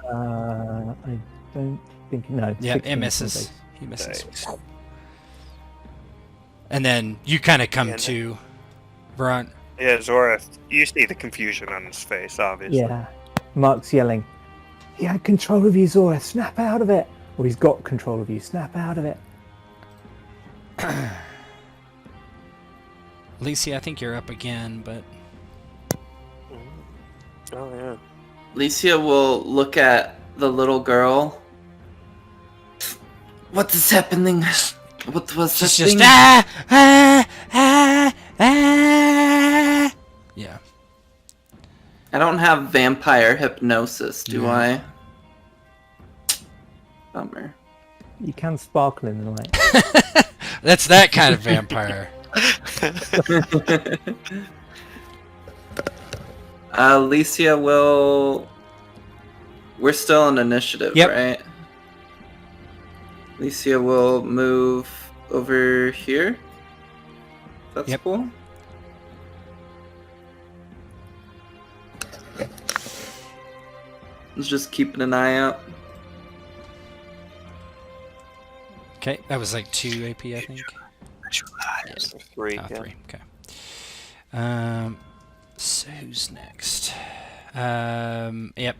don't think no. Yeah, 16 it is my misses. base. He misses. Thanks. And then you kind of come Yeah, to, Brunt. Yeah, Zorath, you see the confusion on his face, obviously. Yeah. Mark's yelling. He had control of you, Zora. Snap out of it. Or he's got control of you. Snap out of it. Lacey, I think you're up again, but Oh, yeah. Alicia will look at the little girl. What is happening? What was that she's thing? just Yeah. I don't have vampire hypnosis, do No. I? Bummer. You can sparkle in the light. That's that kind of vampire. Alicia will. We're still in initiative, Yep. right? Alicia will move over here. That's Yep. cool. Let's just keeping an eye out. Okay, that was like 2 AP, I think. So 3, Oh, yeah. 3. Okay. So who's next? Yep.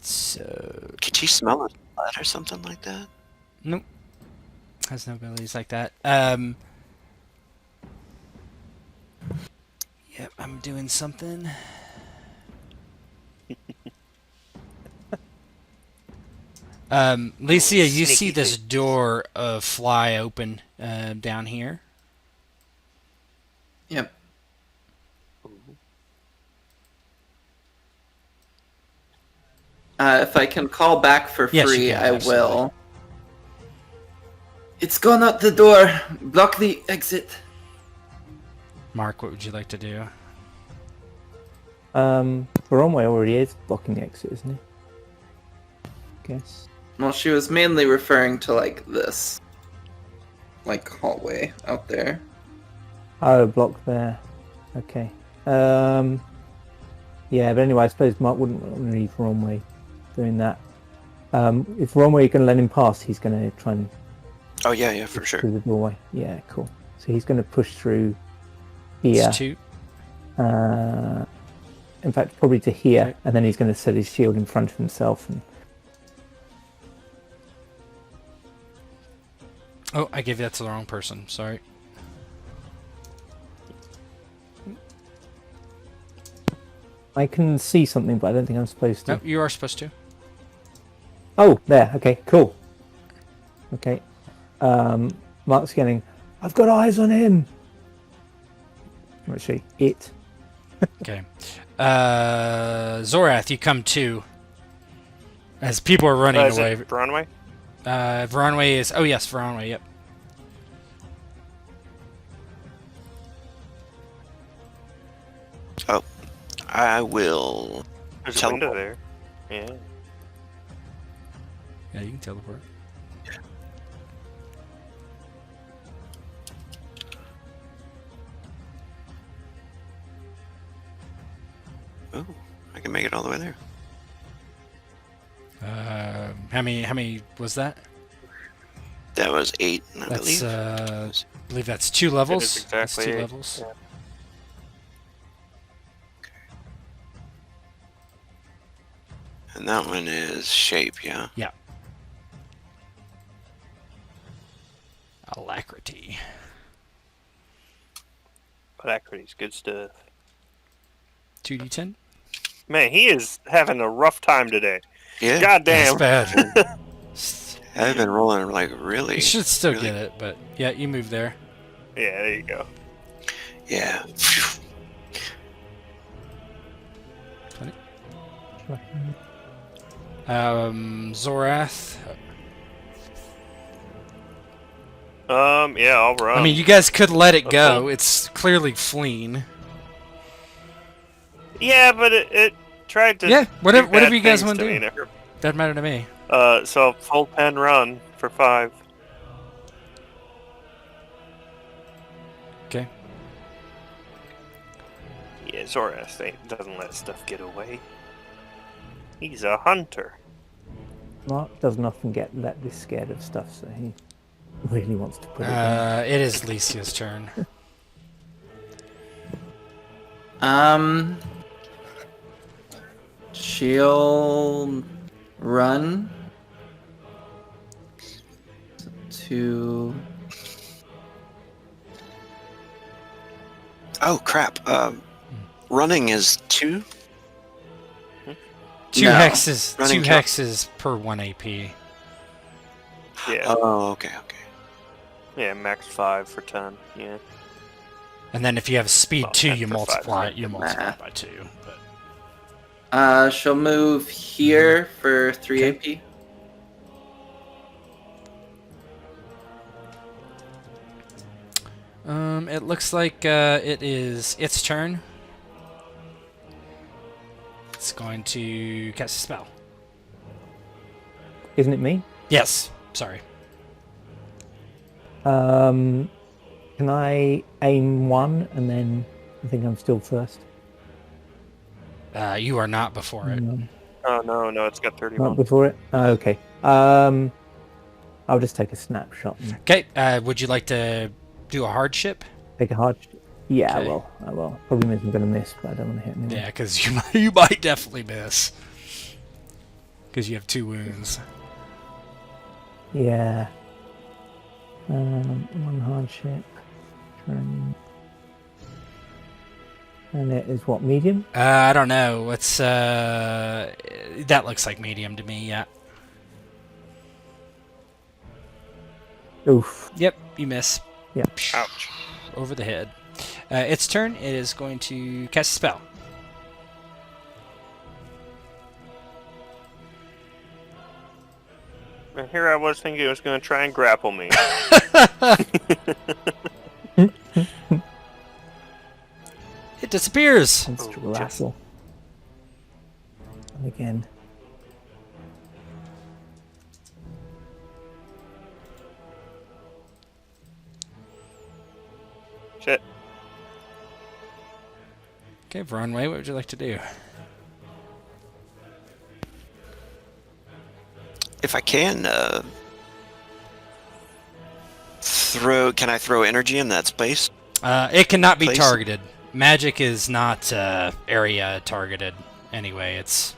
So Could she smell his blood or something like that? nope. Has no abilities like that. Yep, I'm doing something. Licia, you see Sneaky this door fly open down here. Yep. If I can call back for Yes, you free, can, I absolutely. will. It's gone out the door. Block the exit. Mark, what would you like to do? Voronwe already is blocking the exit, isn't he? Guess. Well, she was mainly referring to like this, like hallway out there. Oh, block there. Okay. Yeah, but anyway, I suppose Mark wouldn't want to leave Voronwe doing that. If Voronwe can let him pass, he's going to try and Oh yeah, for push sure. through the doorway. Yeah, cool. So he's going to push through here. It's 2. In fact, probably to here, Okay. and then he's going to set his shield in front of himself. And Oh, I gave that to the wrong person. Sorry. I can see something, but I don't think I'm supposed to. No, you are supposed to. Oh, there. Okay, cool. Okay. Mark's yelling, I've got eyes on him. Actually, it. Okay. Zorath, you come to. As people are running Is away. it Voronwe? Voronwe is... Oh, yes, Voronwe, yep. Oh, I will. There's a Teleport. window there. Yeah. Yeah, you can teleport. Oh, I can make it all the way there. How many was that? That was 8, I That's believe. I believe that's 2 levels. exactly That's 2 8, levels. yeah. And that one is shape, yeah? Yeah. Alacrity. Alacrity's good stuff. 2d10. Man, he is having a rough time today. Yeah. God That's damn. bad. I've been rolling like really. You should still really, get it, but yeah, you move there. Yeah, there you go. Yeah. Zorath. Yeah, I'll run. I mean, you guys could let it go. Okay. It's clearly fleeing. Yeah, but it tried to. Yeah, do whatever bad you guys things want to to me do. and it hurt. Doesn't matter to me. So full pen run for 5. Okay. Yeah, Zorath doesn't let stuff get away. He's a hunter. Mark doesn't often get this scared of stuff, so he really wants to put it down. It is Lycia's turn. She'll run to. Oh crap. Running is 2. 2 No. hexes. Running 2 count. hexes per 1 AP. Yeah. Oh, okay. Yeah, max 5 for 10. Yeah. And then if you have speed Well, 2, that's you for 5, multiply it. right? You multiply Math. it by 2. But She'll move here for 3 Okay. AP. it looks like it is its turn. It's going to cast a spell. Isn't it me? Yes. Sorry. Can I aim 1 and then I think I'm still first? You are not before it. No, Oh, no, it's got not 31. before it? Oh, okay. I'll just take a snapshot and Okay. Would you like to do a hardship? take a hard... Yeah, Okay. I will. Probably means I'm going to miss, but I don't want to hit anyone. Yeah, because you might definitely miss. Because you have 2 wounds. Yeah. 1 hardship. Turn. And it is what, medium? I don't know. It's that looks like medium to me. Yeah. Oof. Yep. You miss. Yeah. Ouch. Over the head. Its turn. It is going to cast a spell. And here I was thinking it was going to try and grapple me. It disappears. Wants to Oh, just- wrestle. And again. Shit. Okay, Voronwe, what would you like to do? If I can, can I throw energy in that space? It cannot be Place- targeted. Magic is not area targeted. Anyway, it's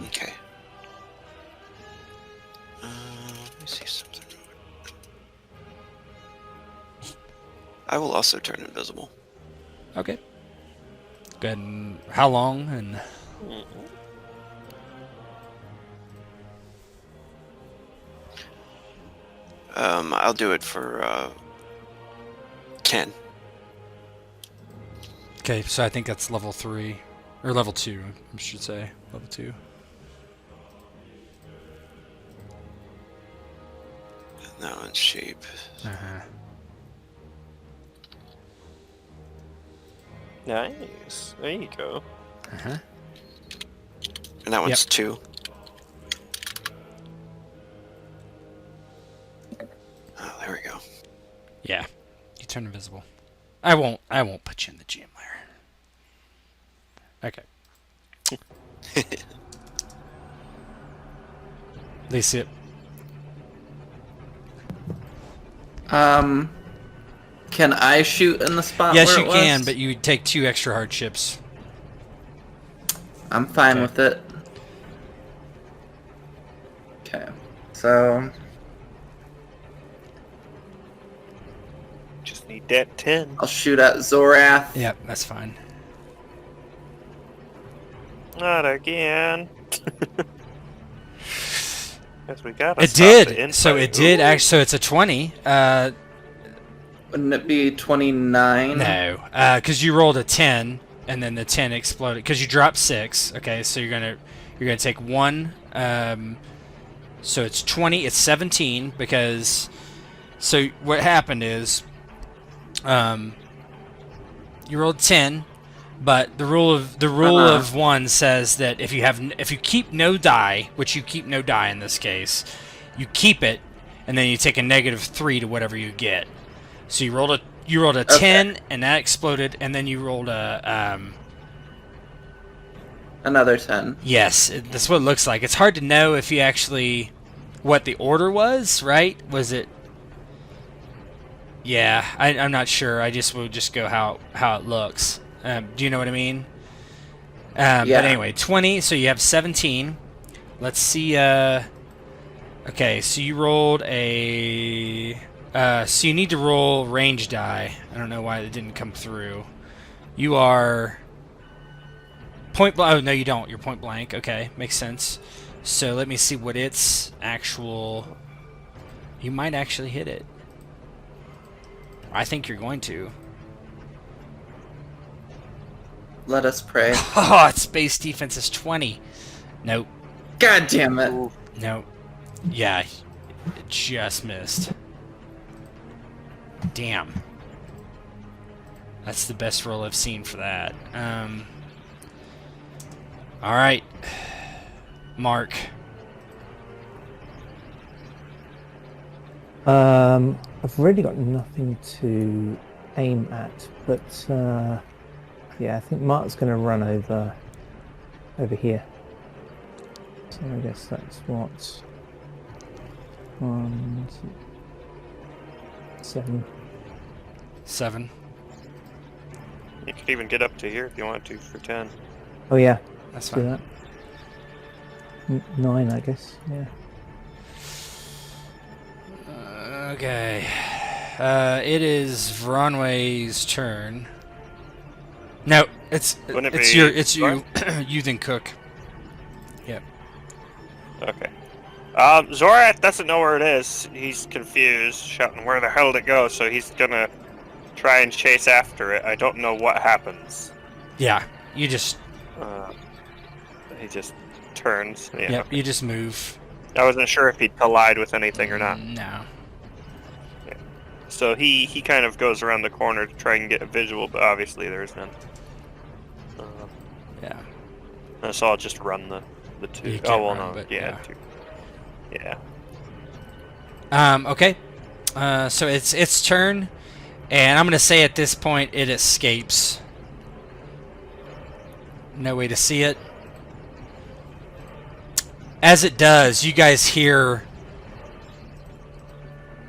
Okay. Let me see something. I will also turn invisible. okay. Go ahead and how long and I'll do it for 10. okay. So I think that's level 3 or level 2. I should say level 2. And that one's shape. Uh-huh. Nice. There you go. Uh-huh. And that one's 2. Oh, there we go. Yeah, you turn invisible. I won't put you in the gym there. Okay. They see it. Can I shoot in the spot Yes, where you it was? can, but you would take 2 extra hardships. I'm fine Okay. with it. Okay. So, Just need that 10. I'll shoot at Zorath. Yep, that's fine. Not again. Guess we got It did. So it did actually. So it's a 20. Wouldn't it be 29? No, because you rolled a 10, and then the 10 exploded. Because you dropped 6. Okay, so you're gonna take 1. So it's 20. It's 17 because. So what happened is, you rolled 10, but the rule of 1 says that if you keep no die, which you keep no die in this case, you keep it, and then you take a -3 to whatever you get. So you rolled a 10, and that exploded, and then you rolled a Another 10. yes, that's what it looks like. It's hard to know if you actually what the order was, right? Was it? Yeah, I'm not sure. I will just go how it looks. Do you know what I mean? Yeah. But anyway, 20. So you have 17. Let's see. Okay, so you rolled a. So you need to roll range die. I don't know why it didn't come through. You are point blank. Oh no, you don't. You're point blank. Okay, makes sense. So let me see what its actual. You might actually hit it. I think you're going to. Let us pray. Oh, its base defense is 20. Nope. God damn it. Nope. Yeah, it just missed. Damn. That's the best roll I've seen for that. Alright. Mark. I've really got nothing to aim at, but yeah, I think Mark's going to run over here. So I guess that's what 1, 7. 7. You could even get up to here if you want to for 10. Oh yeah, That's do fine. that. 9, I guess. Yeah. Okay. It is Voronwe's turn. No, it's Wouldn't it it's be your it's you Zorath? you then Cook. Yep. Okay. Zorath doesn't know where it is. He's confused, shouting, "Where the hell did it go?" So he's gonna try and chase after it. I don't know what happens. Yeah. You just He just turns. Yeah. yep, you just move. I wasn't sure if he'd collide with anything or not. No. So he kind of goes around the corner to try and get a visual, but obviously there is none. Yeah. So I'll just run the two. You Oh can't well, run, no, but yeah, yeah. two. Yeah. Okay. So it's its turn, and I'm gonna say at this point it escapes. No way to see it. As it does, you guys hear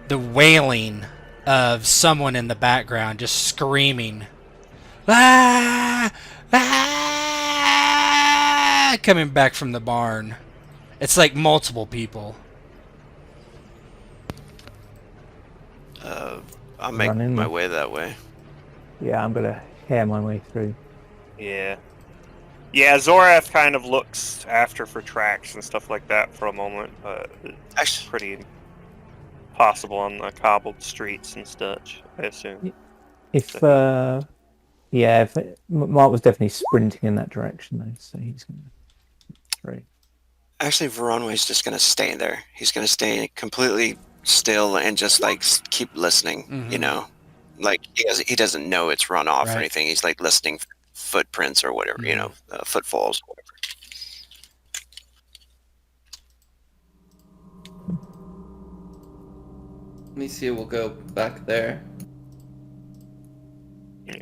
the wailing of someone in the background just screaming. Ah! Ah! Coming back from the barn. It's like multiple people. I'll make Run in my there. way that way. Yeah, I'm gonna hair my way through. Yeah. Yeah, Zorath kind of looks after for tracks and stuff like that for a moment, but it's Actually, pretty possible on the cobbled streets and such, I assume. If Mark was definitely sprinting in that direction though, so he's gonna. Right. actually, Voronwe's just gonna stay there. He's gonna stay completely still and just like keep listening. Mhm. You know, like he doesn't know it's run off Right. or anything. He's like listening for footprints or whatever. You know, footfalls, whatever. Let me see, we'll go back there. Yeah.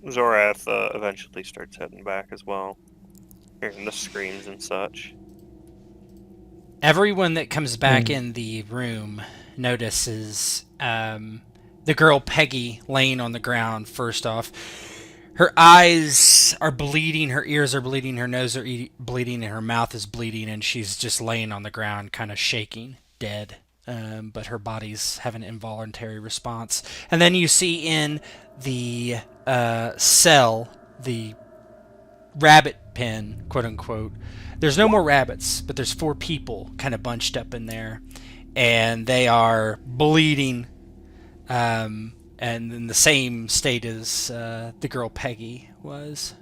Zorath eventually starts heading back as well, hearing the screams and such. Everyone that comes back in the room notices the girl Peggy laying on the ground. First off, her eyes are bleeding, her ears are bleeding, her nose are bleeding, and her mouth is bleeding, and she's just laying on the ground, kind of shaking, dead. But her body's having an involuntary response. And then you see in the cell, the rabbit pen, quote unquote, there's no more rabbits, but there's 4 people kind of bunched up in there, and they are bleeding, and in the same state as the girl Peggy was.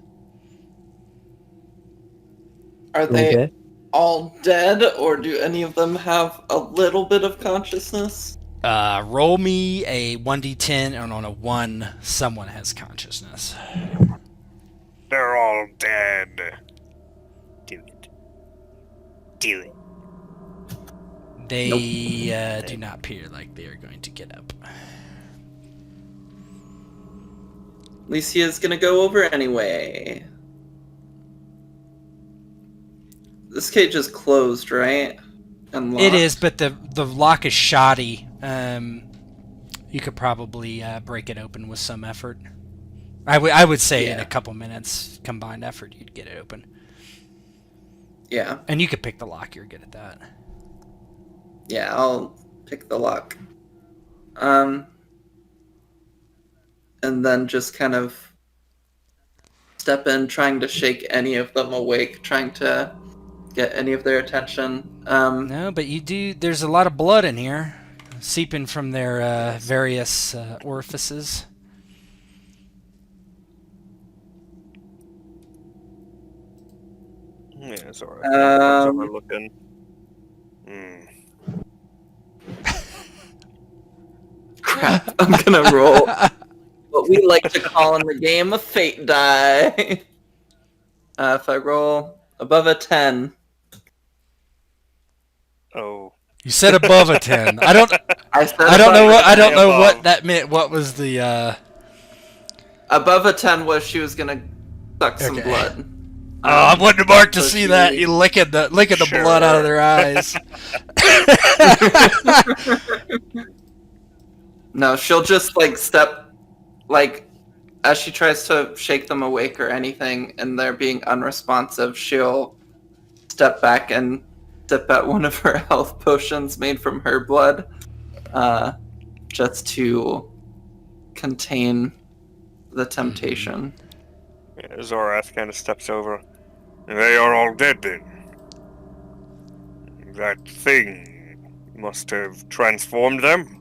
Are they all dead, or do any of them have a little bit of consciousness? Roll me a 1d10, and on a 1, someone has consciousness. They're all dead. Do it. Do it. They do not appear like they are going to get up. Lycia's gonna go over anyway. This cage is closed, right? And locked? It is, but the lock is shoddy. You could probably break it open with some effort. I would say in a couple minutes, combined effort, you'd get it open. Yeah. And you could pick the lock. You're good at that. Yeah, I'll pick the lock. And then just kind of step in, trying to shake any of them awake, trying to get any of their attention. No, but you do. There's a lot of blood in here, seeping from their various orifices. Yeah, it's alright. Looking. Crap, I'm gonna roll what we like to call in the game a fate die. If I roll above a 10. Oh. You said above a 10. I don't know what that meant. What was the Above a 10 was she was gonna suck some blood. I wanted Mark to see that. You licking the blood out of their eyes. No, she'll just step, as she tries to shake them awake or anything, and they're being unresponsive, she'll step back and sip at one of her health potions made from her blood, just to contain the temptation. Yeah, Zorath kind of steps over. They are all dead then. That thing must have transformed them.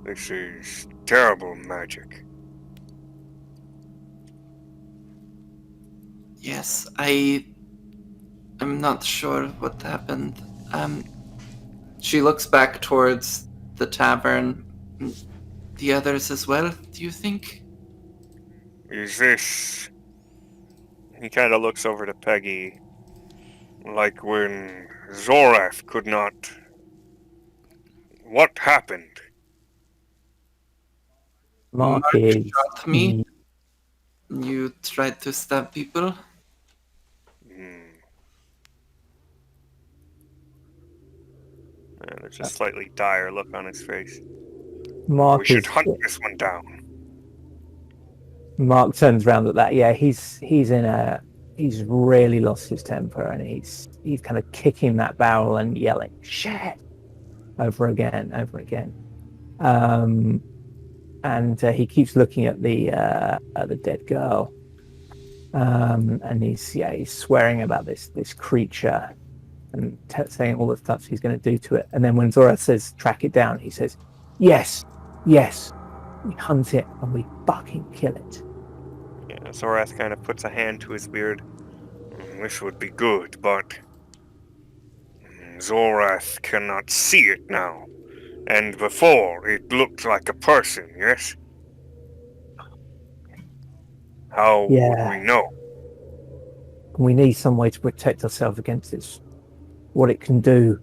This is terrible magic. Yes, I'm not sure what happened. She looks back towards the tavern. The others as well, do you think? Is this... He kind of looks over to Peggy, like when Zorath could not... What happened? Mark is... shot me. You tried to stab people. And there's a slightly dire look on his face. Mark We should is... hunt this one down. Mark turns around at that. Yeah, he's really lost his temper, and he's kind of kicking that barrel and yelling "shit" over again. And he keeps looking at the dead girl, and he's swearing about this creature and saying all the stuff he's going to do to it. And then when Zora says track it down, he says, yes, we hunt it and we fucking kill it. Yeah, Zorath kind of puts a hand to his beard. This would be good, but Zorath cannot see it now. And before, it looked like a person, yes? How would we know? We need some way to protect ourselves against this. What it can do.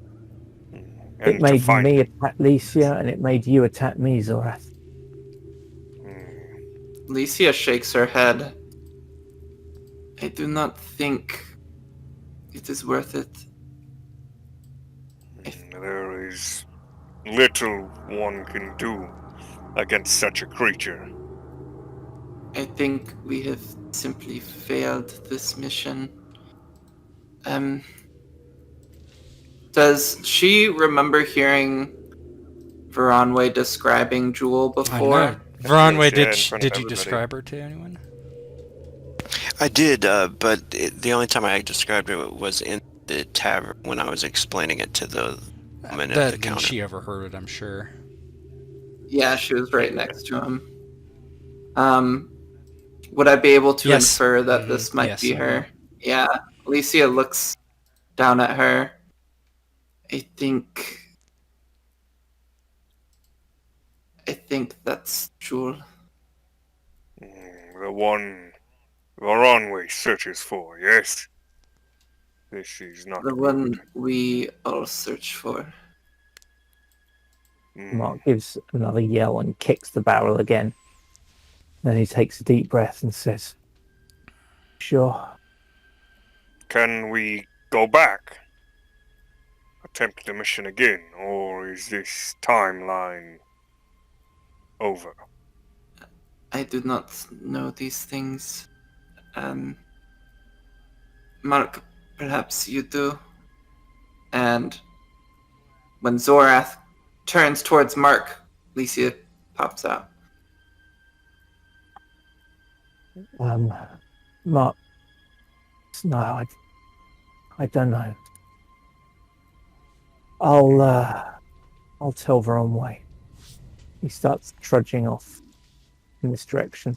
And it made me attack Licia, and it made you attack me, Zorath. Licia shakes her head. I do not think it is worth it. There is little one can do against such a creature. I think we have simply failed this mission. Does she remember hearing Voronwe describing Jewel I before? know. Voronwe, Yeah, in front of did you everybody. describe her to anyone? I did, but the only time I described it was in the tavern when I was explaining it to the woman at the Then counter. she overheard it, I'm sure. Yeah, she was right next to him. Would I be able to Yes. infer that Mhm. this might Yes, be you her? Yeah. Alicia looks down at her. I think that's Jewel. The one Voronwe searches for, yes? This is not The good. one we all search for. Mark gives another yell and kicks the barrel again. Then he takes a deep breath and says, "Sure." Can we go back? Attempt the mission again, or is this timeline over? I do not know these things. Mark, perhaps you do. And when Zorath turns towards Mark, Licia pops out. Mark, no, I don't know. I'll tell Voronwe. He starts trudging off in this direction,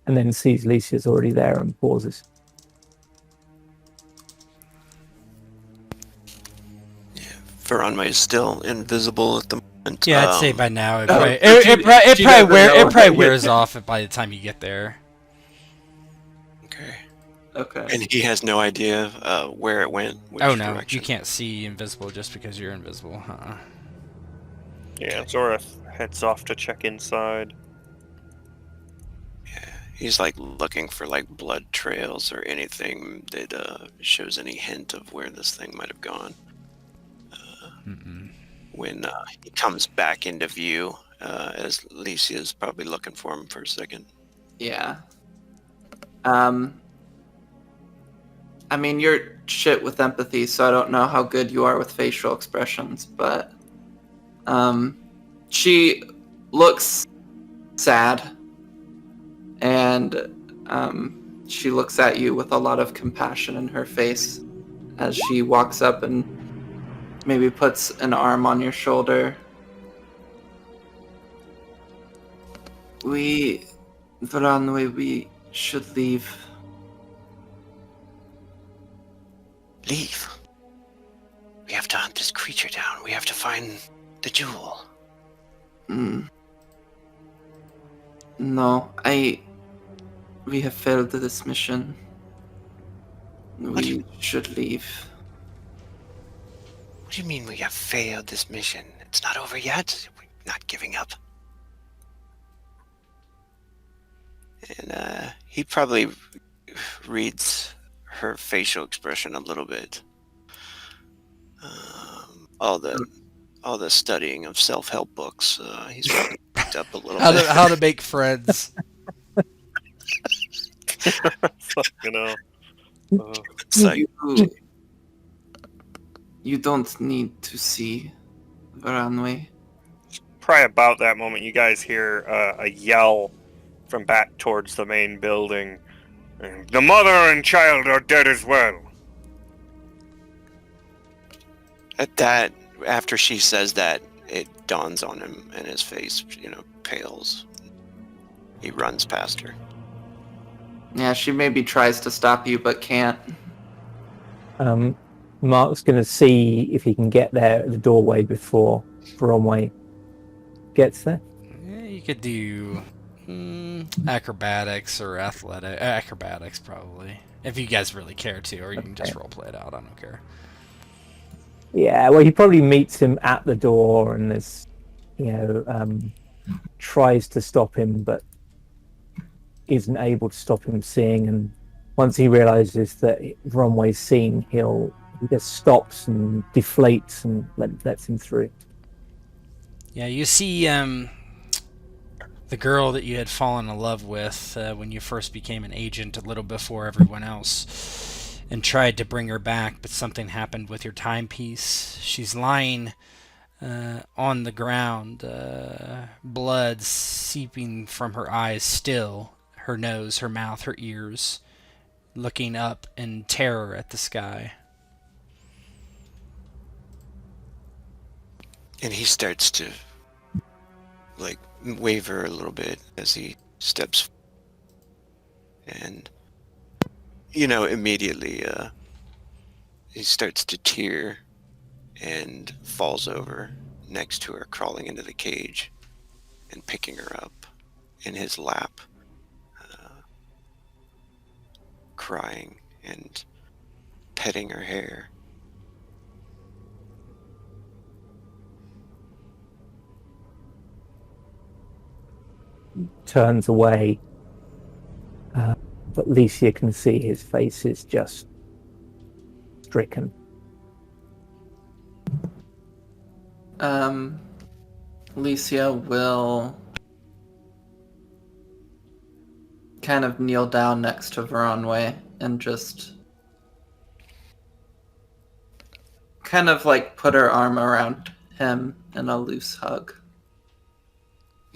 and then sees Licia's already there and pauses. Voronwe is still invisible at the moment. Yeah, I'd say by now it Oh, probably, but she doesn't know it probably that wears off by the time you get there. Okay. Okay. And he has no idea where it went. Which Oh no, direction. you can't see invisible just because you're invisible. Yeah, Zorath heads off to check inside. Yeah, he's like looking for like blood trails or anything that shows any hint of where this thing might have gone. When he comes back into view, as Licia's probably looking for him for a second. Yeah. I mean, you're shit with empathy, so I don't know how good you are with facial expressions, but she looks sad, and she looks at you with a lot of compassion in her face as she walks up and maybe puts an arm on your shoulder. Voronwe, we should leave. Leave. We have to hunt this creature down. We have to find the jewel. No, we have failed this mission. We should leave. What do you mean we have failed this mission? It's not over yet. We're not giving up. And he probably reads her facial expression a little bit. All the studying of self-help books, he's probably picked up a little bit. How to make friends. You know. It's like, You don't need to see Voronwe. Probably about that moment, you guys hear a yell from back towards the main building. And the mother and child are dead as well. at that, after she says that, it dawns on him and his face, pales. He runs past her. Yeah, she maybe tries to stop you, but can't. Mark's going to see if he can get there at the doorway before Voronwe gets there. Yeah, you could do acrobatics or acrobatics probably, if you guys really care to, or you can just roleplay it out. I don't care. Yeah, well, he probably meets him at the door and there's, tries to stop him, but isn't able to stop him seeing, and once he realizes that Voronwe's seen, he just stops and deflates and lets him through. Yeah, you see the girl that you had fallen in love with when you first became an agent a little before everyone else, and tried to bring her back, but something happened with your timepiece. She's lying on the ground, blood seeping from her eyes still, her nose, her mouth, her ears, looking up in terror at the sky. And he starts to, like, waver a little bit as he steps. And, immediately he starts to tear and falls over next to her, crawling into the cage and picking her up in his lap, crying and petting her hair. Turns away, but Licia can see his face is just stricken. Licia will kind of kneel down next to Voronwe and just kind of like put her arm around him in a loose hug.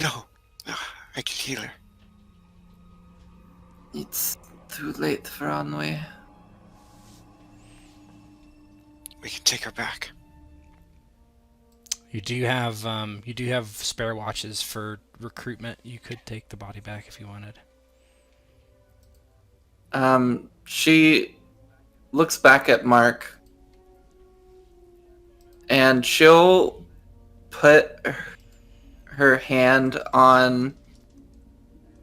No, I can heal her. It's too late, Voronwe. We can take her back. You do have spare watches for recruitment. You could take the body back if you wanted. She looks back at Mark, and she'll put her hand on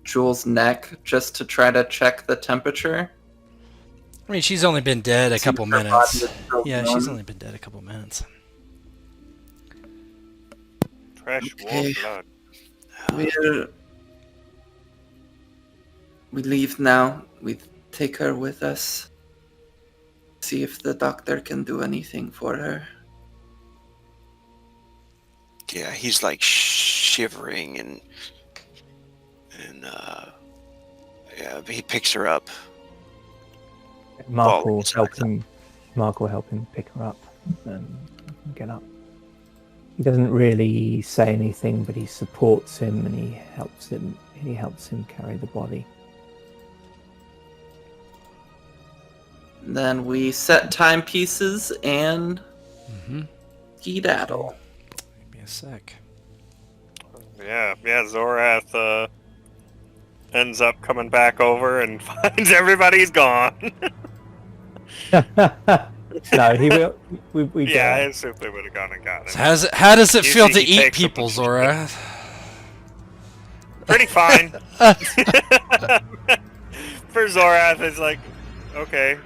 Jules' neck just to try to check the temperature. I mean, she's only been dead a couple her minutes. body is still Yeah, warm. she's only been dead a couple minutes. Fresh warm blood. We leave now. We take her with us. See if the doctor can do anything for her. Yeah, he's like shivering and yeah, he picks her up. Mark Well, will help him. Mark will help him pick her up and get up. He doesn't really say anything, but he supports him and he helps him. He helps him carry the body. Then we set timepieces and skedaddle. Give me a sec. Yeah, Zorath ends up coming back over and finds everybody's gone. No, he will. We Yeah, I go. assumed they would have gone and got So him. how does it You feel see to he eat takes a people, bunch- Zora? Pretty fine. For Zorath, it's like, okay.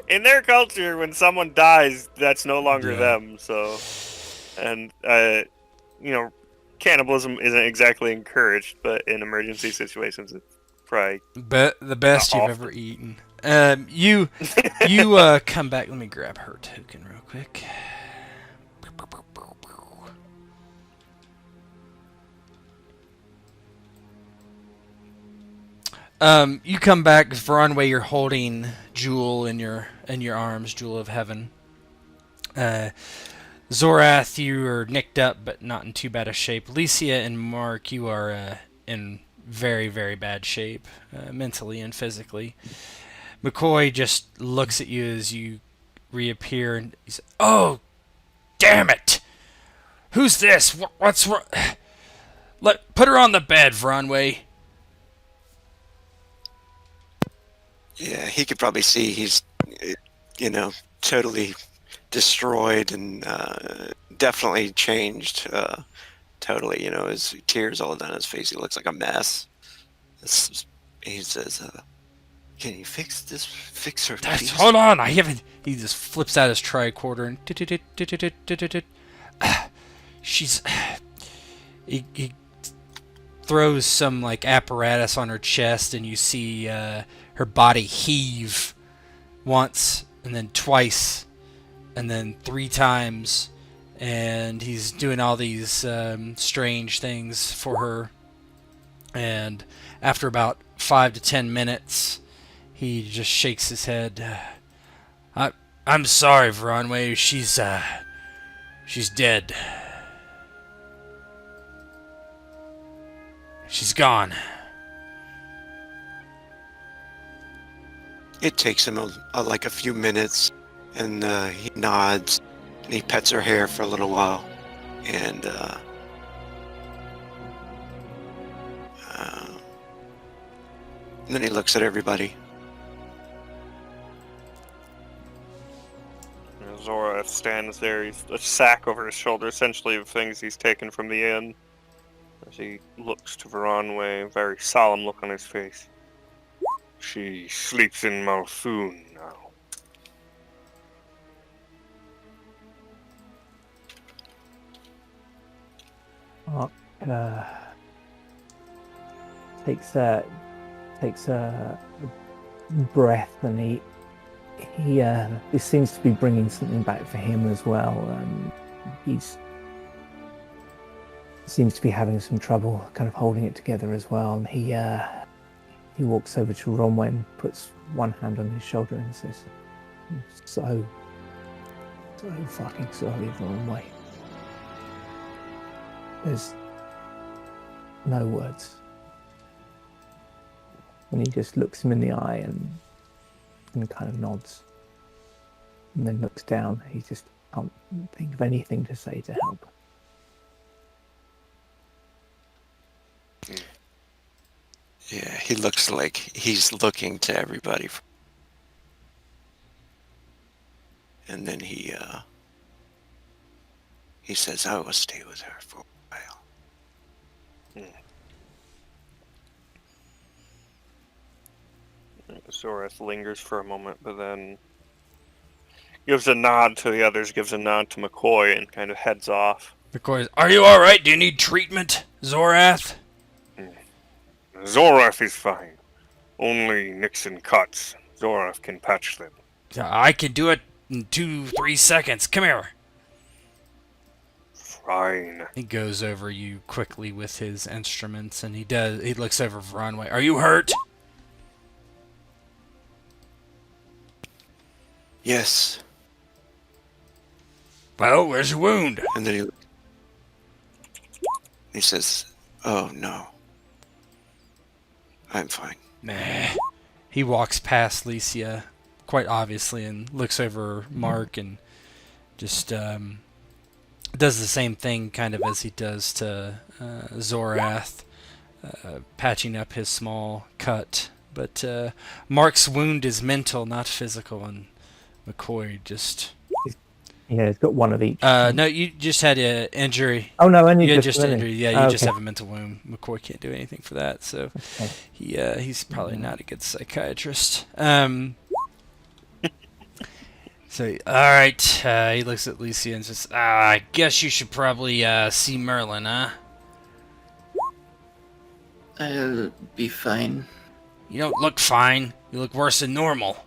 In their culture, when someone dies, that's no longer Yeah. them. So, and cannibalism isn't exactly encouraged, but in emergency situations, it's probably The best you've often. ever eaten. You come back. Let me grab her token real quick. You come back, Voronwe. You're holding Jewel in your arms, Jewel of Heaven. Zorath, you are nicked up, but not in too bad a shape. Licia and Mark, you are in very, very bad shape, mentally and physically. McCoy just looks at you as you reappear, and he says, "Oh, damn it! Who's this? What's wrong? Put her on the bed, Voronwe." Yeah, he could probably see he's, totally destroyed and definitely changed. Totally, his tears all down his face. He looks like a mess. He says, "Can you fix her, please?" Hold on, I haven't. He just flips out his tricorder and she's. throws some like apparatus on her chest, and you see her body heave once, and then twice, and then 3 times, and he's doing all these strange things for her. And after about 5 to 10 minutes, he just shakes his head. I'm sorry, Voronwe. She's dead. She's gone. It takes him like a few minutes, and he nods, and he pets her hair for a little while, and then he looks at everybody. Zora stands there. He's a sack over his shoulder, essentially of things he's taken from the inn. As he looks to Voronwe, a very solemn look on his face. She sleeps in Malfoon now. Mark takes a breath, and he this seems to be bringing something back for him as well. He's seems to be having some trouble kind of holding it together as well. And he walks over to Voronwe and puts one hand on his shoulder and says, so fucking sorry, Voronwe. There's no words. And he just looks him in the eye and kind of nods, and then looks down. He just can't think of anything to say to help. Yeah, he looks like he's looking to everybody. And then he says, I will stay with her for a while. Zorath lingers for a moment, but then gives a nod to the others, gives a nod to McCoy, and kind of heads off. McCoy, are you alright? Do you need treatment, Zorath? Zorath is fine. Only nicks and cuts. Zorath can patch them. I can do it in 2-3 seconds. Come here. Fine. He goes over you quickly with his instruments, and he looks over Voronwe. Are you hurt? Yes. Well, where's your wound? And then he says, oh no. I'm fine. Nah. He walks past Licia, quite obviously, and looks over Mark and just does the same thing kind of as he does to Zorath, patching up his small cut. But Mark's wound is mental, not physical, and McCoy just... Yeah, it's got one of each. No, you just had an injury. Oh no, only You had just just an really? injury. Yeah, you Oh, just okay. have a mental wound. McCoy can't do anything for that, so Okay. he's probably not a good psychiatrist. So, all right. He looks at Licia and says, "I guess you should probably see Merlin, huh?" I'll be fine. You don't look fine. You look worse than normal.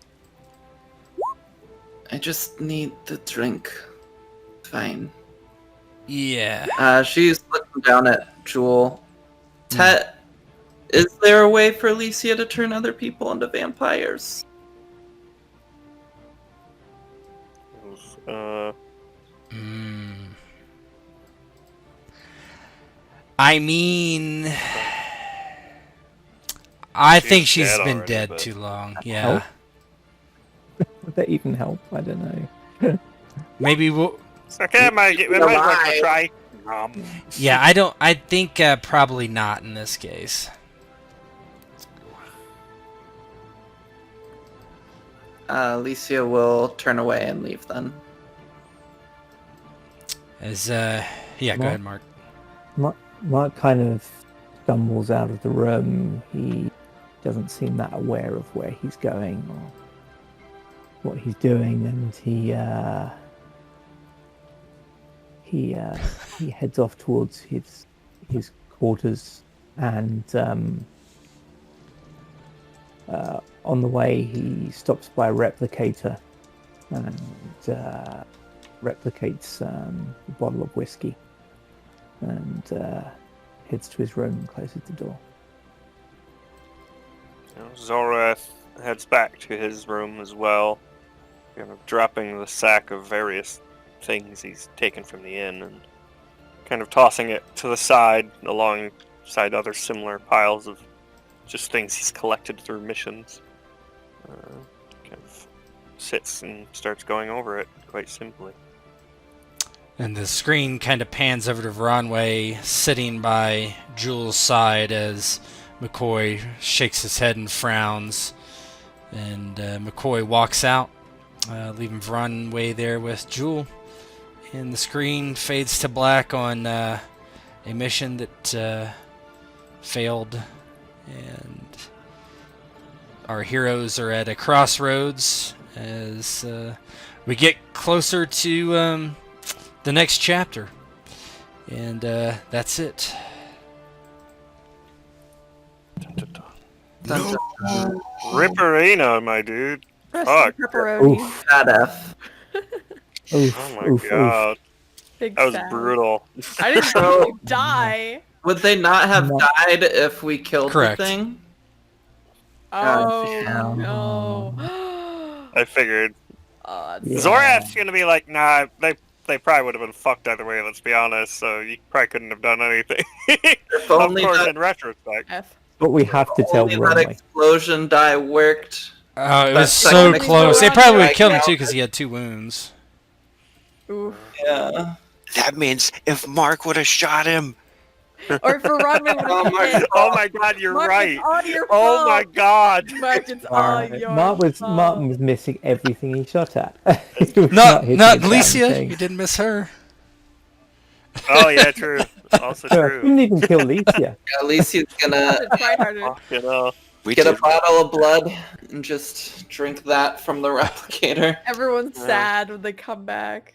I just need the drink. Fine. Yeah. She's looking down at Jewel. Tet, is there a way for Alicia to turn other people into vampires? I mean, I think she's dead been already, dead but- too long. Yeah. Would that even help? I don't know. Maybe we'll... It's okay, we might as well try. Yeah, I think probably not in this case. Alicia will turn away and leave then. As yeah, go ahead, Mark. Mark kind of stumbles out of the room. He doesn't seem that aware of where he's going or what he's doing, and he heads off towards his quarters, and on the way he stops by a replicator and replicates a bottle of whiskey and heads to his room and closes the door. Zorath heads back to his room as well, kind of dropping the sack of various things he's taken from the inn and kind of tossing it to the side alongside other similar piles of just things he's collected through missions. Kind of sits and starts going over it quite simply. And the screen kind of pans over to Voronwe sitting by Jules' side as McCoy shakes his head and frowns. And McCoy walks out, leaving Voronwe there with Jules. And the screen fades to black on a mission that failed. And our heroes are at a crossroads as we get closer to the next chapter. And that's it. Ripperino, my dude. Rest Fuck. in pepperoni. Fat F. Oh my god. Big That was sad. brutal. I didn't So- see you die. Would they not have No. died if we killed Correct. the thing? Oh damn. no. I figured. That's Yeah. Zorath's gonna be like, nah, they probably would have been fucked either way, let's be honest, so you probably couldn't have done anything. If Of only course, that, in retrospect. F. But we have to tell only that Voronwe. explosion die worked. Oh, it was That's so like- close. They probably would have Right killed him now. too because he had 2 wounds. Oof. Yeah. That means if Mark would have shot him. Or if Veronwe would Oh have my hit. Oh my god, you're Mark, right. it's all your Oh my fault. god. Mark, it's all your Martin fault. was missing everything he shot at. He was Not hitting not a damn Alicia. thing. You didn't miss her. Oh yeah, true. Also He true. didn't even kill Alicia. At least he's gonna Try harder. You know. We get a did. bottle of blood and just drink that from the replicator. Everyone's Yeah. sad when they come back.